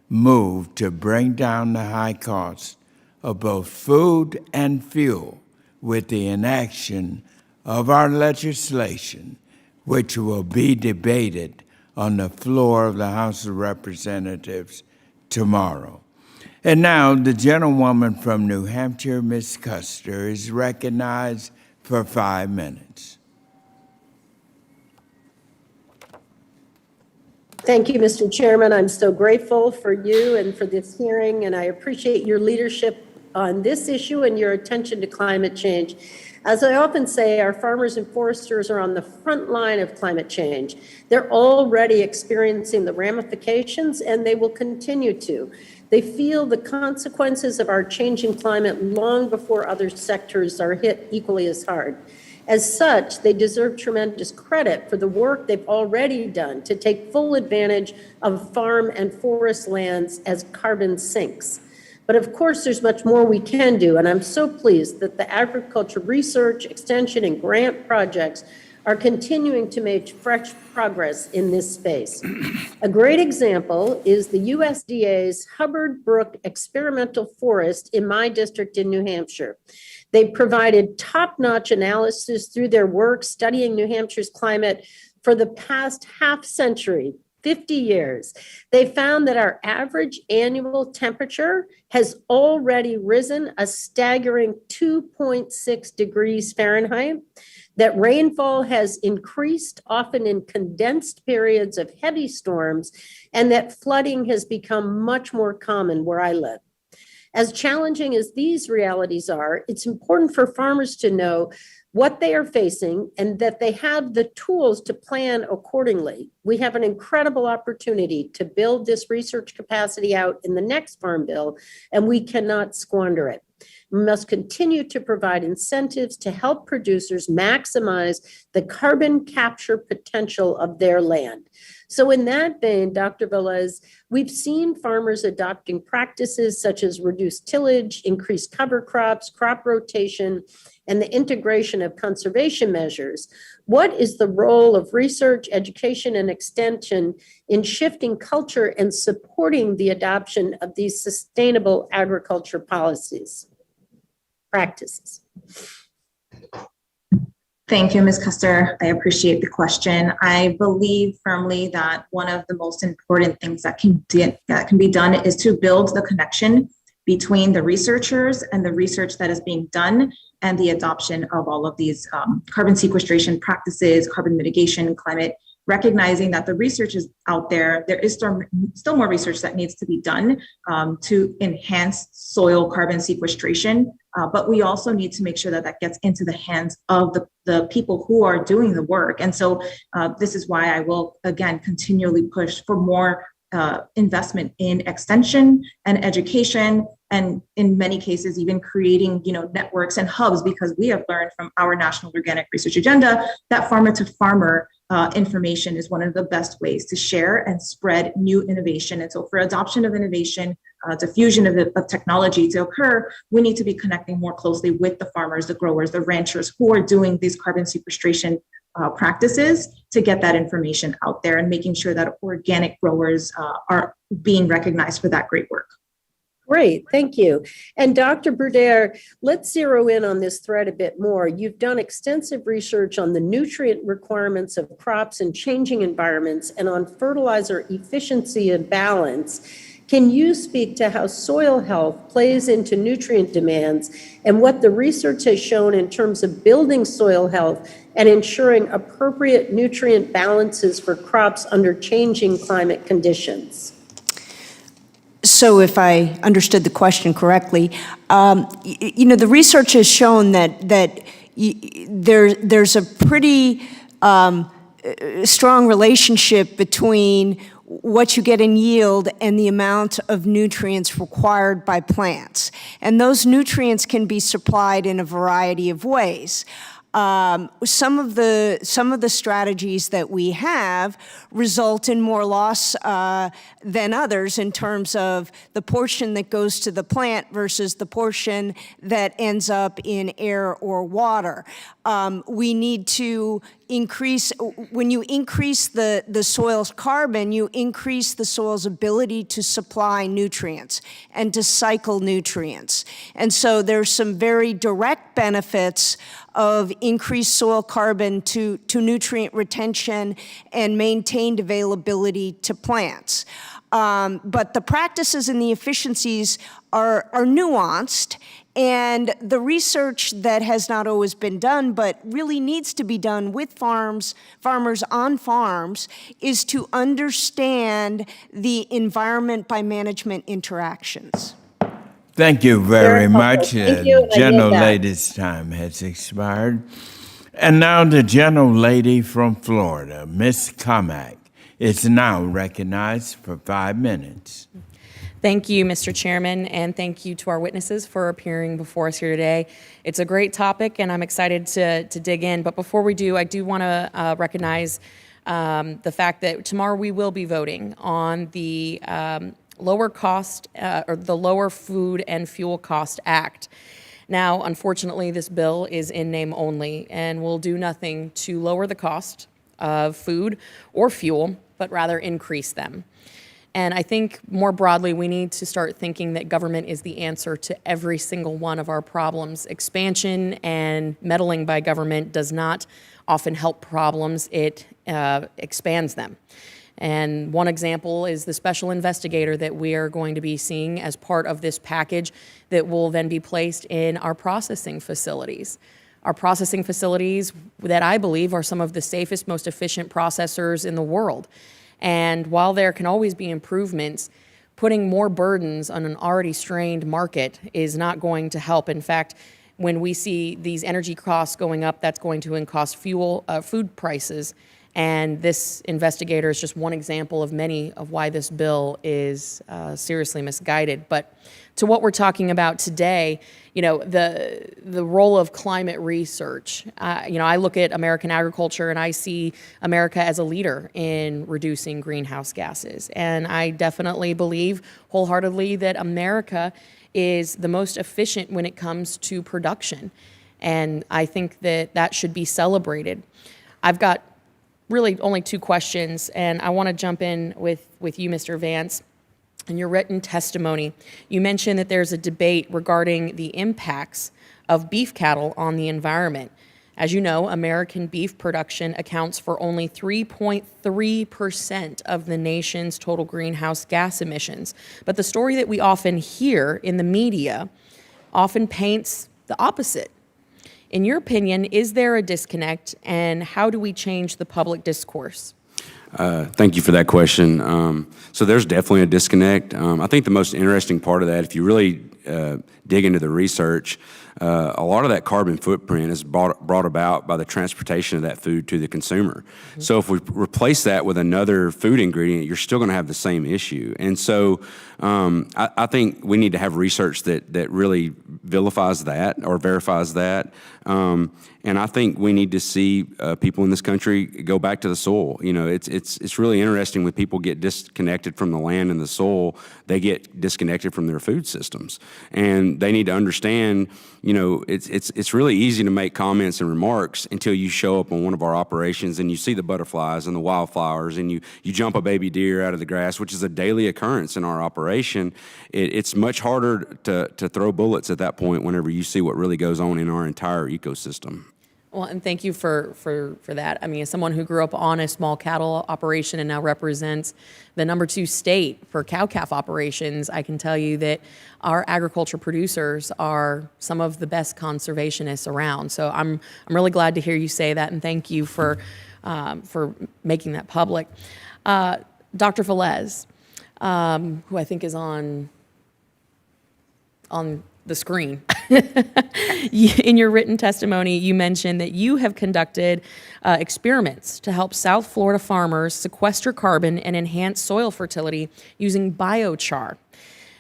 move to bring down the high cost of both food and fuel with the inaction of our legislation, which will be debated on the floor of the House of Representatives tomorrow. And now the gentlewoman from New Hampshire, Ms. Custer, is recognized for 5 minutes. Thank you, Mr. Chairman. I'm so grateful for you and for this hearing, and I appreciate your leadership on this issue and your attention to climate change. As I often say, our farmers and foresters are on the front line of climate change. They're already experiencing the ramifications, and they will continue to. They feel the consequences of our changing climate long before other sectors are hit equally as hard. As such, they deserve tremendous credit for the work they've already done to take full advantage of farm and forest lands as carbon sinks. But of course, there's much more we can do, and I'm so pleased that the agriculture research, extension, and grant projects are continuing to make fresh progress in this space. A great example is the USDA's Hubbard Brook Experimental Forest in my district in New Hampshire. They provided top-notch analysis through their work studying New Hampshire's climate for the past half century, 50 years. They found that our average annual temperature has already risen a staggering 2.6 degrees Fahrenheit, that rainfall has increased, often in condensed periods of heavy storms, and that flooding has become much more common where I live. As challenging as these realities are, it's important for farmers to know what they are facing and that they have the tools to plan accordingly. We have an incredible opportunity to build this research capacity out in the next Farm Bill, and we cannot squander it. We must continue to provide incentives to help producers maximize the carbon capture potential of their land. So in that vein, Dr. Velez, we've seen farmers adopting practices such as reduced tillage, increased cover crops, crop rotation, and the integration of conservation measures. What is the role of research, education, and extension in shifting culture and supporting the adoption of these sustainable agriculture practices? Thank you, Ms. Custer. I appreciate the question. I believe firmly that one of the most important things that can be done is to build the connection between the researchers and the research that is being done and the adoption of all of these carbon sequestration practices, carbon mitigation, climate, recognizing that the research is out there. There is still more research that needs to be done to enhance soil carbon sequestration, but we also need to make sure that that gets into the hands of the people who are doing the work. And so this is why I will, again, continually push for more investment in extension and education, and in many cases, even creating, networks and hubs, because we have learned from our National Organic Research Agenda that farmer to farmer information is one of the best ways to share and spread new innovation. And so for adoption of innovation, diffusion of technology to occur, we need to be connecting more closely with the farmers, the growers, the ranchers who are doing these carbon sequestration practices to get that information out there and making sure that organic growers are being recognized for that great work. Great, thank you. And Dr. Bruder, let's zero in on this thread a bit more. You've done extensive research on the nutrient requirements of crops in changing environments and on fertilizer efficiency and balance. Can you speak to how soil health plays into nutrient demands and what the research has shown in terms of building soil health and ensuring appropriate nutrient balances for crops under changing climate conditions? So if I understood the question correctly, the research has shown that there's a pretty strong relationship between what you get in yield and the amount of nutrients required by plants. And those nutrients can be supplied in a variety of ways. Some of the strategies that we have result in more loss than others in terms of the portion that goes to the plant versus the portion that ends up in air or water. We need to increase, when you increase the soil's carbon, you increase the soil's ability to supply nutrients and to cycle nutrients. And so there's some very direct benefits of increased soil carbon to nutrient retention and maintained availability to plants. But the practices and the efficiencies are nuanced, and the research that has not always been done, but really needs to be done with farmers on farms, is to understand the environment by management interactions. Thank you very much. Thank you, and I yield back. Gentlelady's time has expired. And now the gentlelady from Florida, Ms. Carmack, is now recognized for 5 minutes. Thank you, Mr. Chairman, and thank you to our witnesses for appearing before us here today. It's a great topic, and I'm excited to dig in. But before we do, I do want to recognize the fact that tomorrow we will be voting on the lower cost or the Lower Food and Fuel Cost Act. Now, unfortunately, this bill is in name only and will do nothing to lower the cost of food or fuel, but rather increase them. And I think more broadly, we need to start thinking that government is the answer to every single one of our problems. Expansion and meddling by government does not often help problems, it expands them. And one example is the special investigator that we are going to be seeing as part of this package that will then be placed in our processing facilities. Our processing facilities that I believe are some of the safest, most efficient processors in the world. And while there can always be improvements, putting more burdens on an already strained market is not going to help. In fact, when we see these energy costs going up, that's going to cost food prices. And this investigator is just one example of many of why this bill is seriously misguided. But to what we're talking about today, the role of climate research. I look at American agriculture and I see America as a leader in reducing greenhouse gases. And I definitely believe wholeheartedly that America is the most efficient when it comes to production. And I think that that should be celebrated. I've got really only 2 questions, and I want to jump in with you, Mr. Vance. In your written testimony, you mentioned that there's a debate regarding the impacts of beef cattle on the environment. As you know, American beef production accounts for only 3.3% of the nation's total greenhouse gas emissions. But the story that we often hear in the media often paints the opposite. In your opinion, is there a disconnect, and how do we change the public discourse? Thank you for that question. So there's definitely a disconnect. I think the most interesting part of that, if you really dig into the research, a lot of that carbon footprint is brought about by the transportation of that food to the consumer. Mm-hmm. So if we replace that with another food ingredient, you're still going to have the same issue. And so I think we need to have research that really vilifies that or verifies that. And I think we need to see people in this country go back to the soil. You know, it's really interesting when people get disconnected from the land and the soil, they get disconnected from their food systems. And they need to understand, you know, it's really easy to make comments and remarks until you show up on one of our operations and you see the butterflies and the wildflowers and you jump a baby deer out of the grass, which is a daily occurrence in our operation. It's much harder to throw bullets at that point whenever you see what really goes on in our entire ecosystem. Well, and thank you for that. I mean, as someone who grew up on a small cattle operation and now represents the #2 state for cow-calf operations, I can tell you that our agriculture producers are some of the best conservationists around. So I'm really glad to hear you say that, and thank you for making that public. Dr. Velez, who I think is on the screen. In your written testimony, you mentioned that you have conducted experiments to help South Florida farmers sequester carbon and enhance soil fertility using biochar.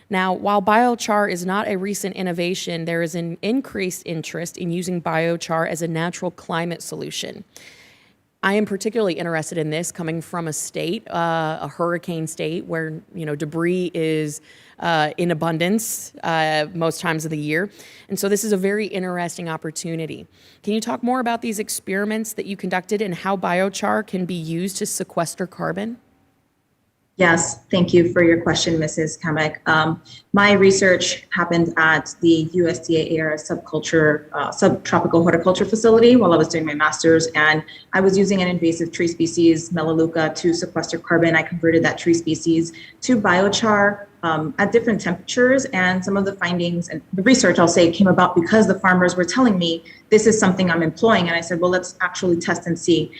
Now, while biochar is not a recent innovation, there is an increased interest in using biochar as a natural climate solution. I am particularly interested in this coming from a state, a hurricane state, where debris is in abundance most times of the year. And so this is a very interesting opportunity. Can you talk more about these experiments that you conducted and how biochar can be used to sequester carbon? Yes, thank you for your question, Mrs. Kamek. My research happened at the USDA-AR subtropical horticulture facility while I was doing my master's, and I was using an invasive tree species, Melaleuca, to sequester carbon. I converted that tree species to biochar at different temperatures, and some of the findings and the research, I'll say, came about because the farmers were telling me, this is something I'm employing, and I said, well, let's actually test and see.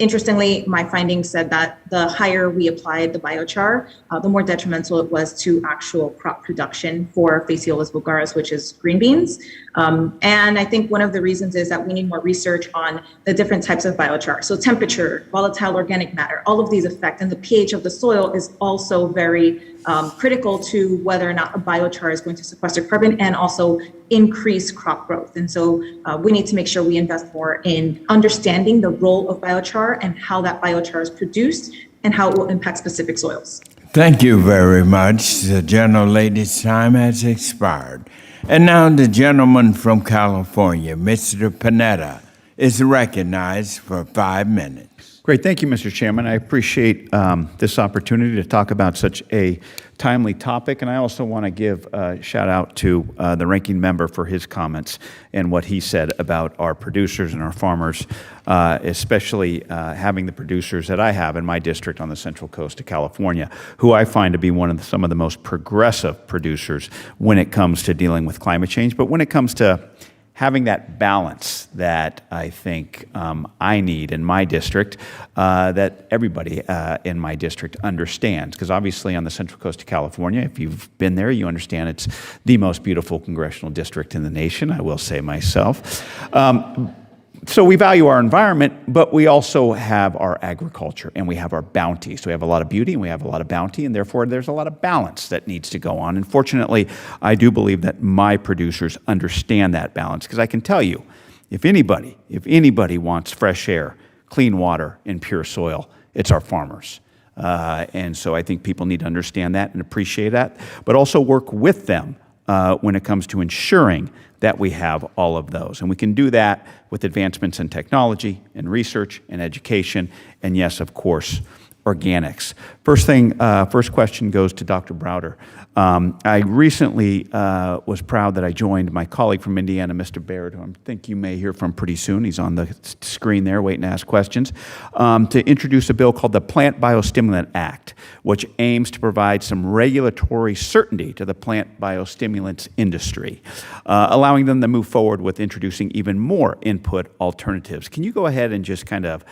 Interestingly, my findings said that the higher we applied the biochar, the more detrimental it was to actual crop production for Phaseolus vulgaris, which is green beans. And I think one of the reasons is that we need more research on the different types of biochar. So temperature, volatile organic matter, all of these affect, and the pH of the soil is also very critical to whether or not a biochar is going to sequester carbon and also increase crop growth. And so we need to make sure we invest more in understanding the role of biochar and how that biochar is produced and how it will impact specific soils. Thank you very much. The gentlelady's time has expired. And now the gentleman from California, Mr. Panetta, is recognized for 5 minutes. Great. Thank you, Mr. Chairman. I appreciate this opportunity to talk about such a timely topic, and I also want to give a shout out to the ranking member for his comments and what he said about our producers and our farmers, especially having the producers that I have in my district on the Central Coast of California, who I find to be some of the most progressive producers when it comes to dealing with climate change, but when it comes to having that balance that I think I need in my district, that everybody in my district understands. Because obviously on the Central Coast of California, if you've been there, you understand it's the most beautiful congressional district in the nation, I will say myself. So we value our environment, but we also have our agriculture and we have our bounty. So we have a lot of beauty and we have a lot of bounty, and therefore there's a lot of balance that needs to go on. And fortunately, I do believe that my producers understand that balance, because I can tell you, if anybody wants fresh air, clean water, and pure soil, it's our farmers. And so I think people need to understand that and appreciate that, but also work with them when it comes to ensuring that we have all of those. And we can do that with advancements in technology and research and education, and yes, of course, organics. First question goes to Dr. Browder. I recently was proud that I joined my colleague from Indiana, Mr. Baird, who I think you may hear from pretty soon. He's on the screen there waiting to ask questions, to introduce a bill called the Plant Biostimulant Act, which aims to provide some regulatory certainty to the plant biostimulants industry, allowing them to move forward with introducing even more input alternatives. Can you go ahead and just kind of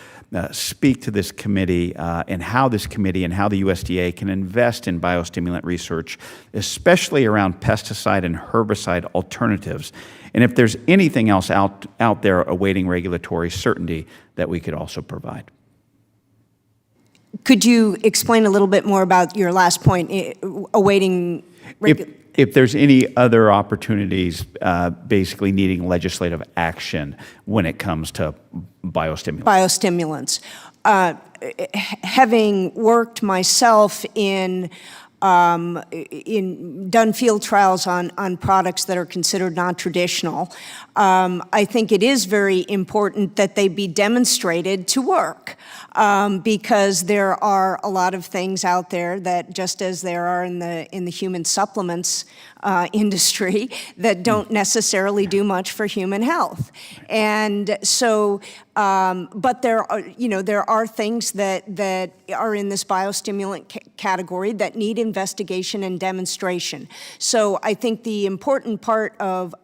speak to this committee and how this committee and how the USDA can invest in biostimulant research, especially around pesticide and herbicide alternatives, and if there's anything else out there awaiting regulatory certainty that we could also provide? Could you explain a little bit more about your last point, awaiting if there's any other opportunities basically needing legislative action when it comes to biostimulants? Having worked myself in done field trials on products that are considered non-traditional, I think it is very important that they be demonstrated to work, because there are a lot of things out there that, just as there are in the human supplements industry, that don't necessarily do much for human health. And so, but there are things that are in this biostimulant category that need investigation and demonstration. So I think the important part of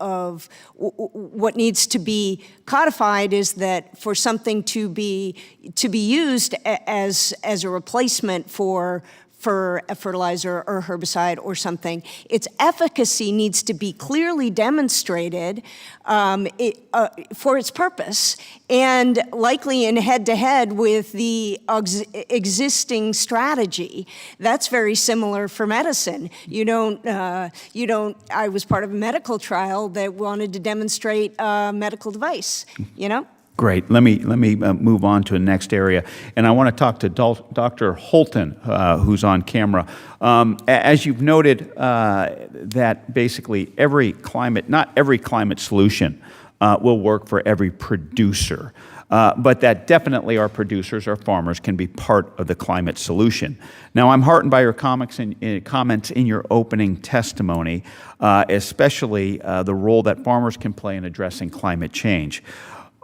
what needs to be codified is that for something to be used as a replacement for a fertilizer or herbicide or something, its efficacy needs to be clearly demonstrated for its purpose, and likely in head-to-head with the existing strategy. That's very similar for medicine. I was part of a medical trial that wanted to demonstrate a medical device, Great. Let me move on to the next area, and I want to talk to Dr. Holton, who's on camera. As you've noted, that basically not every climate solution will work for every producer, but that definitely our producers, our farmers, can be part of the climate solution. Now, I'm heartened by your comments in your opening testimony, especially the role that farmers can play in addressing climate change.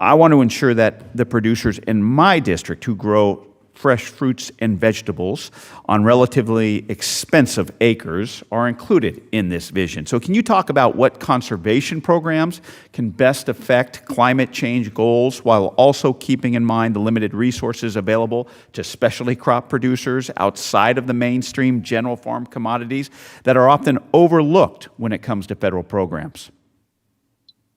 I want to ensure that the producers in my district who grow fresh fruits and vegetables on relatively expensive acres are included in this vision. So can you talk about what conservation programs can best affect climate change goals while also keeping in mind the limited resources available to specialty crop producers outside of the mainstream general farm commodities that are often overlooked when it comes to federal programs?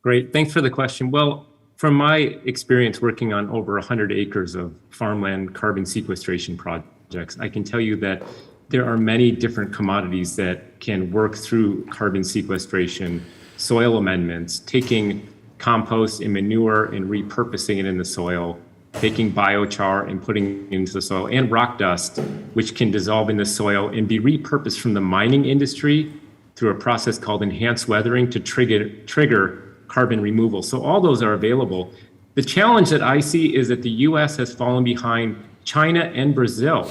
Great. Thanks for the question. Well, from my experience working on over 100 acres of farmland carbon sequestration projects, I can tell you that there are many different commodities that can work through carbon sequestration, soil amendments, taking compost and manure and repurposing it in the soil, taking biochar and putting it into the soil, and rock dust, which can dissolve in the soil and be repurposed from the mining industry through a process called enhanced weathering to trigger carbon removal. So all those are available. The challenge that I see is that the US has fallen behind China and Brazil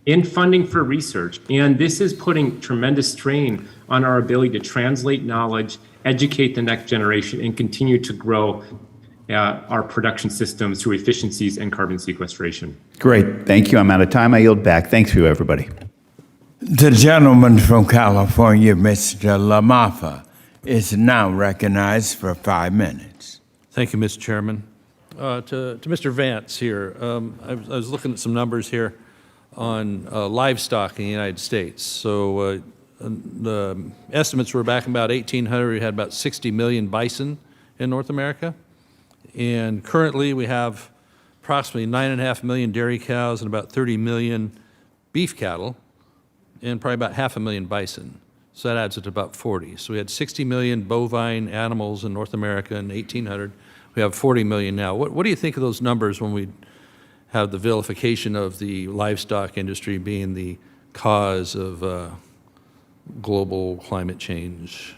in funding for research. And this is putting tremendous strain on our ability to translate knowledge, educate the next generation, and continue to grow our production systems through efficiencies and carbon sequestration. Great. Thank you. I'm out of time. I yield back. Thank you, everybody. The gentleman from California, Mr. LaMaffa, is now recognized for 5 minutes. Thank you, Mr. Chairman. To Mr. Vance here, I was looking at some numbers here on livestock in the United States. So the estimates were back in about 1800, we had about 60 million bison in North America. And currently we have approximately 9.5 million dairy cows and about 30 million beef cattle and probably about 500,000 bison. So that adds up to about 40. So we had 60 million bovine animals in North America in 1800. We have 40 million now. What do you think of those numbers when we have the vilification of the livestock industry being the cause of global climate change?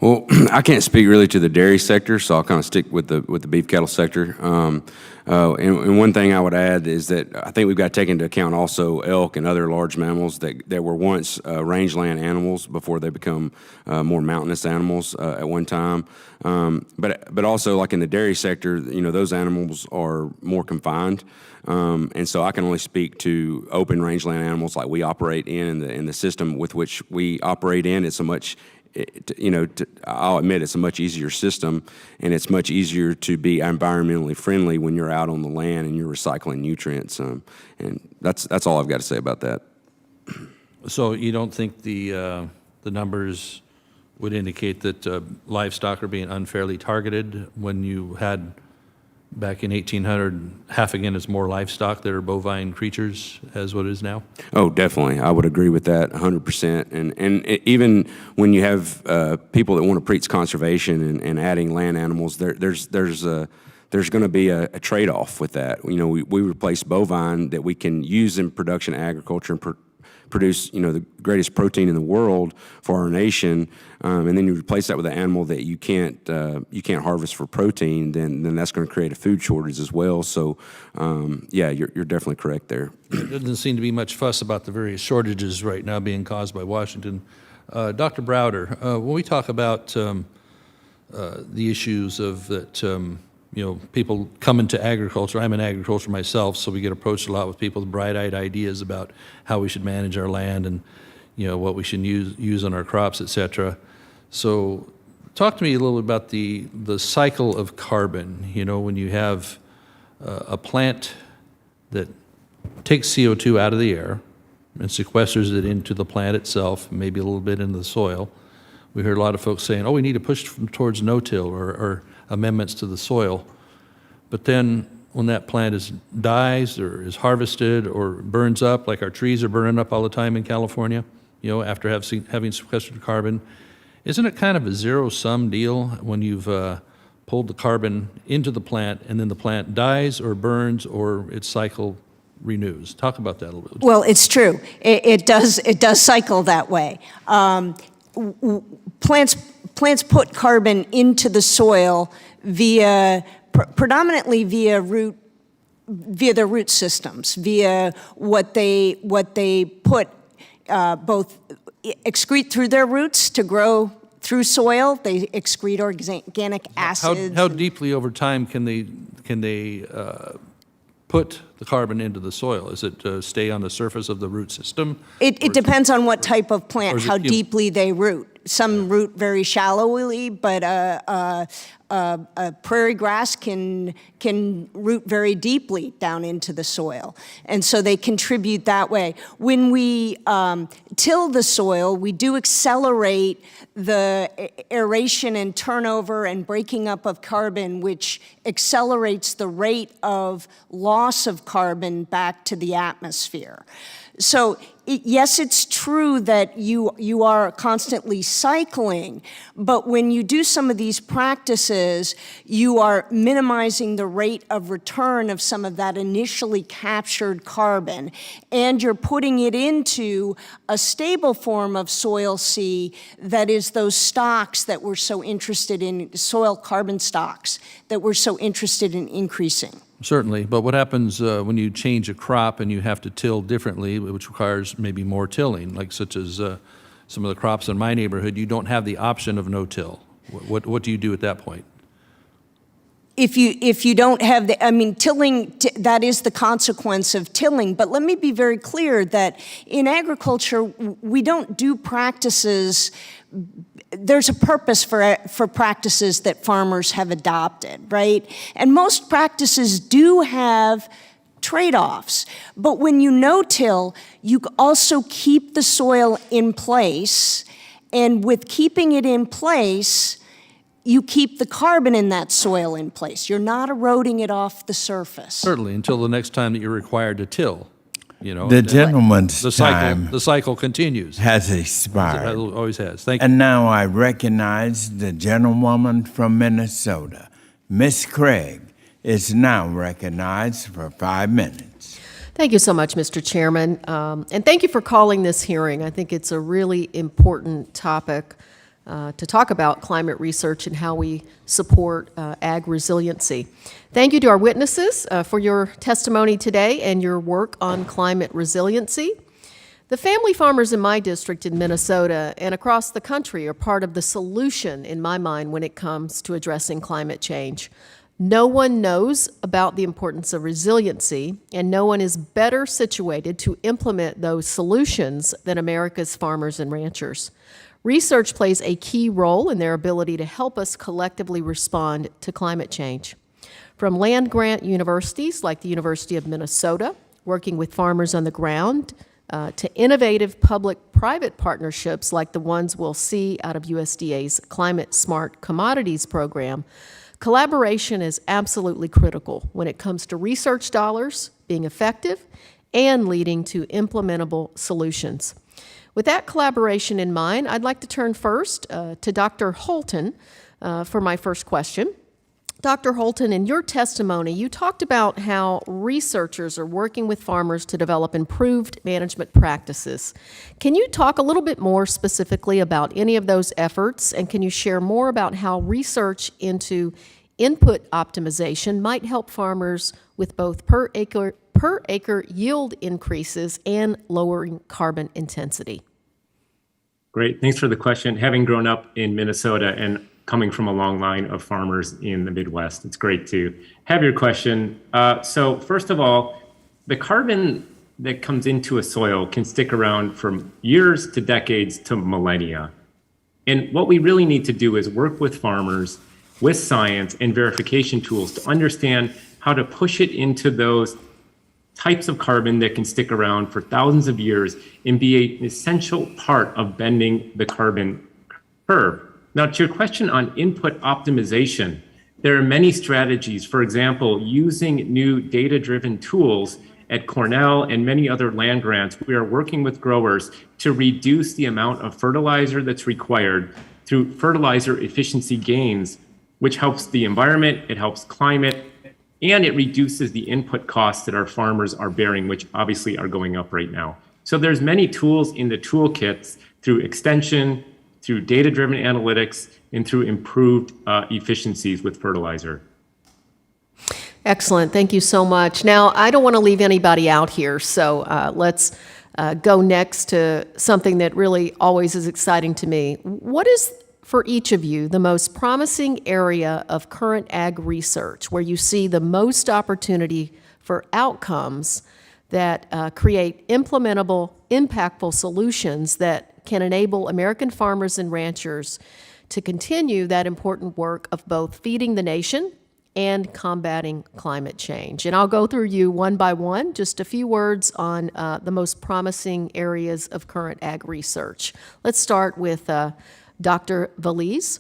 Well, I can't speak really to the dairy sector, so I'll kind of stick with the beef cattle sector. And one thing I would add is that I think we've got to take into account also elk and other large mammals that were once rangeland animals before they become more mountainous animals at one time. But also, like in the dairy sector, those animals are more confined. And so I can only speak to open rangeland animals like we operate in the system with which we operate in. It's a much I'll admit it's a much easier system, and it's much easier to be environmentally friendly when you're out on the land and you're recycling nutrients. And that's all I've got to say about that. So you don't think the numbers would indicate that livestock are being unfairly targeted when you had back in 1800 half again as more livestock that are bovine creatures as what it is now? Oh, definitely. I would agree with that 100%. And even when you have people that want to preach conservation and adding land animals, there's going to be a trade-off with that. We replace bovine that we can use in production agriculture and produce the greatest protein in the world for our nation, and then you replace that with an animal that you can't harvest for protein, then that's going to create a food shortage as well. So yeah, you're definitely correct there. There doesn't seem to be much fuss about the various shortages right now being caused by Washington. Dr. Browder, when we talk about the issues of that people come into agriculture. I'm in agriculture myself, so we get approached a lot with people with bright-eyed ideas about how we should manage our land and, what we should use on our crops, et cetera. So talk to me a little bit about the cycle of carbon. When you have a plant that takes CO2 out of the air and sequesters it into the plant itself, maybe a little bit into the soil. We heard a lot of folks saying, we need to push towards no-till or amendments to the soil. But then when that plant dies or is harvested or burns up, like our trees are burning up all the time in California, after having sequestered carbon, isn't it kind of a zero-sum deal when you've pulled the carbon into the plant and then the plant dies or burns or its cycle renews? Talk about that a little bit. Well, it's true. It does cycle that way. Plants put carbon into the soil predominantly via their root systems, via what they put both excrete through their roots to grow through soil. They excrete organic acids. How deeply over time can they put the carbon into the soil? Is it stay on the surface of the root system? It depends on what type of plant, how deeply they root. Some root very shallowly, but a prairie grass can root very deeply down into the soil. And so they contribute that way. When we till the soil, we do accelerate the aeration and turnover and breaking up of carbon, which accelerates the rate of loss of carbon back to the atmosphere. So yes, it's true that you are constantly cycling, but when you do some of these practices, you are minimizing the rate of return of some of that initially captured carbon, and you're putting it into a stable form of soil C that is those stocks that we're so interested in, soil carbon stocks that we're so interested in increasing. Certainly, but what happens when you change a crop and you have to till differently, which requires maybe more tilling, like such as some of the crops in my neighborhood, you don't have the option of no-till. What do you do at that point? If you don't have tilling, that is the consequence of tilling. But let me be very clear that in agriculture, we don't do practices. There's a purpose for practices that farmers have adopted, right? And most practices do have trade-offs. But when you no-till, you also keep the soil in place. And with keeping it in place, you keep the carbon in that soil in place. You're not eroding it off the surface. Certainly, until the next time that you're required to till. The gentleman's the cycle continues. Has expired. It always has. Thank you. And now I recognize the gentlewoman from Minnesota. Miss Craig is now recognized for 5 minutes. Thank you so much, Mr. Chairman. And thank you for calling this hearing. I think it's a really important topic. to talk about climate research and how we support ag resiliency. Thank you to our witnesses for your testimony today and your work on climate resiliency. The family farmers in my district in Minnesota and across the country are part of the solution, in my mind, when it comes to addressing climate change. No one knows about the importance of resiliency, and no one is better situated to implement those solutions than America's farmers and ranchers. Research plays a key role in their ability to help us collectively respond to climate change. From land-grant universities like the University of Minnesota, working with farmers on the ground, to innovative public-private partnerships like the ones we'll see out of USDA's Climate Smart Commodities program, collaboration is absolutely critical when it comes to research dollars being effective and leading to implementable solutions. With that collaboration in mind, I'd like to turn first to Dr. Holton for my first question. Dr. Holton, in your testimony, you talked about how researchers are working with farmers to develop improved management practices. Can you talk a little bit more specifically about any of those efforts, and can you share more about how research into input optimization might help farmers with both per acre yield increases and lowering carbon intensity? Great, thanks for the question. Having grown up in Minnesota and coming from a long line of farmers in the Midwest, it's great to have your question. So first of all, the carbon that comes into a soil can stick around from years to decades to millennia. And what we really need to do is work with farmers with science and verification tools to understand how to push it into those types of carbon that can stick around for thousands of years and be an essential part of bending the carbon curve. Now, to your question on input optimization, there are many strategies. For example, using new data-driven tools at Cornell and many other land grants, we are working with growers to reduce the amount of fertilizer that's required through fertilizer efficiency gains, which helps the environment, it helps climate, and it reduces the input costs that our farmers are bearing, which obviously are going up right now. So there's many tools in the toolkits through extension, through data-driven analytics, and through improved efficiencies with fertilizer. Excellent, thank you so much. Now, I don't want to leave anybody out here, so let's go next to something that really always is exciting to me. What is, for each of you, the most promising area of current ag research where you see the most opportunity for outcomes that create implementable, impactful solutions that can enable American farmers and ranchers to continue that important work of both feeding the nation and combating climate change? And I'll go through you one by one, just a few words on the most promising areas of current ag research. Let's start with Dr. Valise.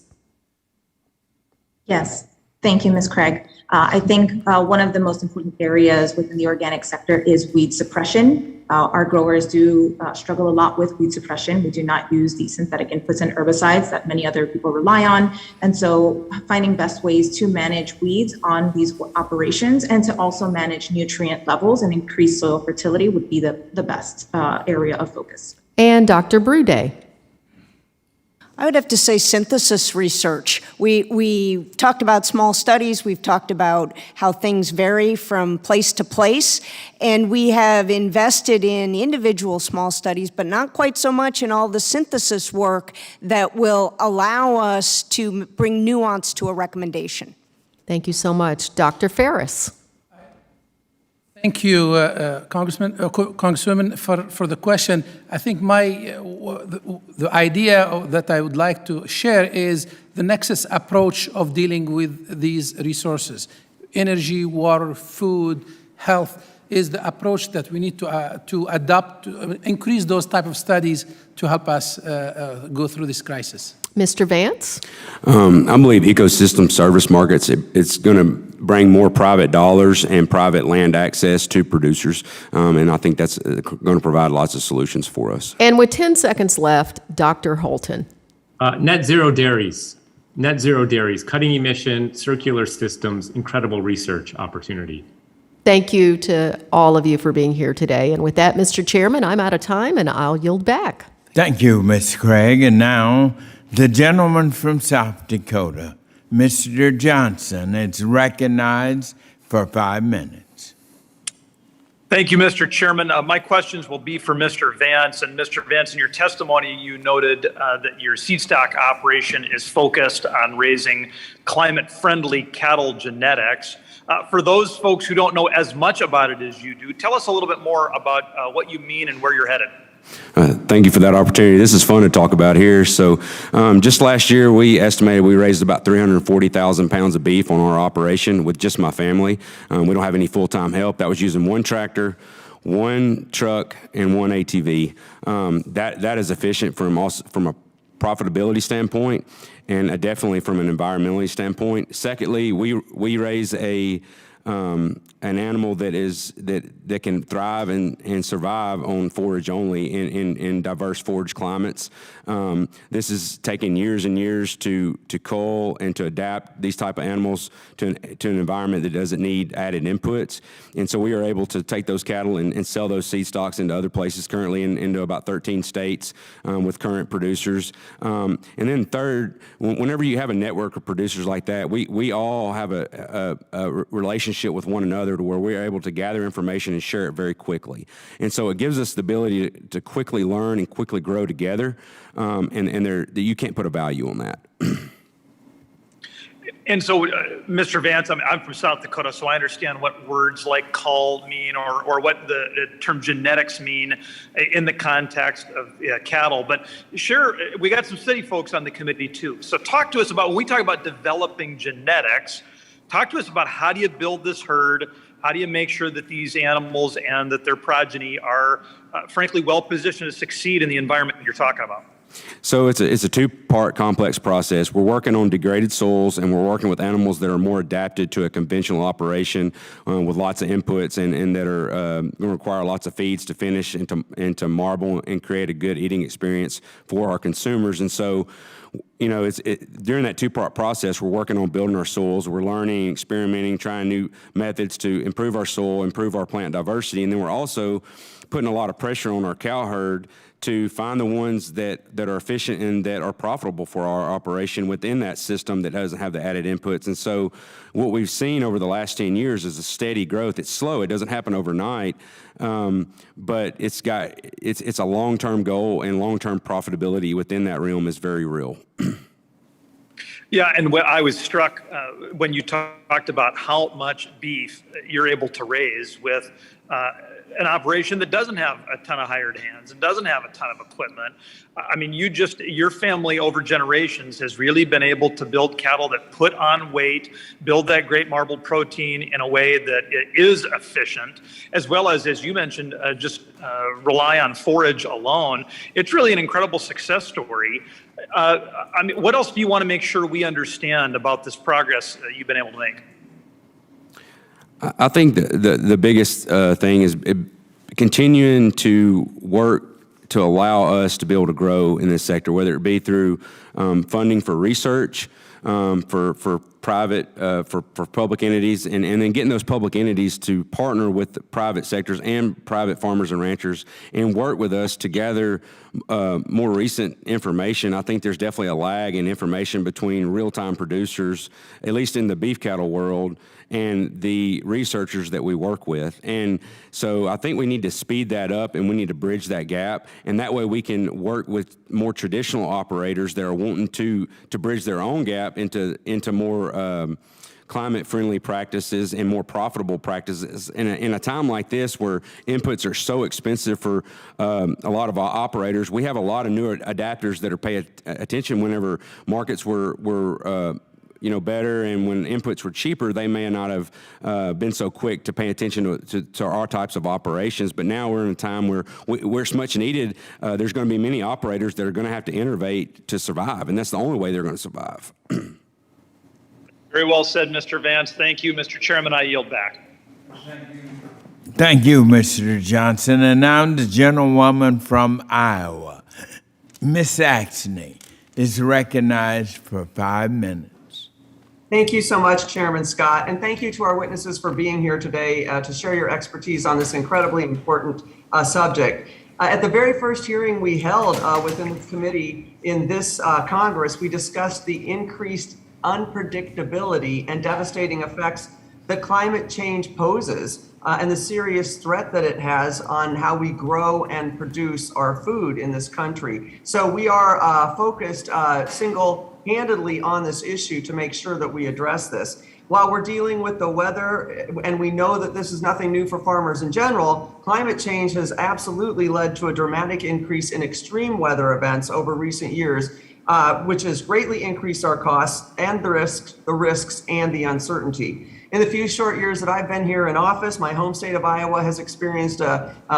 Yes, thank you, Ms. Craig. I think one of the most important areas within the organic sector is weed suppression. Our growers do struggle a lot with weed suppression. We do not use the synthetic inputs and herbicides that many other people rely on. And so finding best ways to manage weeds on these operations and to also manage nutrient levels and increase soil fertility would be the best area of focus. And Dr. Bruday. I would have to say synthesis research. We talked about small studies, we've talked about how things vary from place to place, and we have invested in individual small studies, but not quite so much in all the synthesis work that will allow us to bring nuance to a recommendation. Thank you so much. Dr. Ferris. Thank you, Congresswoman, for the question. I think the idea that I would like to share is the nexus approach of dealing with these resources. Energy, water, food, health is the approach that we need to adopt, to increase those type of studies to help us go through this crisis. Mr. Vance? I believe ecosystem service markets, it's going to bring more private dollars and private land access to producers, and I think that's going to provide lots of solutions for us. And with 10 seconds left, Dr. Holton. Net zero dairies, cutting emission, circular systems, incredible research opportunity. Thank you to all of you for being here today. And with that, Mr. Chairman, I'm out of time and I'll yield back. Thank you, Ms. Craig. And now The gentleman from South Dakota, Mr. Johnson, is recognized for 5 minutes. Thank you, Mr. Chairman. My questions will be for Mr. Vance. And Mr. Vance, in your testimony, you noted that your seed stock operation is focused on raising climate-friendly cattle genetics. For those folks who don't know as much about it as you do, tell us a little bit more about what you mean and where you're headed. Thank you for that opportunity. This is fun to talk about here. So just last year, we estimated we raised about 340,000 pounds of beef on our operation with just my family. We don't have any full-time help. That was using one tractor, one truck, and one ATV. That is efficient from a profitability standpoint and definitely from an environmental standpoint. Secondly, we raise an animal that can thrive and survive on forage only in diverse forage climates. This is taking years and years to cull and to adapt these type of animals to an environment that doesn't need added inputs. And so we are able to take those cattle and sell those seed stocks into other places, currently into about 13 states with current producers. And then third, whenever you have a network of producers like that, we all have a relationship with one another to where we're able to gather information and share it very quickly. And so it gives us the ability to quickly learn and quickly grow together, and you can't put a value on that. And so, Mr. Vance, I'm from South Dakota, so I understand what words like cull mean or what the term genetics mean in the context of cattle. But sure, we got some city folks on the committee too. So talk to us about, when we talk about developing genetics, talk to us about how do you build this herd? How do you make sure that these animals and that their progeny are, frankly, well positioned to succeed in the environment that you're talking about? So it's a two-part complex process. We're working on degraded soils, and we're working with animals that are more adapted to a conventional operation with lots of inputs and that are going to require lots of feeds to finish and to marble and create a good eating experience for our consumers. And so, you know, during that two-part process, we're working on building our soils. We're learning, experimenting, trying new methods to improve our soil, improve our plant diversity, and then we're also putting a lot of pressure on our cow herd to find the ones that are efficient and that are profitable for our operation within that system that doesn't have the added inputs. And so what we've seen over the last 10 years is a steady growth. It's slow. It doesn't happen overnight, but it's a long-term goal, and long-term profitability within that realm is very real. Yeah, and I was struck when you talked about how much beef you're able to raise with an operation that doesn't have a ton of hired hands and doesn't have a ton of equipment. I mean, your family over generations has really been able to build cattle that put on weight, build that great marbled protein in a way that it is efficient, as well as you mentioned, just rely on forage alone. It's really an incredible success story. I mean, what else do you want to make sure we understand about this progress that you've been able to make? I think the biggest thing is continuing to work to allow us to be able to grow in this sector, whether it be through funding for research, for private, for public entities, and then getting those public entities to partner with the private sectors and private farmers and ranchers and work with us to gather more recent information. I think there's definitely a lag in information between real-time producers, at least in the beef cattle world, and the researchers that we work with. And so I think we need to speed that up, and we need to bridge that gap. And that way we can work with more traditional operators that are wanting to bridge their own gap into more climate-friendly practices and more profitable practices. In a time like this where inputs are so expensive for a lot of our operators, we have a lot of newer adapters that are paying attention whenever markets were better, and when inputs were cheaper, they may not have been so quick to pay attention to our types of operations. But now we're in a time where it's much needed. There's going to be many operators that are going to have to innovate to survive, and that's the only way they're going to survive. Very well said, Mr. Vance. Thank you, Mr. Chairman. I yield back. Thank you, Mr. Johnson. And now the gentlewoman from Iowa, Ms. Axney, is recognized for 5 minutes. Thank you so much, Chairman Scott, and thank you to our witnesses for being here today to share your expertise on this incredibly important subject. At the very first hearing we held within the committee in this Congress, we discussed the increased unpredictability and devastating effects that climate change poses and the serious threat that it has on how we grow and produce our food in this country. So we are focused single-handedly on this issue to make sure that we address this. While we're dealing with the weather, and we know that this is nothing new for farmers in general, climate change has absolutely led to a dramatic increase in extreme weather events over recent years, which has greatly increased our costs and the risks and the uncertainty. In the few short years that I've been here in office, my home state of Iowa has experienced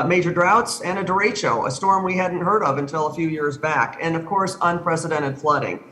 major droughts and a derecho, a storm we hadn't heard of until a few years back, and of course, unprecedented flooding.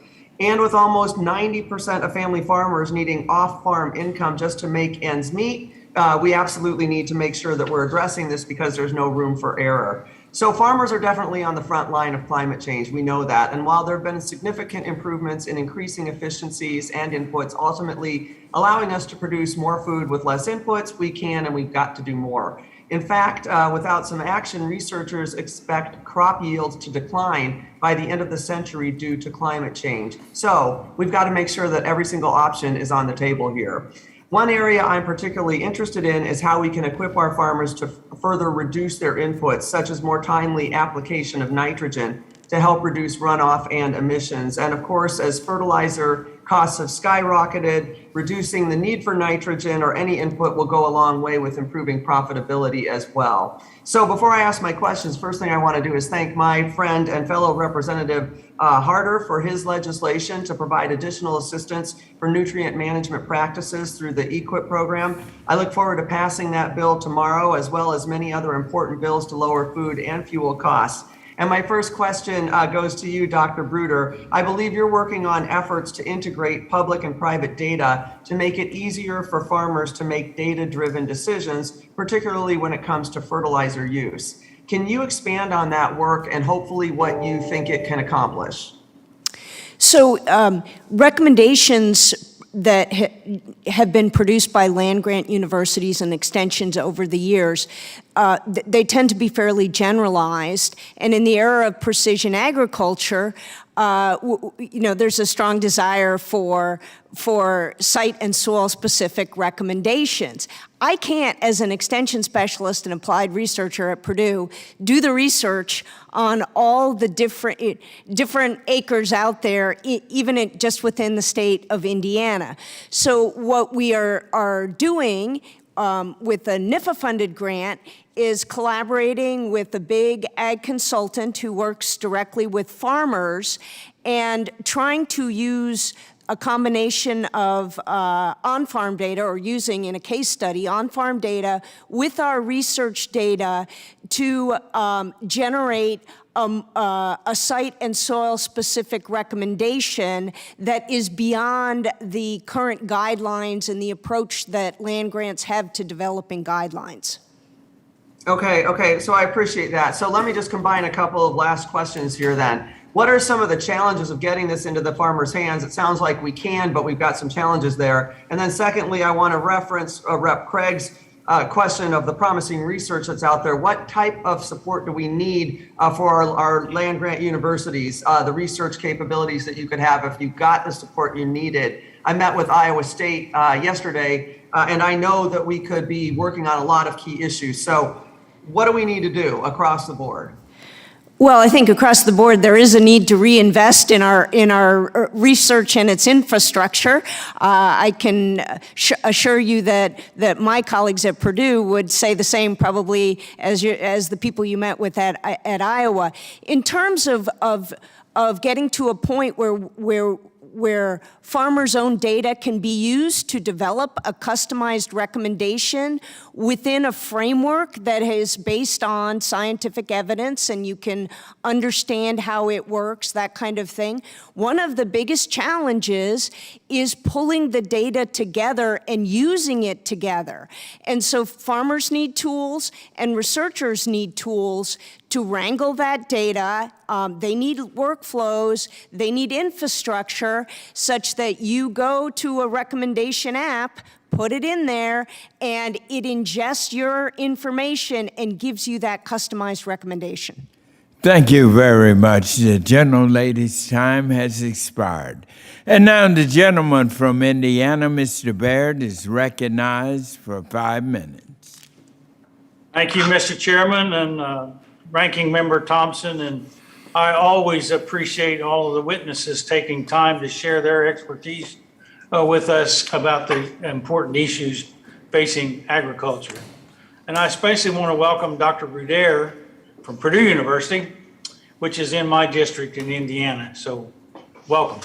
And with almost 90% of family farmers needing off-farm income just to make ends meet, we absolutely need to make sure that we're addressing this because there's no room for error. So farmers are definitely on the front line of climate change. We know that. And while there have been significant improvements in increasing efficiencies and inputs, ultimately allowing us to produce more food with less inputs, we can and we've got to do more. In fact, without some action, researchers expect crop yields to decline by the end of the century due to climate change. So we've got to make sure that every single option is on the table here. One area I'm particularly interested in is how we can equip our farmers to further reduce their inputs, such as more timely application of nitrogen to help reduce runoff and emissions. And of course, as fertilizer costs have skyrocketed, reducing the need for nitrogen or any input will go a long way with improving profitability as well. So before I ask my questions, first thing I want to do is thank my friend and fellow Representative Harder for his legislation to provide additional assistance for nutrient management practices through the EQIP program. I look forward to passing that bill tomorrow, as well as many other important bills to lower food and fuel costs. And my first question goes to you, Dr. Bruder. I believe you're working on efforts to integrate public and private data to make it easier for farmers to make data-driven decisions, particularly when it comes to fertilizer use. Can you expand on that work and hopefully what you think it can accomplish? So recommendations that have been produced by land-grant universities and extensions over the years, they tend to be fairly generalized. And in the era of precision agriculture, there's a strong desire for site and soil specific recommendations. I can't, as an extension specialist and applied researcher at Purdue, do the research on all the different acres out there, even just within the state of Indiana. So what we are doing with the NIFA-funded grant is collaborating with a big ag consultant who works directly with farmers and trying to use a combination of on-farm data, or using in a case study on-farm data with our research data to generate a site and soil specific recommendation that is beyond the current guidelines and the approach that land grants have to developing guidelines. Okay, so I appreciate that. So let me just combine a couple of last questions here then. What are some of the challenges of getting this into the farmers' hands? It sounds like we can, but we've got some challenges there. And then secondly, I want to reference Rep. Craig's question of the promising research that's out there. What type of support do we need for our land-grant universities, the research capabilities that you could have if you got the support you needed? I met with Iowa State yesterday, and I know that we could be working on a lot of key issues. So what do we need to do across the board? Well, I think across the board there is a need to reinvest in our research and its infrastructure. I can assure you that my colleagues at Purdue would say the same probably as the people you met with at Iowa. In terms of getting to a point where farmers' own data can be used to develop a customized recommendation within a framework that is based on scientific evidence and you can understand how it works, that kind of thing. One of the biggest challenges is pulling the data together and using it together. And so farmers need tools and researchers need tools to wrangle that data. They need workflows, they need infrastructure such that you go to a recommendation app, put it in there, and it ingests your information and gives you that customized recommendation. Thank you very much. The gentlelady's time has expired. And now the gentleman from Indiana, Mr. Baird, is recognized for 5 minutes. Thank you, Mr. Chairman and Ranking Member Thompson. And I always appreciate all of the witnesses taking time to share their expertise with us about the important issues facing agriculture. And I especially want to welcome Dr. Bruder from Purdue University, which is in my district in Indiana. So welcome.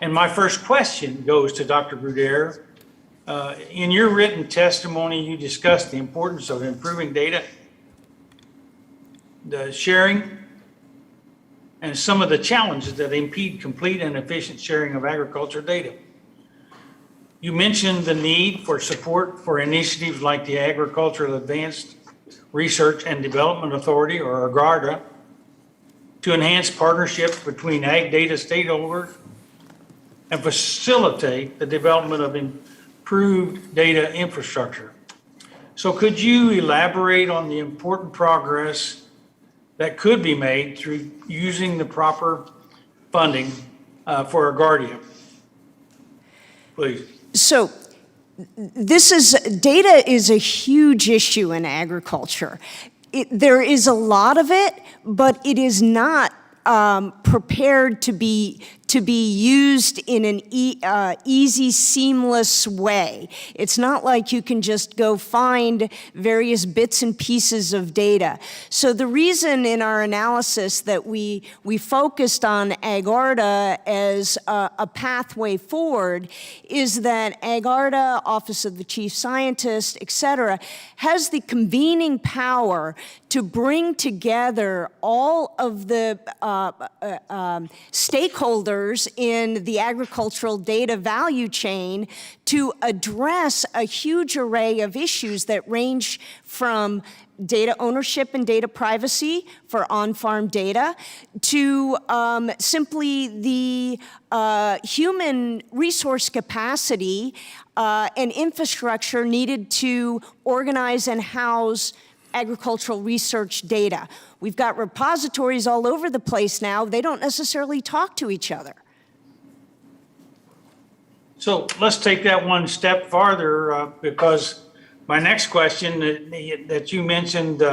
And my first question goes to Dr. Bruder. In your written testimony, you discussed the importance of improving data, the sharing, and some of the challenges that impede complete and efficient sharing of agriculture data. You mentioned the need for support for initiatives like the Agricultural Advanced Research and Development Authority, or AGRADA, to enhance partnerships between ag data stakeholders and facilitate the development of improved data infrastructure. So could you elaborate on the important progress that could be made through using the proper funding for AGRADA? Please. So data is a huge issue in agriculture. There is a lot of it, but it is not prepared to be used in an easy, seamless way. It's not like you can just go find various bits and pieces of data. So the reason in our analysis that we focused on AGRADA as a pathway forward is that AGRADA, Office of the Chief Scientist, et cetera, has the convening power to bring together all of the stakeholders in the agricultural data value chain to address a huge array of issues that range from data ownership and data privacy for on-farm data to simply the human resource capacity and infrastructure needed to organize and house agricultural research data. We've got repositories all over the place now. They don't necessarily talk to each other. So let's take that one step farther because my next question that you mentioned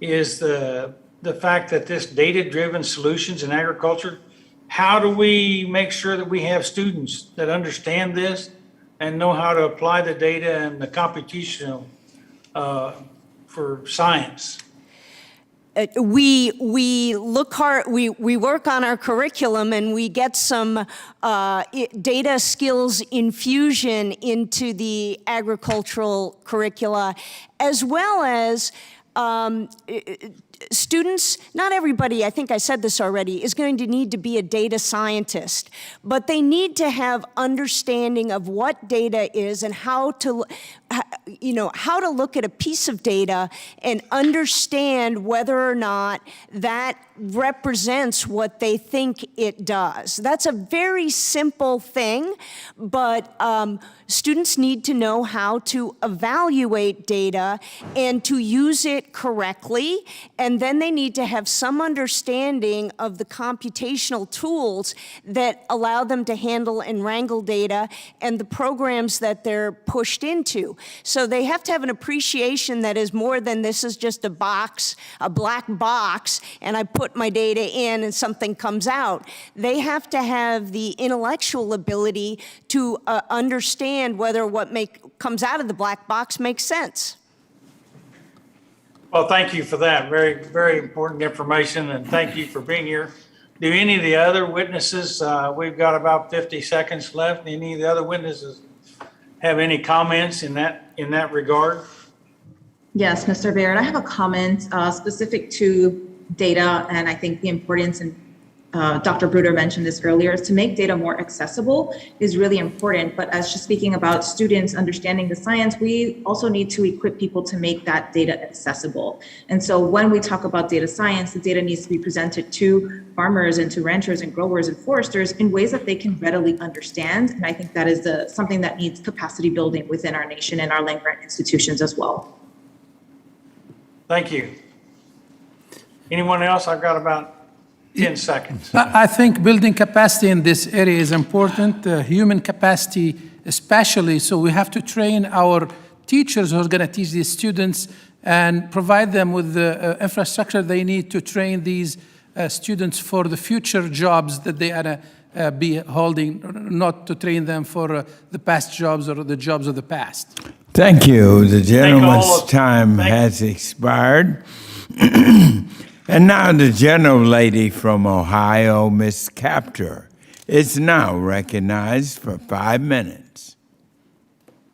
is the fact that this data-driven solutions in agriculture, how do we make sure that we have students that understand this and know how to apply the data and the computational for science? We look hard, we work on our curriculum and we get some data skills infusion into the agricultural curricula, as well as students, not everybody, I think I said this already, is going to need to be a data scientist, but they need to have understanding of what data is and how to look at a piece of data and understand whether or not that represents what they think it does. That's a very simple thing, but students need to know how to evaluate data and to use it correctly, and then they need to have some understanding of the computational tools that allow them to handle and wrangle data and the programs that they're pushed into. So they have to have an appreciation that is more than this is just a box, a black box, and I put my data in and something comes out. They have to have the intellectual ability to understand whether what comes out of the black box makes sense. Well, thank you for that. Very, very important information, and thank you for being here. Do any of the other witnesses, we've got about 50 seconds left, any of the other witnesses have any comments in that regard? Yes, Mr. Baird, I have a comment specific to data and I think the importance and Dr. Bruder mentioned this earlier, is to make data more accessible is really important. But as just speaking about students understanding the science, we also need to equip people to make that data accessible. And so when we talk about data science, the data needs to be presented to farmers and to ranchers and growers and foresters in ways that they can readily understand. And I think that is something that needs capacity building within our nation and our land grant institutions as well. Thank you. Anyone else? I've got about 10 seconds. I think building capacity in this area is important, human capacity especially. So we have to train our teachers who are going to teach these students and provide them with the infrastructure they need to train these students for the future jobs that they are going to be holding, not to train them for the past jobs or the jobs of the past. Thank you. The gentleman's time has expired. And now the gentlelady from Ohio, Ms. Capter, is now recognized for 5 minutes.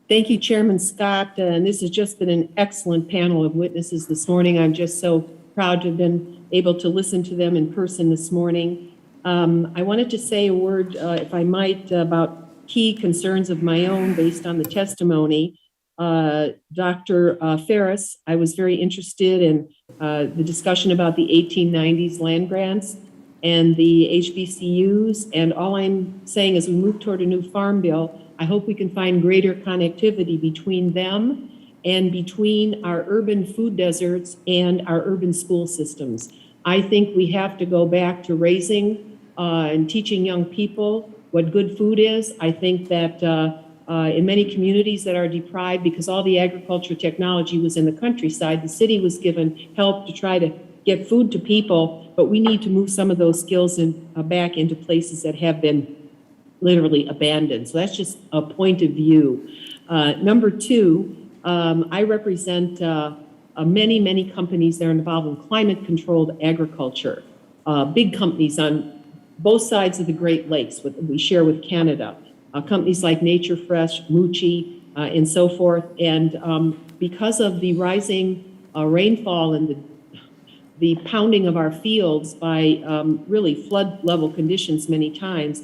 Thank you, Chairman Scott. And this has just been an excellent panel of witnesses this morning. I'm just so proud to have been able to listen to them in person this morning. I wanted to say a word, if I might, about key concerns of my own based on the testimony. Dr. Ferris, I was very interested in the discussion about the 1890s land grants and the HBCUs. And all I'm saying as we move toward a new farm bill, I hope we can find greater connectivity between them and between our urban food deserts and our urban school systems. I think we have to go back to raising and teaching young people what good food is. I think that in many communities that are deprived, because all the agriculture technology was in the countryside, the city was given help to try to get food to people, but we need to move some of those skills back into places that have been literally abandoned. So that's just a point of view. Number two, I represent many companies that are involved in climate-controlled agriculture, big companies on both sides of the Great Lakes we share with Canada. Companies like Nature Fresh, Mucci, and so forth. And because of the rising rainfall and the pounding of our fields by really flood level conditions many times,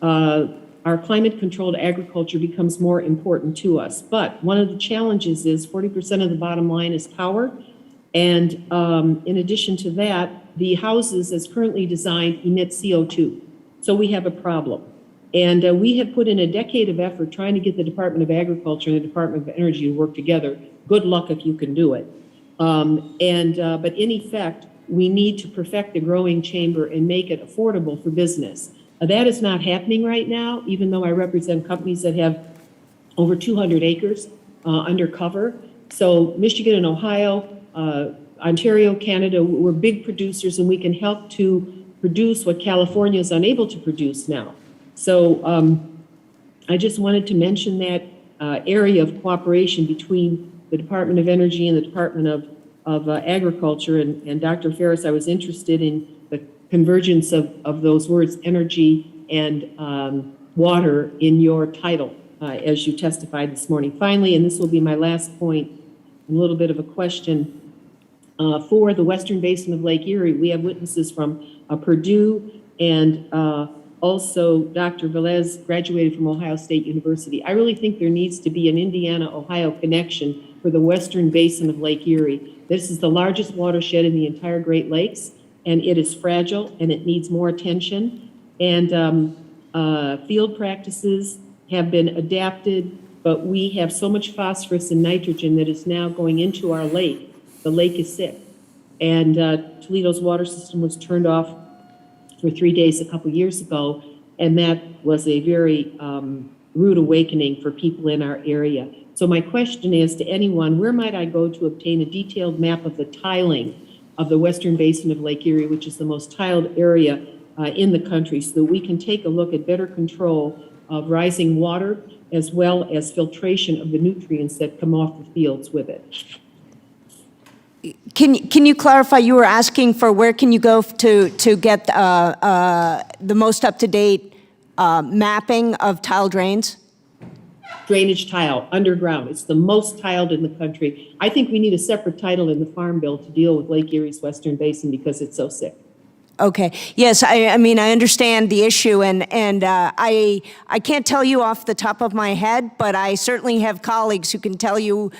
our climate-controlled agriculture becomes more important to us. But one of the challenges is 40% of the bottom line is power. And in addition to that, the houses as currently designed emit CO2. So we have a problem. And we have put in a decade of effort trying to get the Department of Agriculture and the Department of Energy to work together. Good luck if you can do it. But in effect, we need to perfect the growing chamber and make it affordable for business. That is not happening right now, even though I represent companies that have over 200 acres under cover. So Michigan and Ohio, Ontario, Canada, we're big producers, and we can help to produce what California is unable to produce now. So I just wanted to mention that area of cooperation between the Department of Energy and the Department of Agriculture. And Dr. Ferris, I was interested in the convergence of those words, energy and water, in your title as you testified this morning. Finally, and this will be my last point, a little bit of a question. For the Western Basin of Lake Erie, we have witnesses from Purdue and also, Dr. Velez graduated from Ohio State University. I really think there needs to be an Indiana-Ohio connection for the Western Basin of Lake Erie. This is the largest watershed in the entire Great Lakes, and it is fragile, and it needs more attention. And field practices have been adapted, but we have so much phosphorus and nitrogen that is now going into our lake. The lake is sick. And Toledo's water system was turned off for 3 days a couple years ago, and that was a very rude awakening for people in our area. So my question is to anyone, where might I go to obtain a detailed map of the tiling of the Western Basin of Lake Erie, which is the most tiled area in the country, so that we can take a look at better control of rising water as well as filtration of the nutrients that come off the fields with it? Can you clarify, you were asking for where can you go to get the most up-to-date mapping of tile drains? Drainage tile, underground. It's the most tiled in the country. I think we need a separate title in the Farm Bill to deal with Lake Erie's Western Basin because it's so sick. Okay. Yes, I mean, I understand the issue, and I can't tell you off the top of my head, but I certainly have colleagues who can tell you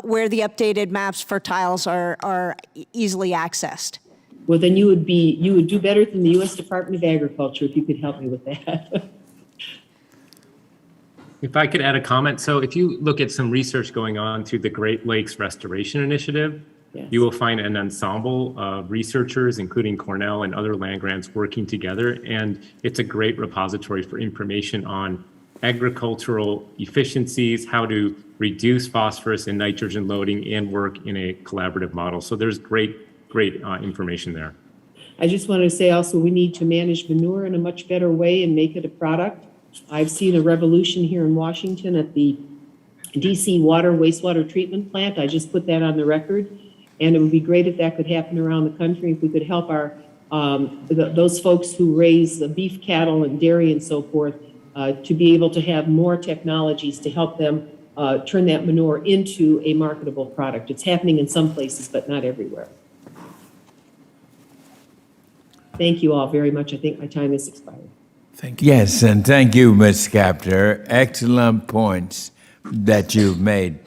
where the updated maps for tiles are easily accessed. Well, then you would do better than the U.S. Department of Agriculture if you could help me with that. If I could add a comment. So if you look at some research going on through the Great Lakes Restoration Initiative, Yes. you will find an ensemble of researchers, including Cornell and other land grants, working together. And it's a great repository for information on agricultural efficiencies, how to reduce phosphorus and nitrogen loading, and work in a collaborative model. So there's great information there. I just wanted to say also, we need to manage manure in a much better way and make it a product. I've seen a revolution here in Washington at the DC wastewater treatment plant. I just put that on the record. And it would be great if that could happen around the country, if we could help our those folks who raise beef cattle and dairy and so forth to be able to have more technologies to help them turn that manure into a marketable product. It's happening in some places, but not everywhere. Thank you all very much. I think my time has expired. Thank you. Yes, and thank you, Ms. Capter. Excellent points that you've made.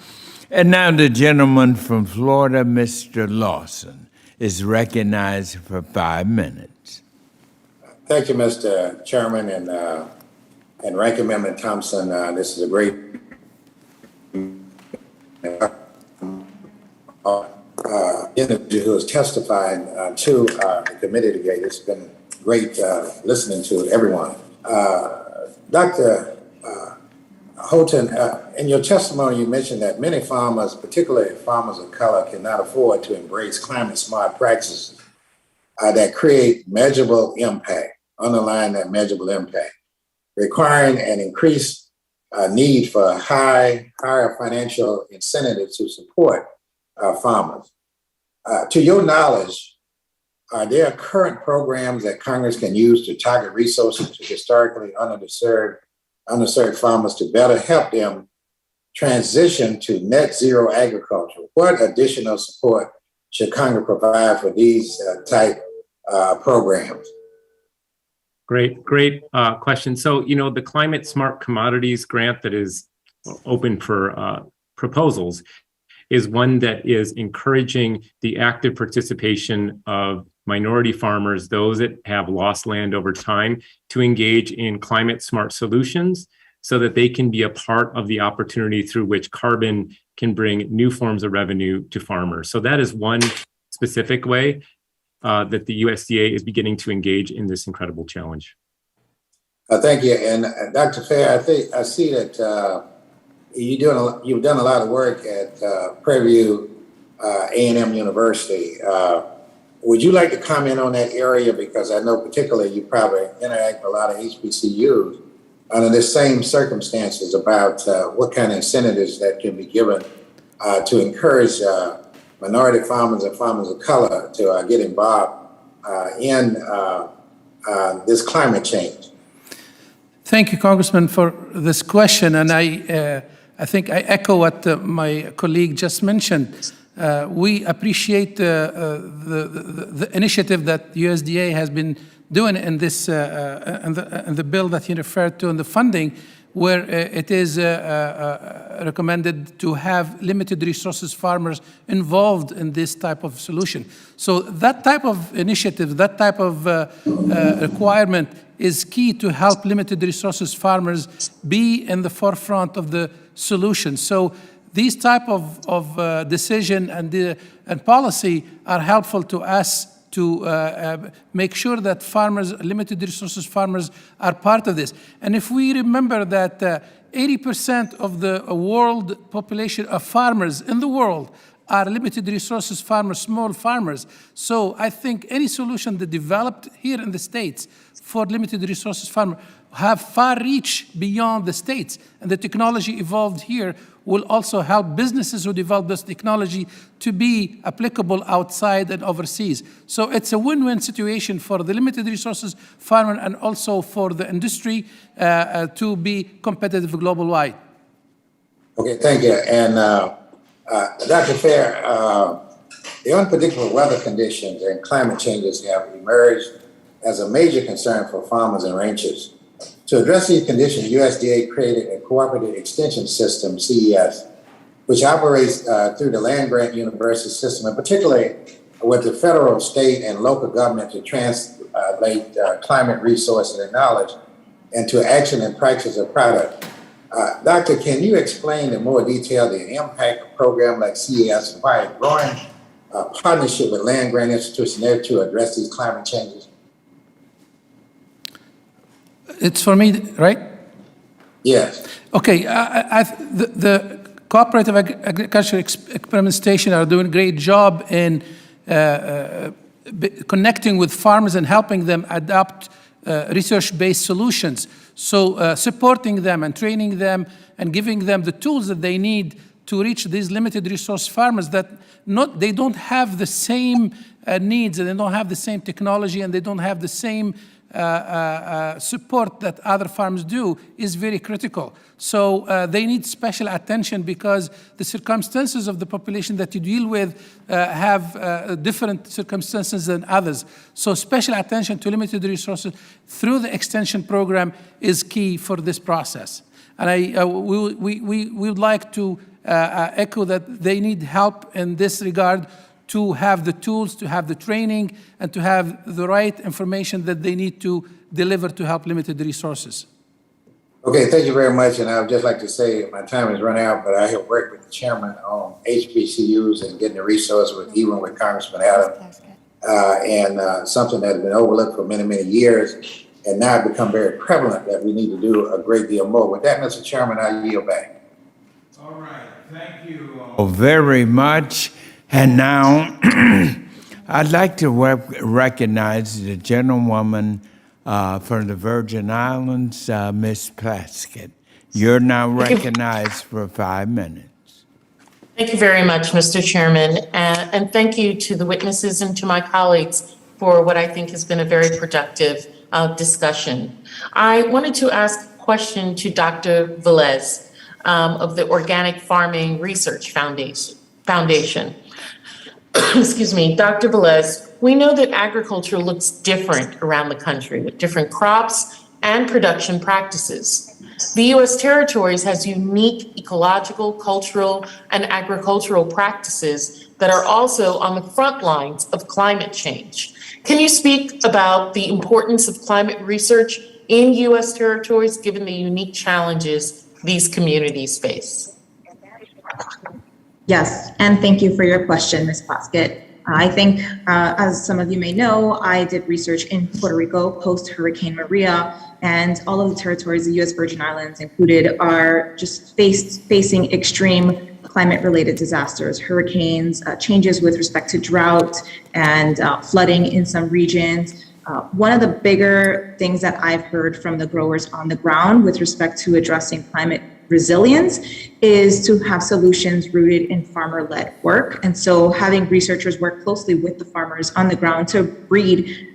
And now the gentleman from Florida, Mr. Lawson, is recognized for 5 minutes. Thank you, Mr. Chairman and Ranking Member Thompson. This is a great individual who is testifying to the committee today. It's been great listening to everyone. Dr. Holton, in your testimony, you mentioned that many farmers, particularly farmers of color, cannot afford to embrace climate-smart practices that create measurable impact, underline that measurable impact, requiring an increased need for higher financial incentives to support farmers. To your knowledge, are there current programs that Congress can use to target resources to historically underserved farmers to better help them transition to net zero agriculture? What additional support should Congress provide for these type programs? Great question. So, the Climate Smart Commodities Grant that is open for proposals is one that is encouraging the active participation of minority farmers, those that have lost land over time, to engage in climate smart solutions so that they can be a part of the opportunity through which carbon can bring new forms of revenue to farmers. So that is one specific way that the USDA is beginning to engage in this incredible challenge. Thank you. And Dr. Fair, I see that you've done a lot of work at Prairie View A&M University. Would you like to comment on that area? Because I know particularly you probably interact with a lot of HBCUs under the same circumstances about what kind of incentives that can be given to encourage minority farmers and farmers of color to get involved in this climate change. Thank you, Congressman, for this question. And I think I echo what my colleague just mentioned. We appreciate the initiative that USDA has been doing in this in the bill that you referred to, in the funding, where it is recommended to have limited resources farmers involved in this type of solution. So that type of initiative, that type of requirement is key to help limited resources farmers be in the forefront of the solution. So these type of decision and policy are helpful to us to make sure that farmers, limited resources farmers, are part of this. And if we remember that 80% of the world population of farmers in the world are limited resources farmers, small farmers. So I think any solution that developed here in the States for limited resources farmers have far reach beyond the States. And the technology evolved here will also help businesses who develop this technology to be applicable outside and overseas. So it's a win-win situation for the limited resources farmer and also for the industry to be competitive global-wide. Okay, thank you. And Dr. Fair, The unpredictable weather conditions and climate changes have emerged as a major concern for farmers and ranchers. To address these conditions, USDA created a cooperative extension system, CES, which operates through the land-grant university system, and particularly with the federal, state, and local government to translate climate resources and knowledge into action and practice of product. Doctor, can you explain in more detail the impact of a program like CES and why a growing partnership with land-grant institutions there to address these climate changes? It's for me, right? Yes. Okay, the cooperative agriculture experiment station are doing a great job in connecting with farmers and helping them adopt research-based solutions. So supporting them and training them and giving them the tools that they need to reach these limited resource farmers that they don't have the same needs, and they don't have the same technology, and they don't have the same support that other farms do is very critical. So they need special attention because the circumstances of the population that you deal with have different circumstances than others. So special attention to limited resources through the extension program is key for this process. And we would like to echo that they need help in this regard to have the tools, to have the training, and to have the right information that they need to deliver to help limited resources. Okay, thank you very much. And I would just like to say my time has run out, but I have worked with the chairman on HBCUs and getting the resources even with Congressman Adams, and something that has been overlooked for many, many years, and now it's become very prevalent that we need to do a great deal more. With that, Mr. Chairman, I yield back. All right, thank you all very much. And now, I'd like to recognize the gentlewoman from the Virgin Islands, Ms. Plaskett. You're now recognized for 5 minutes. Thank you very much, Mr. Chairman, and thank you to the witnesses and to my colleagues for what I think has been a very productive discussion. I wanted to ask a question to Dr. Velez of the Organic Farming Research Foundation. Excuse me, Dr. Velez, we know that agriculture looks different around the country with different crops and production practices. The U.S. territories has unique ecological, cultural, and agricultural practices that are also on the front lines of climate change. Can you speak about the importance of climate research in U.S. territories given the unique challenges these communities face? Yes, and thank you for your question, Ms. Plaskett. I think, as some of you may know, I did research in Puerto Rico post-Hurricane Maria, and all of the territories, the U.S. Virgin Islands included, are just facing extreme climate-related disasters, hurricanes, changes with respect to drought and flooding in some regions. One of the bigger things that I've heard from the growers on the ground with respect to addressing climate resilience is to have solutions rooted in farmer-led work. And so having researchers work closely with the farmers on the ground to breed,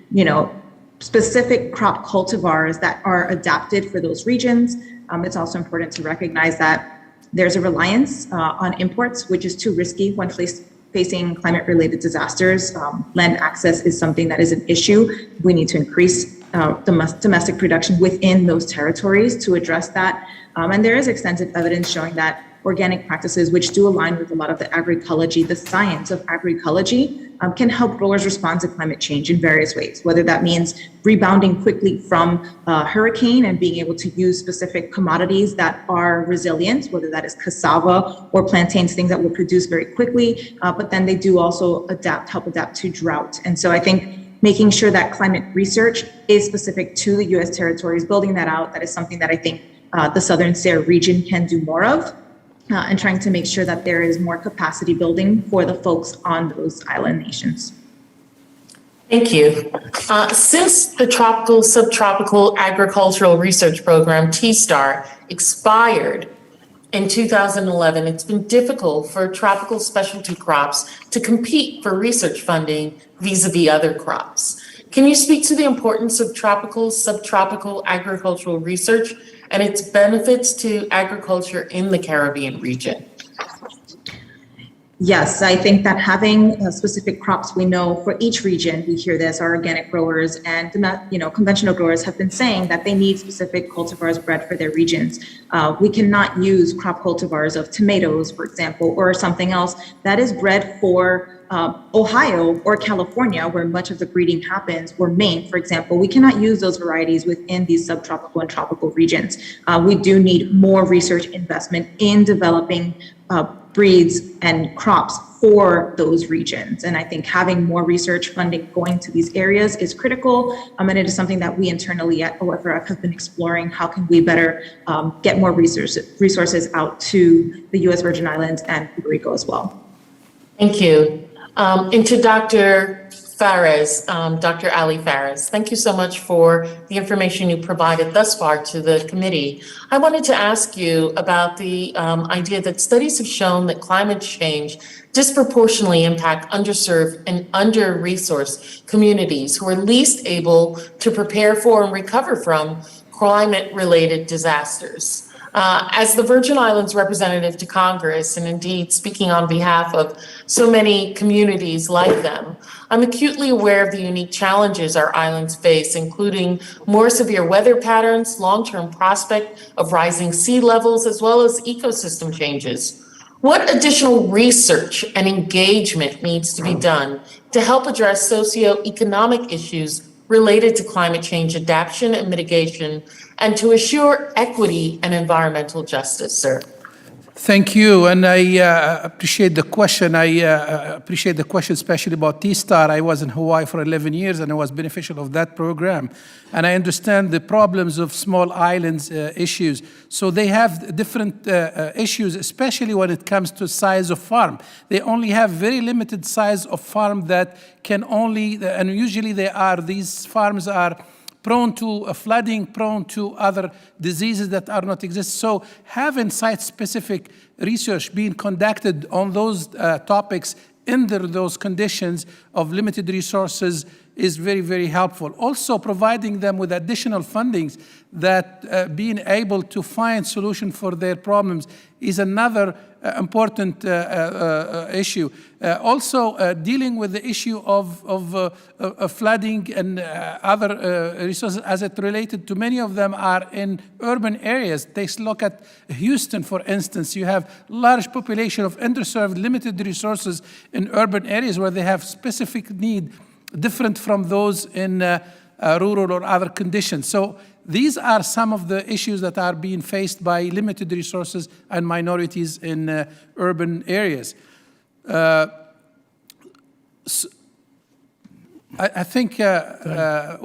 specific crop cultivars that are adapted for those regions. It's also important to recognize that there's a reliance on imports, which is too risky when facing climate-related disasters. Land access is something that is an issue. We need to increase domestic production within those territories to address that. And there is extensive evidence showing that organic practices, which do align with a lot of the agroecology, the science of agroecology, can help growers respond to climate change in various ways, whether that means rebounding quickly from a hurricane and being able to use specific commodities that are resilient, whether that is cassava or plantains, things that will produce very quickly, but then they do also help adapt to drought. And so I think making sure that climate research is specific to the U.S. territories, building that out, that is something that I think the Southern SARE region can do more of, and trying to make sure that there is more capacity building for the folks on those island nations. Thank you. Since the Tropical Subtropical Agricultural Research Program, TSTAR, expired in 2011, it's been difficult for tropical specialty crops to compete for research funding vis-a-vis other crops. Can you speak to the importance of tropical, subtropical agricultural research and its benefits to agriculture in the Caribbean region? Yes, I think that having specific crops, we know for each region, we hear this, our organic growers and conventional growers have been saying that they need specific cultivars bred for their regions. We cannot use crop cultivars of tomatoes, for example, or something else that is bred for Ohio or California, where much of the breeding happens, or Maine, for example. We cannot use those varieties within these subtropical and tropical regions. We do need more research investment in developing breeds and crops for those regions. And I think having more research funding going to these areas is critical. And it is something that we internally at OFRF have been exploring. How can we better get more resources out to the U.S. Virgin Islands and Puerto Rico as well? Thank you. And to Dr. Fares, Dr. Ali Fares, thank you so much for the information you provided thus far to the committee. I wanted to ask you about the idea that studies have shown that climate change disproportionately impact underserved and under-resourced communities who are least able to prepare for and recover from climate-related disasters. As the Virgin Islands representative to Congress, and indeed speaking on behalf of so many communities like them, I'm acutely aware of the unique challenges our islands face, including more severe weather patterns, long-term prospect of rising sea levels, as well as ecosystem changes. What additional research and engagement needs to be done to help address socioeconomic issues related to climate change adaptation and mitigation, and to assure equity and environmental justice, sir? Thank you, and I appreciate the question. I appreciate the question, especially about T-Star. I was in Hawaii for 11 years, and I was beneficial of that program. And I understand the problems of small islands issues. So they have different issues, especially when it comes to size of farm. They only have very limited size of farm that can only, and usually these farms are prone to flooding, prone to other diseases that are not exist. So having site-specific research being conducted on those topics under those conditions of limited resources is very, very helpful. Also providing them with additional fundings that being able to find solution for their problems is another important issue. Also dealing with the issue of flooding and other resources as it related to many of them are in urban areas. Take a look at Houston, for instance. You have large population of underserved, limited resources in urban areas where they have specific need different from those in rural or other conditions. So these are some of the issues that are being faced by limited resources and minorities in urban areas. I think, I'd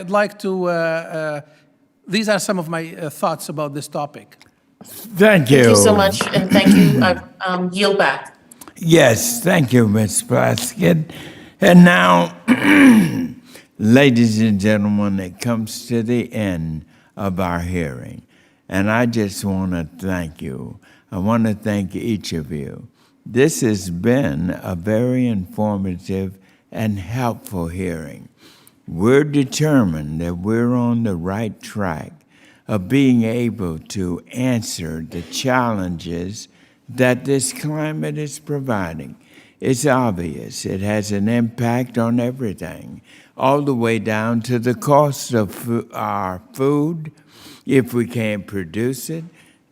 like to, these are some of my thoughts about this topic. Thank you. Thank you so much, and thank you. I yield back. Yes, thank you, Ms. Plaskett. And now, ladies and gentlemen, it comes to the end of our hearing. And I just want to thank you. I want to thank each of you. This has been a very informative and helpful hearing. We're determined that we're on the right track of being able to answer the challenges that this climate is providing. It's obvious. It has an impact on everything, all the way down to the cost of our food. If we can't produce it,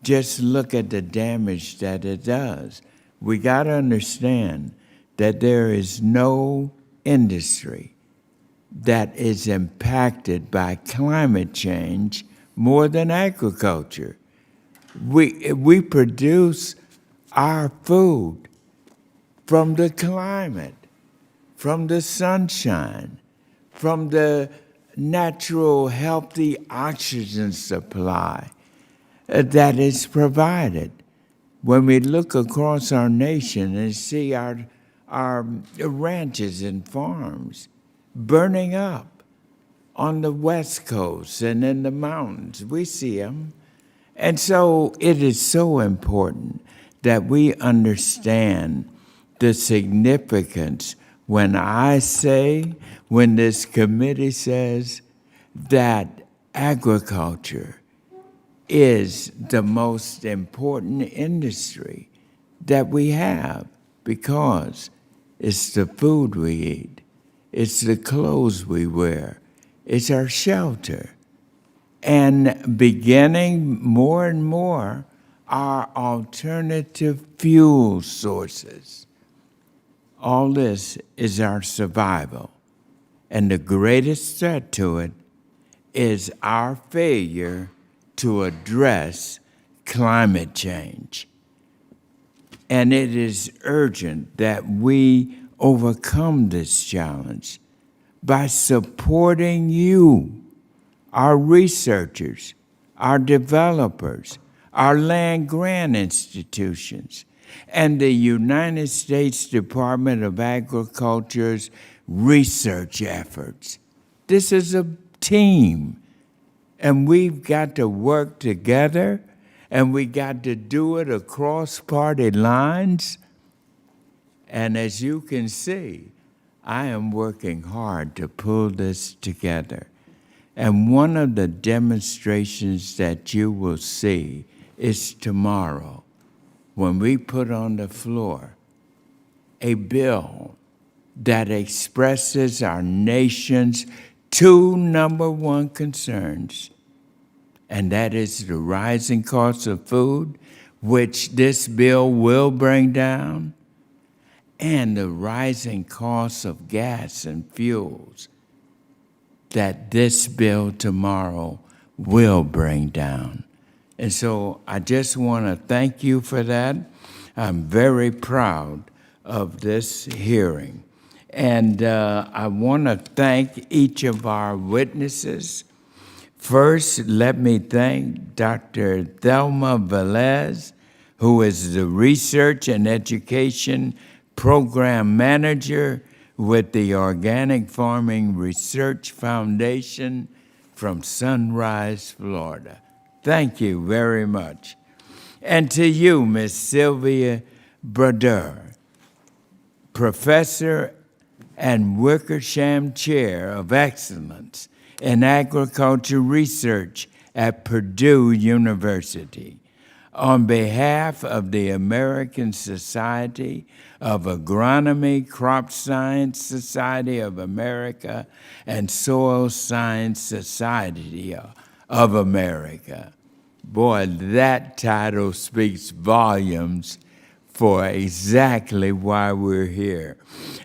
just look at the damage that it does. We got to understand that there is no industry that is impacted by climate change more than agriculture. We produce our food from the climate, from the sunshine, from the natural, healthy oxygen supply that is provided. When we look across our nation and see our ranches and farms burning up on the West Coast and in the mountains, we see them. And so it is so important that we understand the significance when this committee says that agriculture is the most important industry that we have, because it's the food we eat, it's the clothes we wear, it's our shelter. And beginning more and more, our alternative fuel sources. All this is our survival. And the greatest threat to it is our failure to address climate change. And it is urgent that we overcome this challenge by supporting you, our researchers, our developers, our land grant institutions, and the United States Department of Agriculture's research efforts. This is a team, and we've got to work together, and we got to do it across party lines. And as you can see, I am working hard to pull this together. And one of the demonstrations that you will see is tomorrow, when we put on the floor a bill that expresses our nation's two number one concerns, and that is the rising cost of food, which this bill will bring down, and the rising cost of gas and fuels that this bill tomorrow will bring down. And so I just want to thank you for that. I'm very proud of this hearing. And I want to thank each of our witnesses. First, let me thank Dr. Thelma Velez, who is the Research and Education Program Manager with the Organic Farming Research Foundation from Sunrise, Florida. Thank you very much. And to you, Ms. Sylvia Brodeur, Professor and Wickersham Chair of Excellence in Agriculture Research at Purdue University. On behalf of the American Society of Agronomy, Crop Science Society of America, and Soil Science Society of America. Boy, that title speaks volumes for exactly why we're here.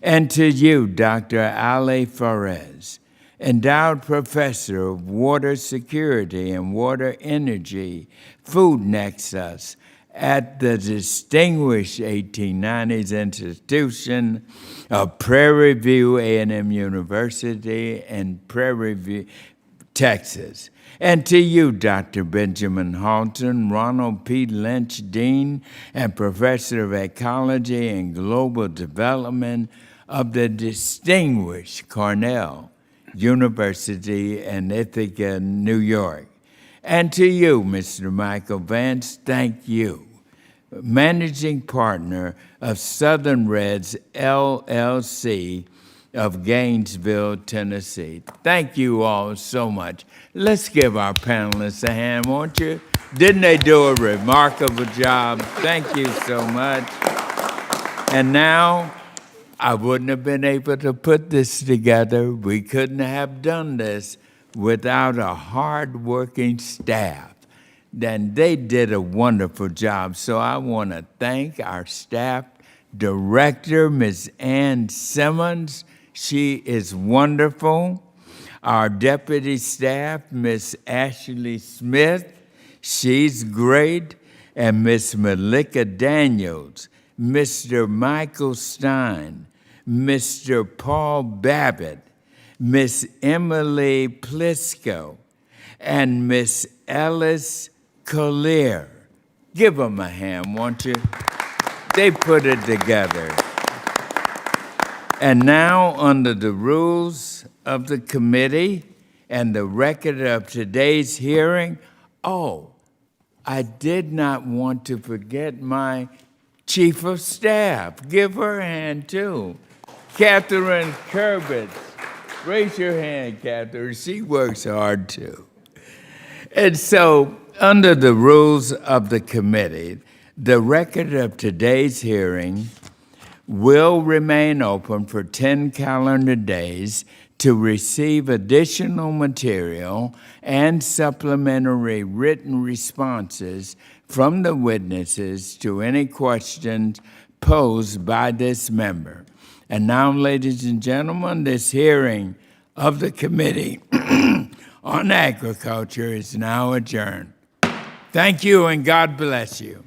And to you, Dr. Ali Fares, Endowed Professor of Water Security and Water Energy, Food Nexus at the distinguished 1890s institution of Prairie View A&M University in Prairie View, Texas. And to you, Dr. Benjamin Holton, Ronald P. Lynch, Dean and Professor of Ecology and Global Development of the distinguished Cornell University in Ithaca, New York. And to you, Mr. Michael Vance, thank you, Managing Partner of Southern Reds, LLC of Gainesville, Tennessee. Thank you all so much. Let's give our panelists a hand, won't you? Didn't they do a remarkable job? Thank you so much. And now, I wouldn't have been able to put this together. We couldn't have done this without a hard-working staff. Then they did a wonderful job. So I want to thank our staff director, Ms. Ann Simmons. She is wonderful. Our deputy staff, Ms. Ashley Smith. She's great. And Ms. Malika Daniels, Mr. Michael Stein, Mr. Paul Babbitt, Miss Emily Plisco, and Miss Ellis Collier. Give them a hand, won't you? They put it together. And now, under the rules of the committee and the record of today's hearing, I did not want to forget my Chief of Staff. Give her a hand, too. Catherine Kurbitz. Raise your hand, Catherine. She works hard, too. And so, under the rules of the committee, The record of today's hearing will remain open for 10 calendar days to receive additional material and supplementary written responses from the witnesses to any questions posed by this member. And now, ladies and gentlemen, this hearing of the Committee on Agriculture is now adjourned. Thank you and God bless you.